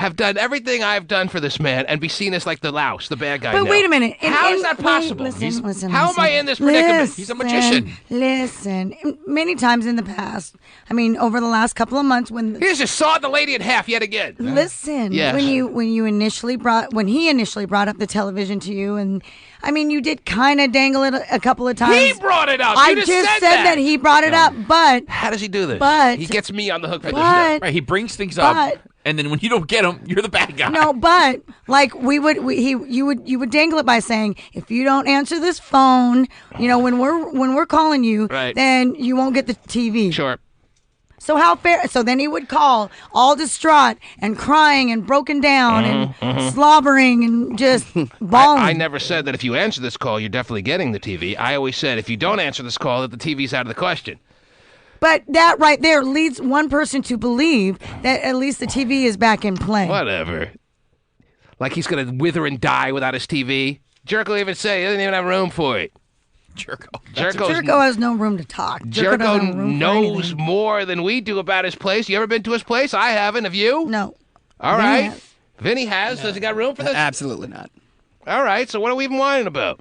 have done everything I've done for this man and be seen as like the louse, the bad guy. But now. wait a minute. How is that possible? Listen, how am I in this predicament? He's a magician. Listen, many times in the past, I mean, over the last couple of months, when he just sawed the lady in half yet again. Listen, yes. when he initially brought up the television to you, and I mean, you did kind of dangle it a couple of times. He brought it up. I You just said that he brought it up, but how does he do this? But he gets me on the hook for this but- stuff. Right, he brings things up, and then when you don't get them, you're the bad guy. No, but like you would dangle it by saying, if you don't answer this phone, when we're calling you, Right. then you won't get the TV. Sure. So how fair? So then he would call all distraught and crying and broken down and slobbering and just bawling. I never said that if you answer this call, you're definitely getting the TV. I always said if you don't answer this call, that the TV's out of the question. But that right there leads one person to believe that at least the TV is back in play. Whatever. Like he's going to wither and die without his TV. Jerko even say he doesn't even have room for it. Jerko has no room to talk. doesn't have Jerko room for knows anything. more than we do about his place. You ever been to his place? I haven't. Have you? No. All Vinnie right. has. Vinny has. Does he got room for this? Absolutely not. All right. So what are we even whining about?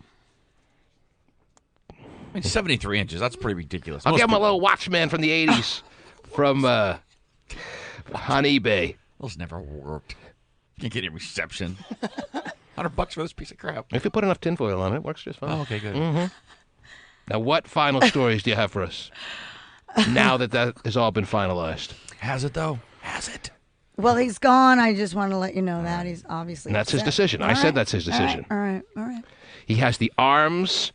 I mean, 73 inches. That's pretty ridiculous. I'll Most get him a people- little Watchman from the 80s from on eBay. Those never worked. Can't get any reception. $100 for this piece of crap. If you put enough tinfoil on it, it works just fine. Oh, okay, good. Mm-hmm. Now, what final stories do you have for us now that has all been finalized? Has it, though? Has it? Well, he's gone. I just want to let you know that he's obviously. And that's his upset. decision. I said that's his decision. All right. He has the arms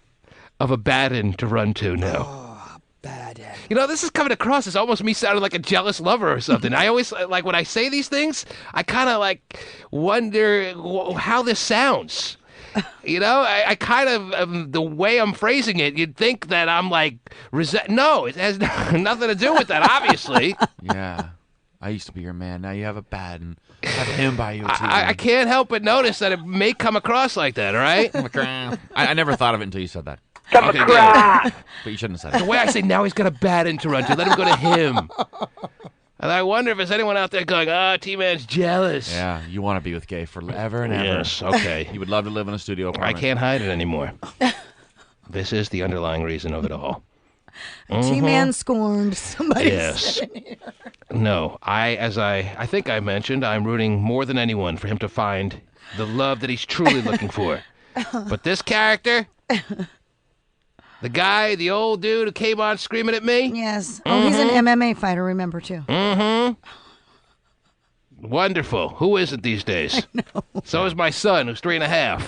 of a Baden to run to now. Oh, Baden. This is coming across as almost me sounding like a jealous lover or something. I always, like, when I say these things, I kind of, like, wonder how this sounds. I kind of, the way I'm phrasing it, you'd think that I'm, like, No, it has nothing to do with that, obviously. Yeah. I used to be your man. Now you have a bad and have him buy you a TV. I can't help but notice that it may come across like that, all right? I never thought of it until you said that. Okay, good. But you shouldn't have said The it. way I say now he's got a Baden to run to, let him go to him. And I wonder if there's anyone out there going, T-Man's jealous. Yeah, you want to be with Gay forever and ever. Yes, okay. You would love to live in a studio I apartment. can't hide it anymore. This is the underlying reason of it all. T-Man scorned somebody. Yes. No, I think I mentioned, I'm rooting more than anyone for him to find the love that he's truly looking for. But this character, the guy, the old dude who came on screaming at me. Yes. Oh, he's an MMA fighter, remember, too. Mm-hmm. Wonderful. Who isn't these days? I know. So is my son, who's 3.5.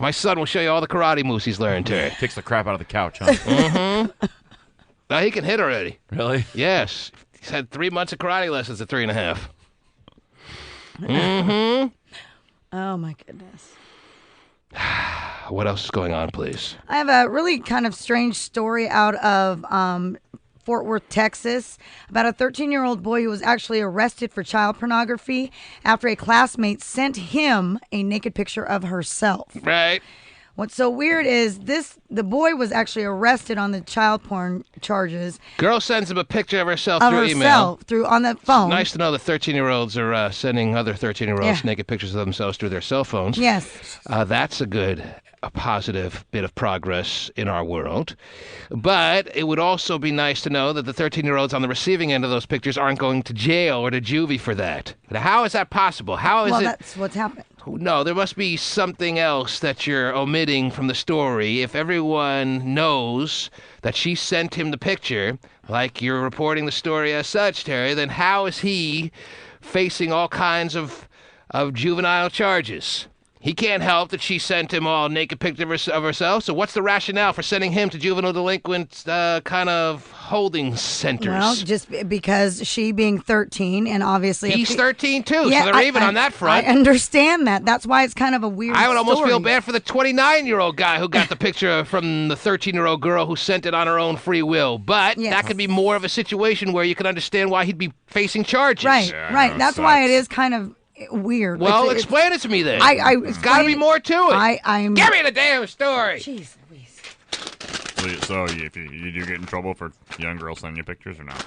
My son will show you all the karate moves he's learned here. Kicks the crap out of the couch, huh? Mm-hmm. Now he can hit already. Really? Yes. He's had 3 months of karate lessons at 3.5. Mm-hmm. Oh, my goodness. What else is going on, please? I have a really kind of strange story out of Fort Worth, Texas, about a 13-year-old boy who was actually arrested for child pornography after a classmate sent him a naked picture of herself. Right. What's so weird is the boy was actually arrested on the child porn charges. Girl sends him a picture of herself Of through herself email. on the phone. Nice to know that 13-year-olds are sending other 13-year-olds naked pictures of themselves through their cell phones. Yes. That's a positive bit of progress in our world. But it would also be nice to know that the 13-year-olds on the receiving end of those pictures aren't going to jail or to juvie for that. But how is that possible? How is well, it? that's what's happened. No, there must be something else that you're omitting from the story. If everyone knows that she sent him the picture, like you're reporting the story as such, Terry, then how is he facing all kinds of juvenile charges? He can't help that she sent him all naked pictures of herself. So what's the rationale for sending him to juvenile delinquent kind of holding centers? Well, just because she being 13 and obviously... He's 13 too, so they're even on that front. I understand that. That's why it's kind of a weird I would almost story. feel bad for the 29-year-old guy who got the picture from the 13-year-old girl who sent it on her own free will. But that could be more of a situation where you can understand why he'd be facing charges. Right, right. That's why it is kind of weird. Well, explain it to me then. There's got to be more to it. I'm. Give me the damn story. Jeez. So if you do get in trouble for young girls sending you pictures or not?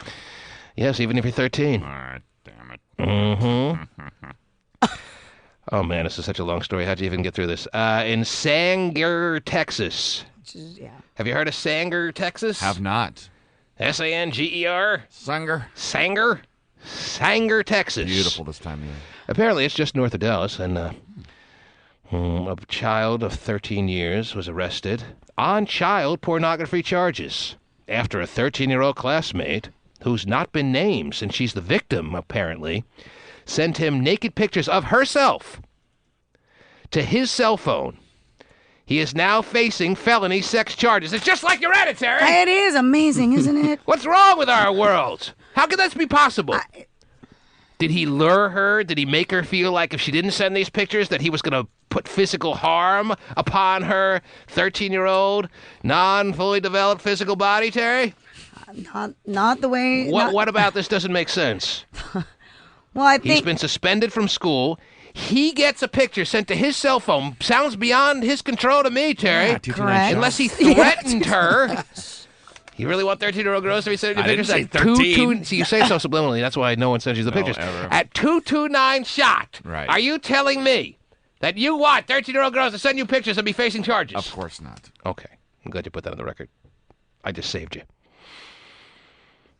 Yes, even if you're 13. All right, damn it. Mm-hmm. Oh, man, this is such a long story. How'd you even get through this? In Sanger, Texas. Yeah. Have you heard of Sanger, Texas? Have not. Sanger? Sanger, Texas. beautiful this time of year. Apparently, it's just north of Dallas, and a child of 13 years was arrested on child pornography charges after a 13-year-old classmate, who's not been named since she's the victim, apparently, sent him naked pictures of herself to his cell phone. He is now facing felony sex charges. It's just like Hereditary. It is amazing, isn't it? What's wrong with our world? How could this be possible? Did he lure her? Did he make her feel like if she didn't send these pictures that he was going to put physical harm upon her 13-year-old, non-fully developed physical body, Terry? Not the way... What about this doesn't make sense? Well, I think... He's been suspended from school. He gets a picture sent to his cell phone. Sounds beyond his control to me, Terry. Yeah, correct. Unless he threatened her. You really want 13-year-old girls to be sending you pictures? I didn't say 13. See, you say so subliminally. That's why no one sends you the pictures. Ever. At 229 shot. Right. Are you telling me that you want 13-year-old girls to send you pictures and be facing charges? Of course not. Okay. I'm glad you put that on the record. I just saved you.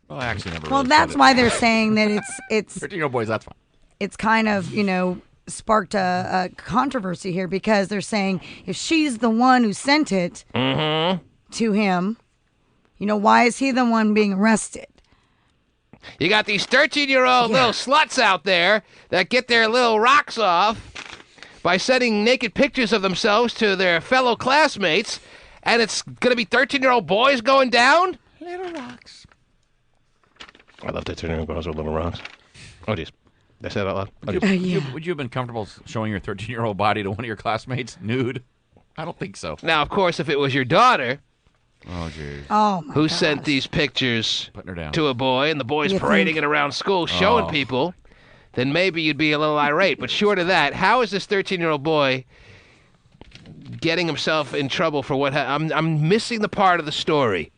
Well, I actually never. Well, really that's said why it. they're saying that it's 13-year-old boys. That's fine. It's kind of, sparked a controversy here because they're saying if she's the one who sent it to him, why is he the one being arrested? You got these 13-year-old little sluts out there that get their little rocks off by sending naked pictures of themselves to their fellow classmates, and it's going to be 13-year-old boys going down? Little rocks. I love 13-year-old girls with little rocks. Oh, jeez. Did I say that out loud? Would you have been comfortable showing your 13-year-old body to one of your classmates nude? I don't think so. Now, of course, if it was your daughter who sent these pictures putting her down to a boy and the boy's parading it around school showing people, then maybe you'd be a little irate. But short of that, how is this 13-year-old boy getting himself in trouble for what I'm missing the part of the story.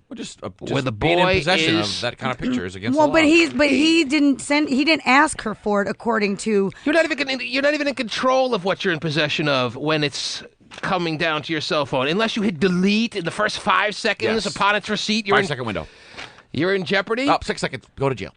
Well, just where the being boy in possession is of that kind of picture is against Well, the law. he didn't ask her for it according to. You're not even in control of what you're in possession of when it's coming down to your cell phone, unless you hit delete in the first 5 seconds upon its receipt. 5-second window. You're in jeopardy. 6 seconds. Go to jail.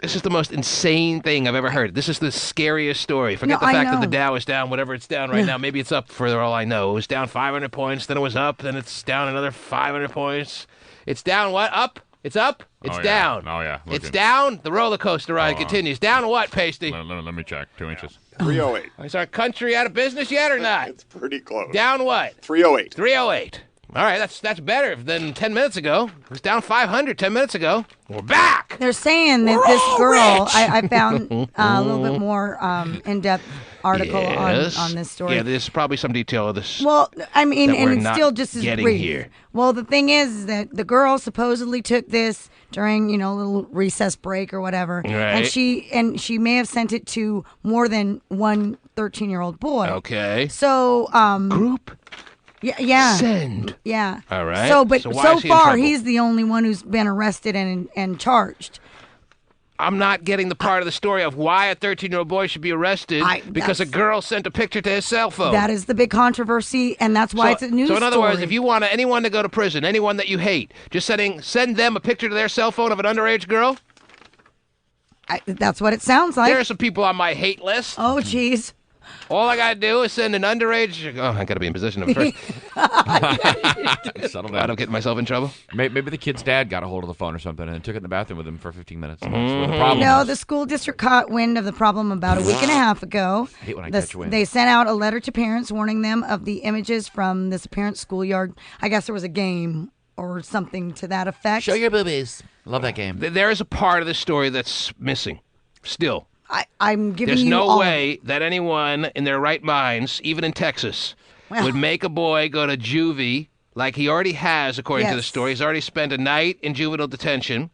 This is the most insane thing I've ever heard. This is the scariest story. Forget the fact that the Dow is down, whatever it's down right now. Maybe it's up for all I know. It was down 500 points, then it was up, then it's down another 500 points. It's down what? Up? It's up? It's down. Oh, yeah. It's down. The roller coaster ride continues. Down what, Pasty? Let me check. 2 inches. 308. Is our country out of business yet or not? It's pretty close. Down what? 308. 308. All right, that's better than 10 minutes ago. It was down 500 10 minutes ago. We're back. They're saying that this girl, I found a little bit more in-depth article on this story. Yeah, there's probably some detail of this. Well, I mean, that and we're it's not still just as getting brief. here. Well, the thing is that the girl supposedly took this during, a little recess break or whatever, right. and she may have sent it to more than one 13-year-old boy. Okay. So, group. Yeah. Send. Yeah. All right. So, but why so is he in far trouble? he's the only one who's been arrested and charged. I'm not getting the part of the story of why a 13-year-old boy should be arrested because a girl sent a picture to his cell phone. That is the big controversy, and that's why it's a news story. So in other words, if you want anyone to go to prison, anyone that you hate, just send them a picture to their cell phone of an underage girl? That's what it sounds like. There are some people on my hate list. Oh, jeez. All I got to do is send an underage... Oh, I got to be in position of it first. Settle down. I'm getting myself in trouble. Maybe the kid's dad got a hold of the phone or something and took it in the bathroom with him for 15 minutes. That's where the problem No, is. the school district caught wind of the problem about a week and a half ago. I hate when I catch wind. They sent out a letter to parents warning them of the images from this apparent schoolyard. I guess there was a game or something to that effect. Show your boobies. Love that game. There is a part of the story that's missing still. I'm giving There's you no all way that anyone in their right minds, even in Texas, would make a boy go to juvie like he already has, according to the story. He's already spent a night in juvenile detention.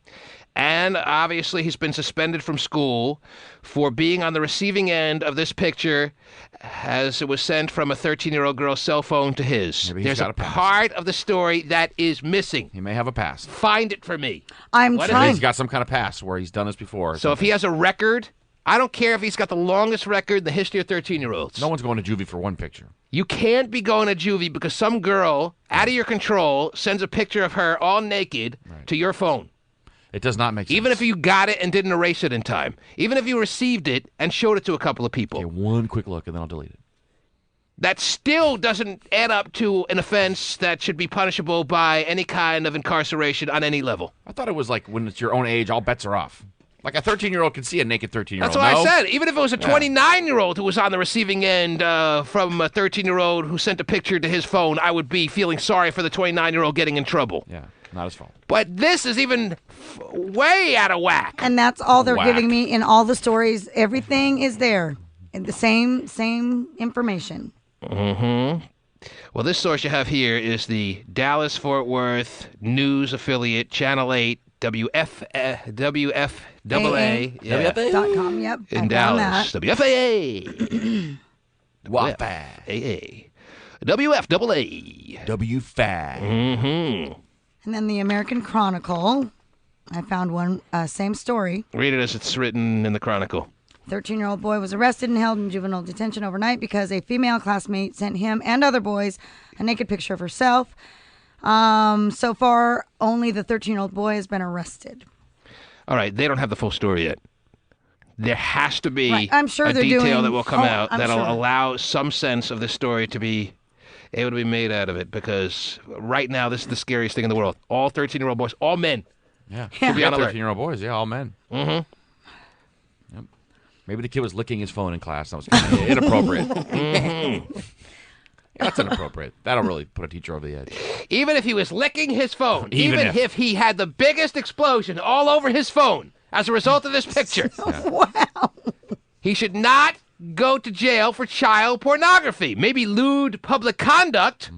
And obviously he's been suspended from school for being on the receiving end of this picture as it was sent from a 13-year-old girl's cell phone to his. There's a part of the story that is missing. He may have a pass. Find it for me. I'm trying. He's got some kind of pass where he's done this before. So if he has a record I don't care if he's got the longest record in the history of 13-year-olds. No one's going to juvie for one picture. You can't be going to juvie because some girl, out of your control, sends a picture of her all naked to your phone. It does not make sense. Even if you got it and didn't erase it in time. Even if you received it and showed it to a couple of people. Okay, one quick look, and then I'll delete it. That still doesn't add up to an offense that should be punishable by any kind of incarceration on any level. I thought it was like when it's your own age, all bets are off. Like a 13-year-old can see a naked 13-year-old. That's what I said. Even if it was a 29-year-old who was on the receiving end from a 13-year-old who sent a picture to his phone, I would be feeling sorry for the 29-year-old getting in trouble. Yeah, not his fault. But this is even way out of whack. And that's all they're giving me in all the stories. Everything is there. And the same information. Mm-hmm. Well, this source you have here is the Dallas-Fort Worth news affiliate, Channel 8, WFAA.com, yep. In Dallas. WFAA. WFAA. WFAA. WFAA. Mm-hmm. And then the American Chronicle. I found one, same story. Read it as it's written in the Chronicle. 13-year-old boy was arrested and held in juvenile detention overnight because a female classmate sent him and other boys a naked picture of herself. So far, only the 13-year-old boy has been arrested. All right, they don't have the full story yet. There has to be I'm sure a detail doing, that will come out that'll sure. allow some sense of the story to be able to be made out of it, because right now this is the scariest thing in the world. All 13-year-old boys, all men. Yeah, should be on alert. 13-year-old boys, all men. Mm-hmm. Yep. Maybe the kid was licking his phone in class. That was kind of inappropriate. Mm-hmm. That's inappropriate. That'll really put a teacher over the edge. Even if he was licking his phone, Even if he had the biggest explosion all over his phone as a result of this picture, wow, he should not go to jail for child pornography. Maybe lewd public conduct,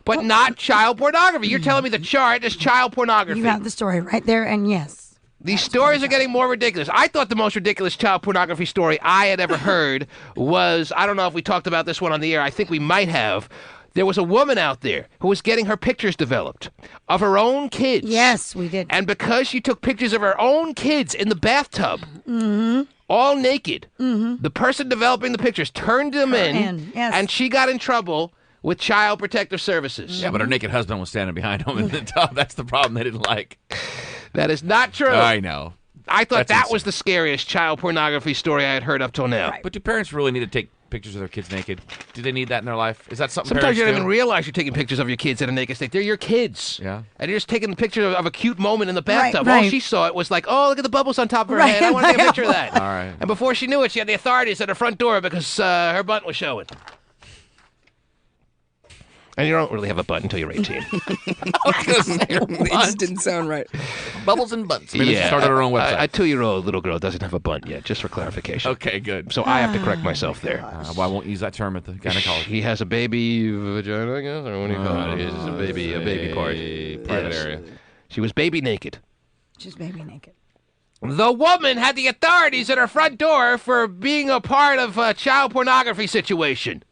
but not child pornography. You're telling me the chart is child pornography. You have the story right there, and yes. These stories are getting more ridiculous. I thought the most ridiculous child pornography story I had ever heard was, I don't know if we talked about this one on the air. I think we might have. There was a woman out there who was getting her pictures developed of her own kids. Yes, we did. And because she took pictures of her own kids in the bathtub, all naked, the person developing the pictures turned them in, yes. and she got in trouble with Child Protective Services. Yeah, but her naked husband was standing behind him in the tub. That's the problem they didn't like. That is not true. I know. I thought That's that was the scariest child pornography story I had heard up till now. Right. But do parents really need to take pictures of their kids naked? Do they need that in their life? Is that something Sometimes parents you don't do? even realize you're taking pictures of your kids in a naked state. They're your kids. Yeah. And you're just taking a picture of a cute moment in the bathtub. Right. All she saw it was like, oh, look at the bubbles on top of her head. I want to take a picture of that. All right. And before she knew it, she had the authorities at her front door because her butt was showing. And you don't really have a butt until you're 18. It just didn't sound right. Bubbles and butts. Maybe she started her own website. A 2-year-old little girl doesn't have a butt yet, just for clarification. Okay, good. So I have to correct myself there. Well, I won't use that term at the gynecologist. He has a baby vagina, I guess, or what do you call it? He has a baby part. Private Yes. area. She was baby naked. She's baby naked. The woman had the authorities at her front door for being a part of a child pornography situation.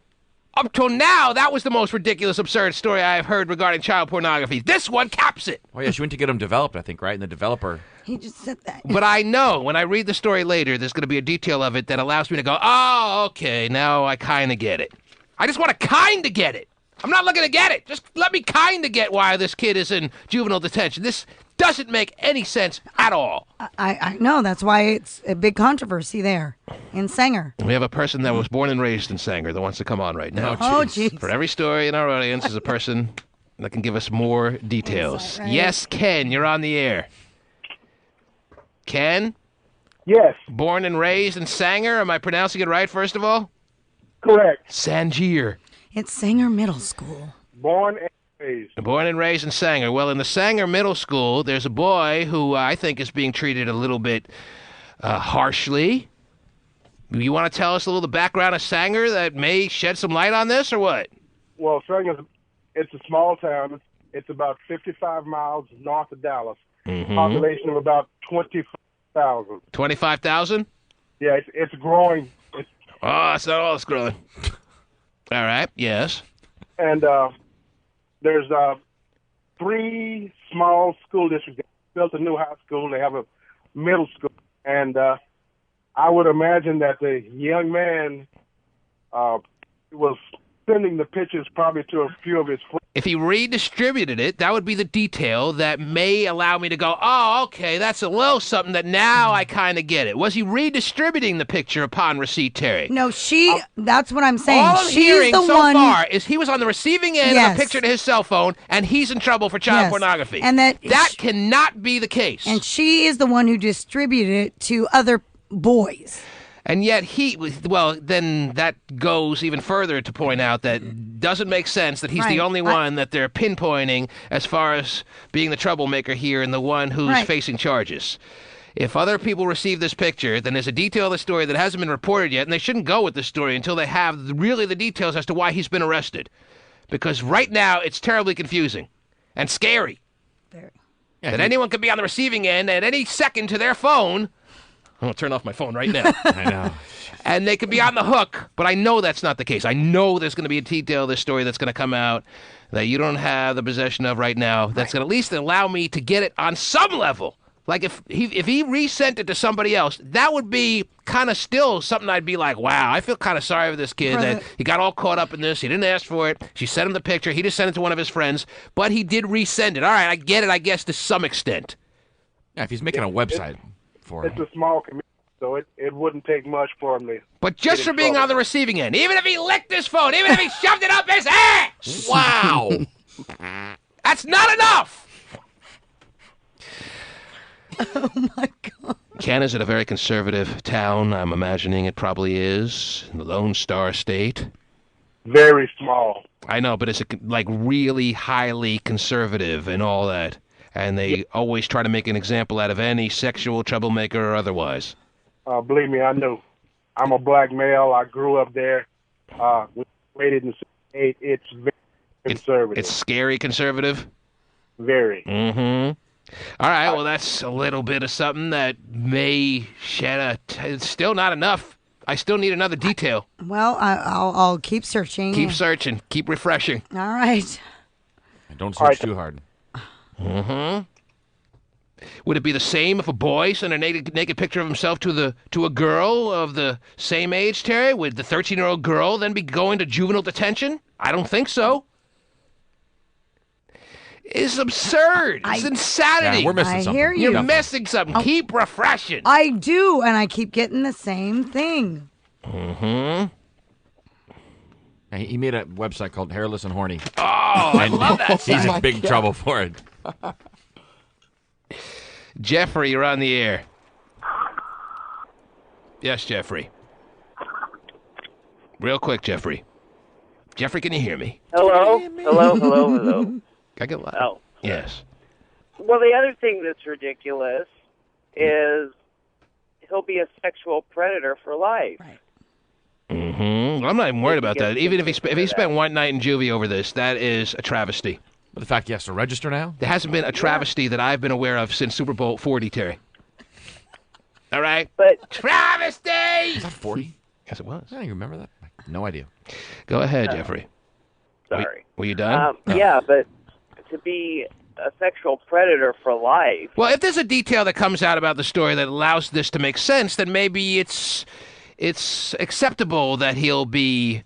Up till now, that was the most ridiculous, absurd story I have heard regarding child pornography. This one caps it. Oh, yeah, she went to get them developed, I think, right? And the developer... He just said that. But I know when I read the story later, there's going to be a detail of it that allows me to go, oh, okay, now I kind of get it. I just want to kind of get it. I'm not looking to get it. Just let me kind of get why this kid is in juvenile detention. This doesn't make any sense at all. I know. That's why it's a big controversy there in Sanger. We have a person that was born and raised in Sanger that wants to come on right now. Oh, jeez. For every story in our audience is a person that can give us more details. Right? Yes, Ken, you're on the air. Ken? Yes. Born and raised in Sanger? Am I pronouncing it right, first of all? Correct. Sangier. It's Sanger Middle School. Born and raised. Born and raised in Sanger. Well, in the Sanger Middle School, there's a boy who I think is being treated a little bit harshly. You want to tell us a little the background of Sanger that may shed some light on this, or what? Well, it's a small town. It's about 55 miles north of Dallas. Population of about 25,000. 25,000? Yeah, it's growing. Oh, it's not all it's growing. All right, yes. And there's 3 small school districts. They built a new high school. They have a middle school. And I I would imagine that the young man was sending the pictures probably to a few of his friends. If he redistributed it, that would be the detail that may allow me to go, oh, okay, that's a little something that now I kind of get it. Was he redistributing the picture upon receipt, Terry? No, that's what I'm saying. All I'm She's hearing the so one far is he was on the receiving end Yes. of a picture to his cell phone, and he's in trouble for child Yes. pornography. And that cannot be the case. And she is the one who distributed it to other boys. And yet then that goes even further to point out that doesn't make sense that he's the Right. only one that they're pinpointing as far as being the troublemaker here and the one who's Right. facing charges. If other people receive this picture, then there's a detail of the story that hasn't been reported yet, and they shouldn't go with the story until they have really the details as to why he's been arrested. Because right now, it's terribly confusing and scary. That anyone could be on the receiving end at any second to their phone. I'll turn off my phone right now. I know. And they could be on the hook, but I know that's not the case. I know there's going to be a detail of this story that's going to come out that you don't have the possession of right now. That's going to at least allow me to get it on some level. Like if he resent it to somebody else, that would be kind of still something I'd be like, wow, I feel kind of sorry for this kid that he got all caught up in this. He didn't ask for it. She sent him the picture. He just sent it to one of his friends, but he did resend it. All right, I get it, I guess, to some extent. Yeah, if he's making a website for it. It's a small community, so it wouldn't take much for him to. But just for being on the receiving end, even if he licked his phone, even if he shoved it up his ass, wow, that's not enough. Oh my God. Canada's a very conservative town. I'm imagining it probably is. The Lone Star State. Very small. I know, but it's like really highly conservative and all that. And they always try to make an example out of any sexual troublemaker or otherwise. Believe me, I know. I'm a black male. I grew up there. We waited in 68. It's very conservative. It's scary conservative? Very. Mm-hmm. All right, well, that's a little bit of something that may shed it's still not enough. I still need another detail. Well, I'll keep searching. Keep searching. Keep refreshing. All right. Don't search too hard. Mm-hmm. Would it be the same if a boy sent a naked picture of himself to a girl of the same age, Terry? Would the 13-year-old girl then be going to juvenile detention? I don't think so. It's absurd. It's insanity. Yeah, we're missing something. I hear you. You're missing something. Keep refreshing. I do, and I keep getting the same thing. Mm-hmm. He made a website called Hairless and Horny. Oh, I love that. He's in big trouble for it. Jeffrey, you're on the air. Yes, Jeffrey. Real quick, Jeffrey. Jeffrey, can you hear me? Hello? Hello? I get loud. Oh. Yes. Well, the other thing that's ridiculous is he'll be a sexual predator for life. Right. Mm-hmm. I'm not even worried about that. Even if he spent one night in juvie over this, that is a travesty. But the fact he has to register now? There hasn't been a travesty that I've been aware of since Super Bowl 40, Terry. All right? But travesty! Is that 40? Yes, it was. I don't even remember that. No idea. Go ahead, Jeffrey. Sorry. Were you done? Yeah, but to be a sexual predator for life. Well, if there's a detail that comes out about the story that allows this to make sense, then maybe it's acceptable that he'll be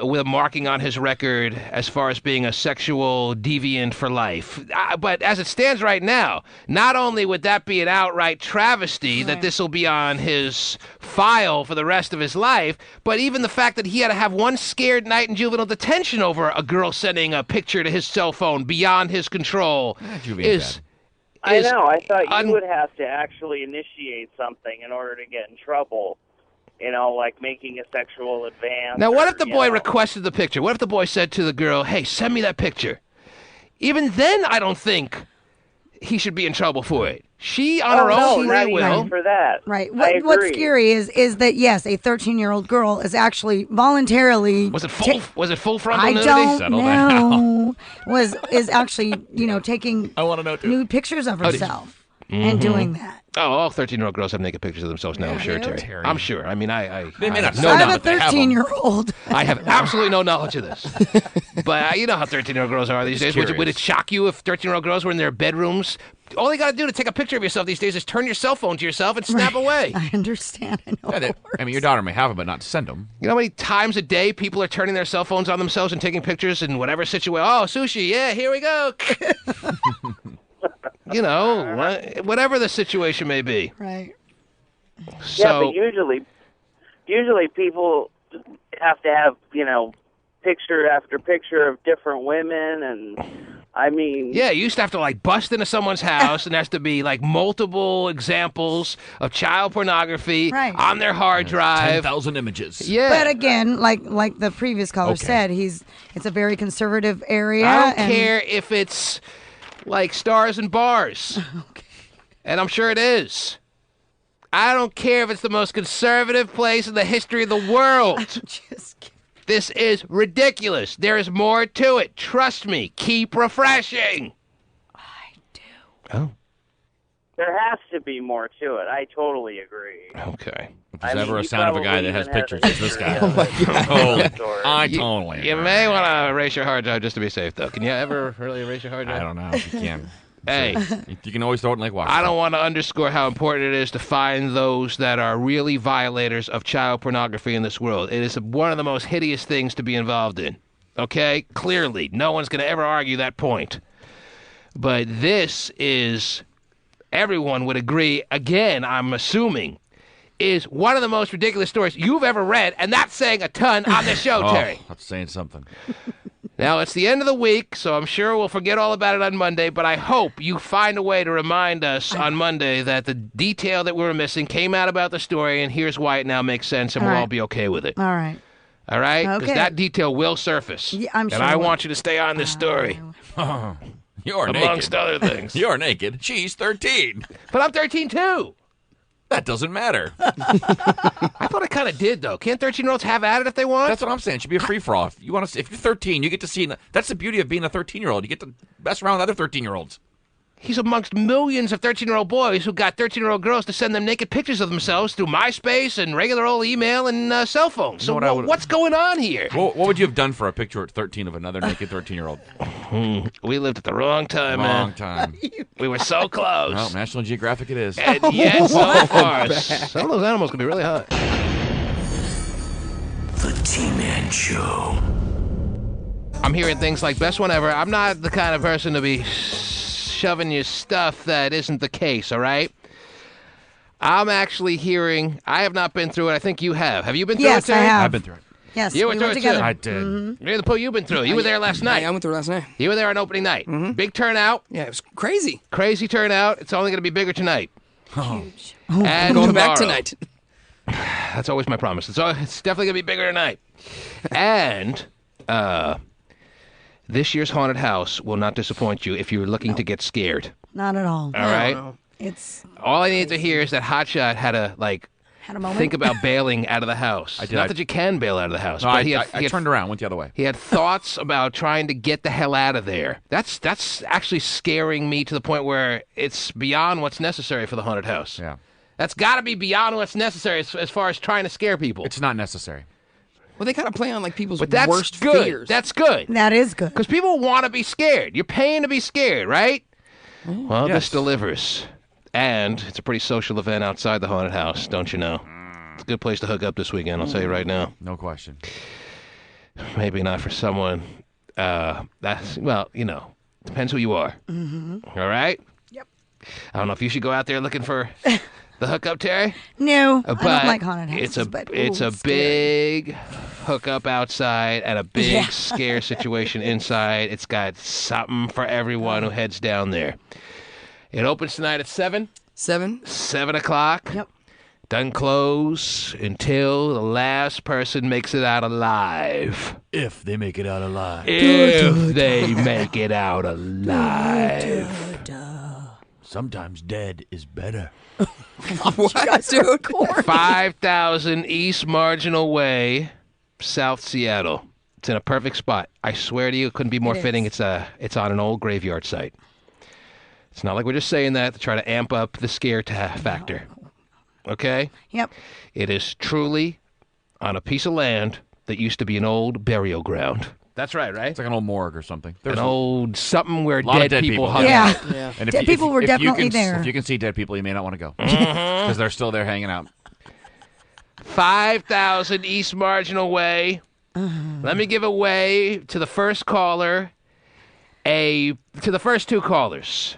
with a marking on his record as far as being a sexual deviant for life. But as it stands right now, not only would that be an outright travesty that this will be on his file for the rest of his life, but even the fact that he had to have one scared night in juvenile detention over a girl sending a picture to his cell phone beyond his control is... I know. I thought you would have to actually initiate something in order to get in trouble. You know, like making a sexual advance. Now, what if the boy requested the picture? What if the boy said to the girl, hey, send me that picture? Even then, I don't think he should be in trouble for it. She, on her own free will. For that. Right. What's scary is that, yes, a 13-year-old girl is actually voluntarily... Was it full frontal I nudity? don't know. Is actually, taking I want to know too. nude pictures of herself. and doing that. Oh, all 13-year-old girls have naked pictures of themselves now, I'm sure, Terry. I'm sure. I mean, They may not no know I have a but they have 13-year-old. I have absolutely no knowledge of this. But you know how 13-year-old girls are these days. Would it shock you if 13-year-old girls were in their bedrooms? All you got to do to take a picture of yourself these days is turn your cell phone to yourself and snap away. I understand. I know. I mean, your daughter may have them, but not to send them. You know how many times a day people are turning their cell phones on themselves and taking pictures in whatever situation? Oh, sushi. Yeah, here we go. You know, whatever the situation may be. Right. So, yeah, but usually people have to have, picture after picture of different women, and I mean... Yeah, you used to have to, bust into someone's house, and there has to be, multiple examples of child pornography on their hard drive. 10,000 images. Yeah. But again, like the previous caller said, it's a very conservative area. I don't care if it's... stars and bars. Okay. And I'm sure it is. I don't care if it's the most conservative place in the history of the world. I'm just kidding. This is ridiculous. There is more to it. Trust me. Keep refreshing. I do. Oh. There has to be more to it. I totally agree. Okay. If there's ever a sound of a guy that has pictures, it's this guy. I totally. You may want to erase your hard drive just to be safe, though. Can you ever really erase your hard drive? I don't know if you can. Hey. You can always throw it in Lake Washington. I don't want to underscore how important it is to find those that are really violators of child pornography in this world. It is one of the most hideous things to be involved in. Okay? Clearly. No one's going to ever argue that point. But this is, everyone would agree, again, I'm assuming, is one of the most ridiculous stories you've ever read, and that's saying a ton on this show, Terry. That's saying something. Now, it's the end of the week, so I'm sure we'll forget all about it on Monday, but I hope you find a way to remind us on Monday that the detail that we were missing came out about the story, and here's why it now makes sense, and we'll all be okay with it. All right. All right? Because Okay. that detail will surface. Yeah, I'm sure And I it will. want you to stay on this story. You're amongst naked. other things. You're naked. She's 13. But I'm 13, too. That doesn't matter. I thought it kind of did, though. Can't 13-year-olds have at it if they want? That's what I'm saying. It should be a free-for-all. If you're 13, you get to see. That's the beauty of being a 13-year-old. You get to mess around with other 13-year-olds. He's amongst millions of 13-year-old boys who got 13-year-old girls to send them naked pictures of themselves through MySpace and regular old email and cell phones. So what's going on here? What would you have done for a picture at 13 of another naked 13-year-old? We lived at the wrong time, man. Wrong time. We were so close. Well, National Geographic it is. And yet so far. Some of those animals can be really hot. The T-Man Show. I'm hearing things like best one ever. I'm not the kind of person to be shoving you stuff that isn't the case, all right? I'm actually hearing, I have not been through it. I think you have. Have you been through it, Terry? Yes, I have. I've been through it. Yes, You we went through went it together. too. I did. Mm-hmm. You're the Pooh, you've been through it. You were there last night. I went through last night. You were there on opening night. Big turnout. Yeah, it was crazy. Crazy turnout. It's only going to be bigger tonight. Huge. And Going back tomorrow. tonight. That's always my promise. It's definitely going to be bigger tonight. And this year's haunted house will not disappoint you if you're looking to get scared. Not at all. All right? It's All I need to hear is that Hotshot had a moment. think about bailing out of the house. I did. Not that you can bail out of the house. No, but I turned around, went the other way. He had thoughts about trying to get the hell out of there. That's actually scaring me to the point where it's beyond what's necessary for the haunted house. Yeah. That's got to be beyond what's necessary as far as trying to scare people. It's not necessary. Well, they kind of play on people's But that's worst good. fears. That's good. That is good. Because people want to be scared. You're paying to be scared, right? Well, Yes. this delivers. And it's a pretty social event outside the haunted house, don't you know? It's a good place to hook up this weekend, I'll tell you right now. No question. Maybe not for someone. Depends who you are. Mm-hmm. All right? Yep. I don't know if you should go out there looking for the hookup, Terry. No, But I don't like haunted houses. it's a big hookup outside and a big scare situation inside. It's got something for everyone who heads down there. It opens tonight at 7. 7 o'clock. Yep. Doesn't close until the last person makes it out alive. If they make it out alive. If they make it out alive. Sometimes dead is better. What, dude? 5,000 East Marginal Way, South Seattle. It's in a perfect spot. I swear to you, it couldn't be more fitting. It's on an old graveyard site. It's not like we're just saying that to try to amp up the scare factor. Okay? Yep. It is truly on a piece of land that used to be an old burial ground. That's right? It's like an old morgue or something. There's an old something where a lot of dead people people hung out. Yeah. And Dead people were definitely there. If you can see dead people, you may not want to go because they're still there hanging out. 5,000 East Marginal Way. Let me give away to the first caller to the first two callers.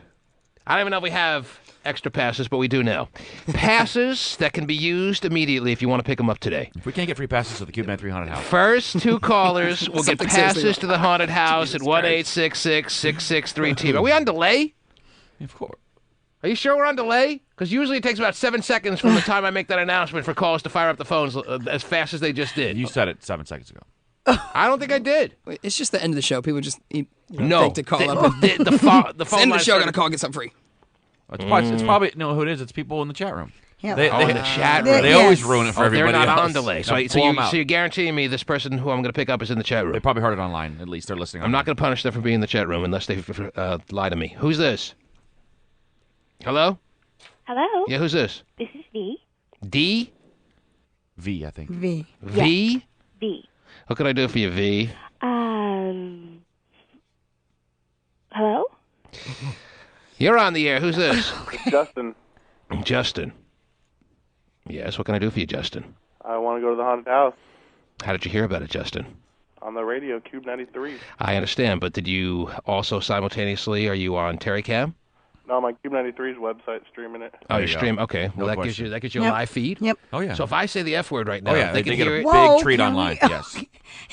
I don't even know if we have extra passes, but we do now. Passes that can be used immediately if you want to pick them up today. If we can't get free passes to the KUBE 93 haunted house. First two callers will get passes to the haunted house at 1-866-663-TEAM. Are we on delay? Of course. Are you sure we're on delay? Because usually it takes about 7 seconds from the time I make that announcement for callers to fire up the phones as fast as they just did. You said it 7 seconds ago. I don't think I did. It's just the end of the show. People just think to call up. The phone It's the end of the show. Going to call, get something free. It's probably who it is. It's people in the chat room. Yeah. In the chat room. They always ruin it for everybody They're not else. on delay. So you're guaranteeing me this person who I'm going to pick up is in the chat room. They probably heard it online. At least they're listening. I'm not going to punish them for being in the chat room unless they lie to me. Who's this? Hello? Hello? Yeah, who's this? This is V. D? V, I think. V. V? Yes. V. What can I do for you, V? Hello? You're on the air. Who's this? It's Justin. Justin. Yes, what can I do for you, Justin? I want to go to the haunted house How did you hear about it, Justin? on the radio, KUBE 93. I understand, but did you also simultaneously, are you on Tari Cam? No, my KUBE 93's website streaming it. Oh, you stream. Okay, well No that gives you a Yep. live feed. Yep. Oh yeah. So if I say the F word right now, oh yeah, they can get hear a it. big treat online. Yes.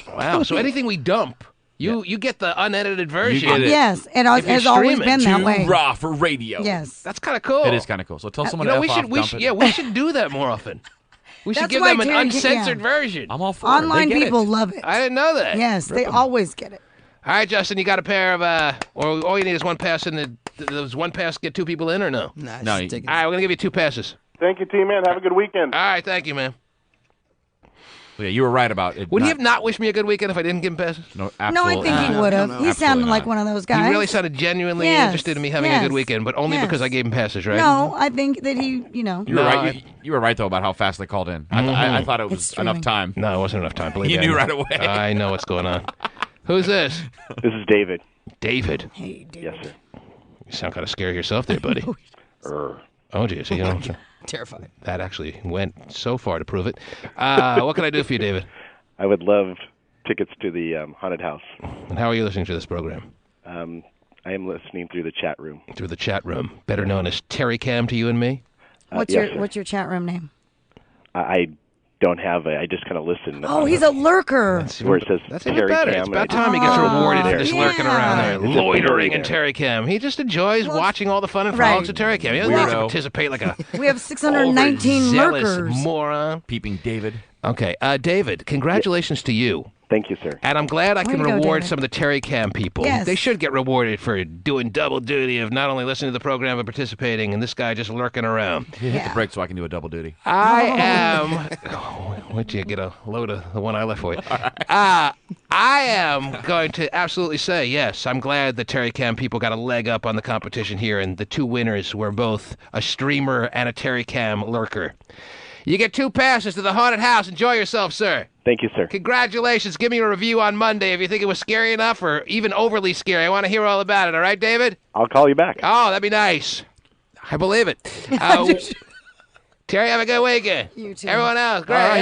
Wow. So anything we dump, you get the unedited version. You get it. Yes, it If you has always stream it. been that Too way. raw for radio. Yes. That's kind of cool. It is kind of cool. So tell someone You know, to F off, we dump should, it. we should do that more often. We should That's give why them an Tari uncensored can- version. I'm all for it. Online They get people it. love it. I didn't know that. Yes, they always get it. All right, Justin, you got a pair of, or all you need is one pass, and does one pass get two people in, or no? Nah, No, just take it. All right, we're gonna give you two passes. Thank you, T-Man. Have a good weekend. All right, thank you, man. Yeah, you were right about it. Would he have not wished me a good weekend if I didn't give him passes? No, No, I absolutely think he not. would have. no, He absolutely sounded like not. one of those guys. He really sounded genuinely Yes, interested in me having a yes, good weekend, but only yes. because I gave him passes, right? No, I think that he, You were No, right. You were right though about how fast they called in. I thought it was It's enough streaming. time. No, it wasn't enough time. Believe You me, knew I right know. away. I know what's going on. Who's this? This is David. David. Hey, dude. Yes, sir. You sound kind of scared yourself there, buddy. Oh, geez. You know, Terrified. that actually went so far to prove it. What can I do for you, David? I would love tickets to the haunted house. And how are you listening to this program? I am listening through the chat room. Through the chat room, better known as Tari Cam to you and me. What's yes, sir. what's your chat room name? I don't have I just kind of listen. Oh, he's a lurker. Where it says That's even Terry better. Cam. It's and about I time he gets just- rewarded for there. just lurking around there, It's just loitering there. in Tari Cam. He just enjoys watching all the fun and Right. frolics of Tari Cam. He doesn't have to Weirdo. participate like a We have 619 overzealous lurkers. moron. Peeping David. Okay, David, congratulations to you. Thank you, sir. And I'm glad I Way can to go, reward David. some of the Tari Cam people. Yes. They should get rewarded for doing double duty of not only listening to the program but participating, and this guy just lurking around. Hit the brake so I can do a double duty. I am. Wait till you get a load of the one I left for you. I am going to absolutely say yes. I'm glad the Tari Cam people got a leg up on the competition here, and the two winners were both a streamer and a Tari Cam lurker. You get two passes to the haunted house. Enjoy yourself, sir. Thank you, sir. Congratulations. Give me a review on Monday if you think it was scary enough or even overly scary. I want to hear all about it. All right, David? I'll call you back. Oh, that'd be nice. I believe it. Terry, have a good weekend. You too. Everyone else, great. All right,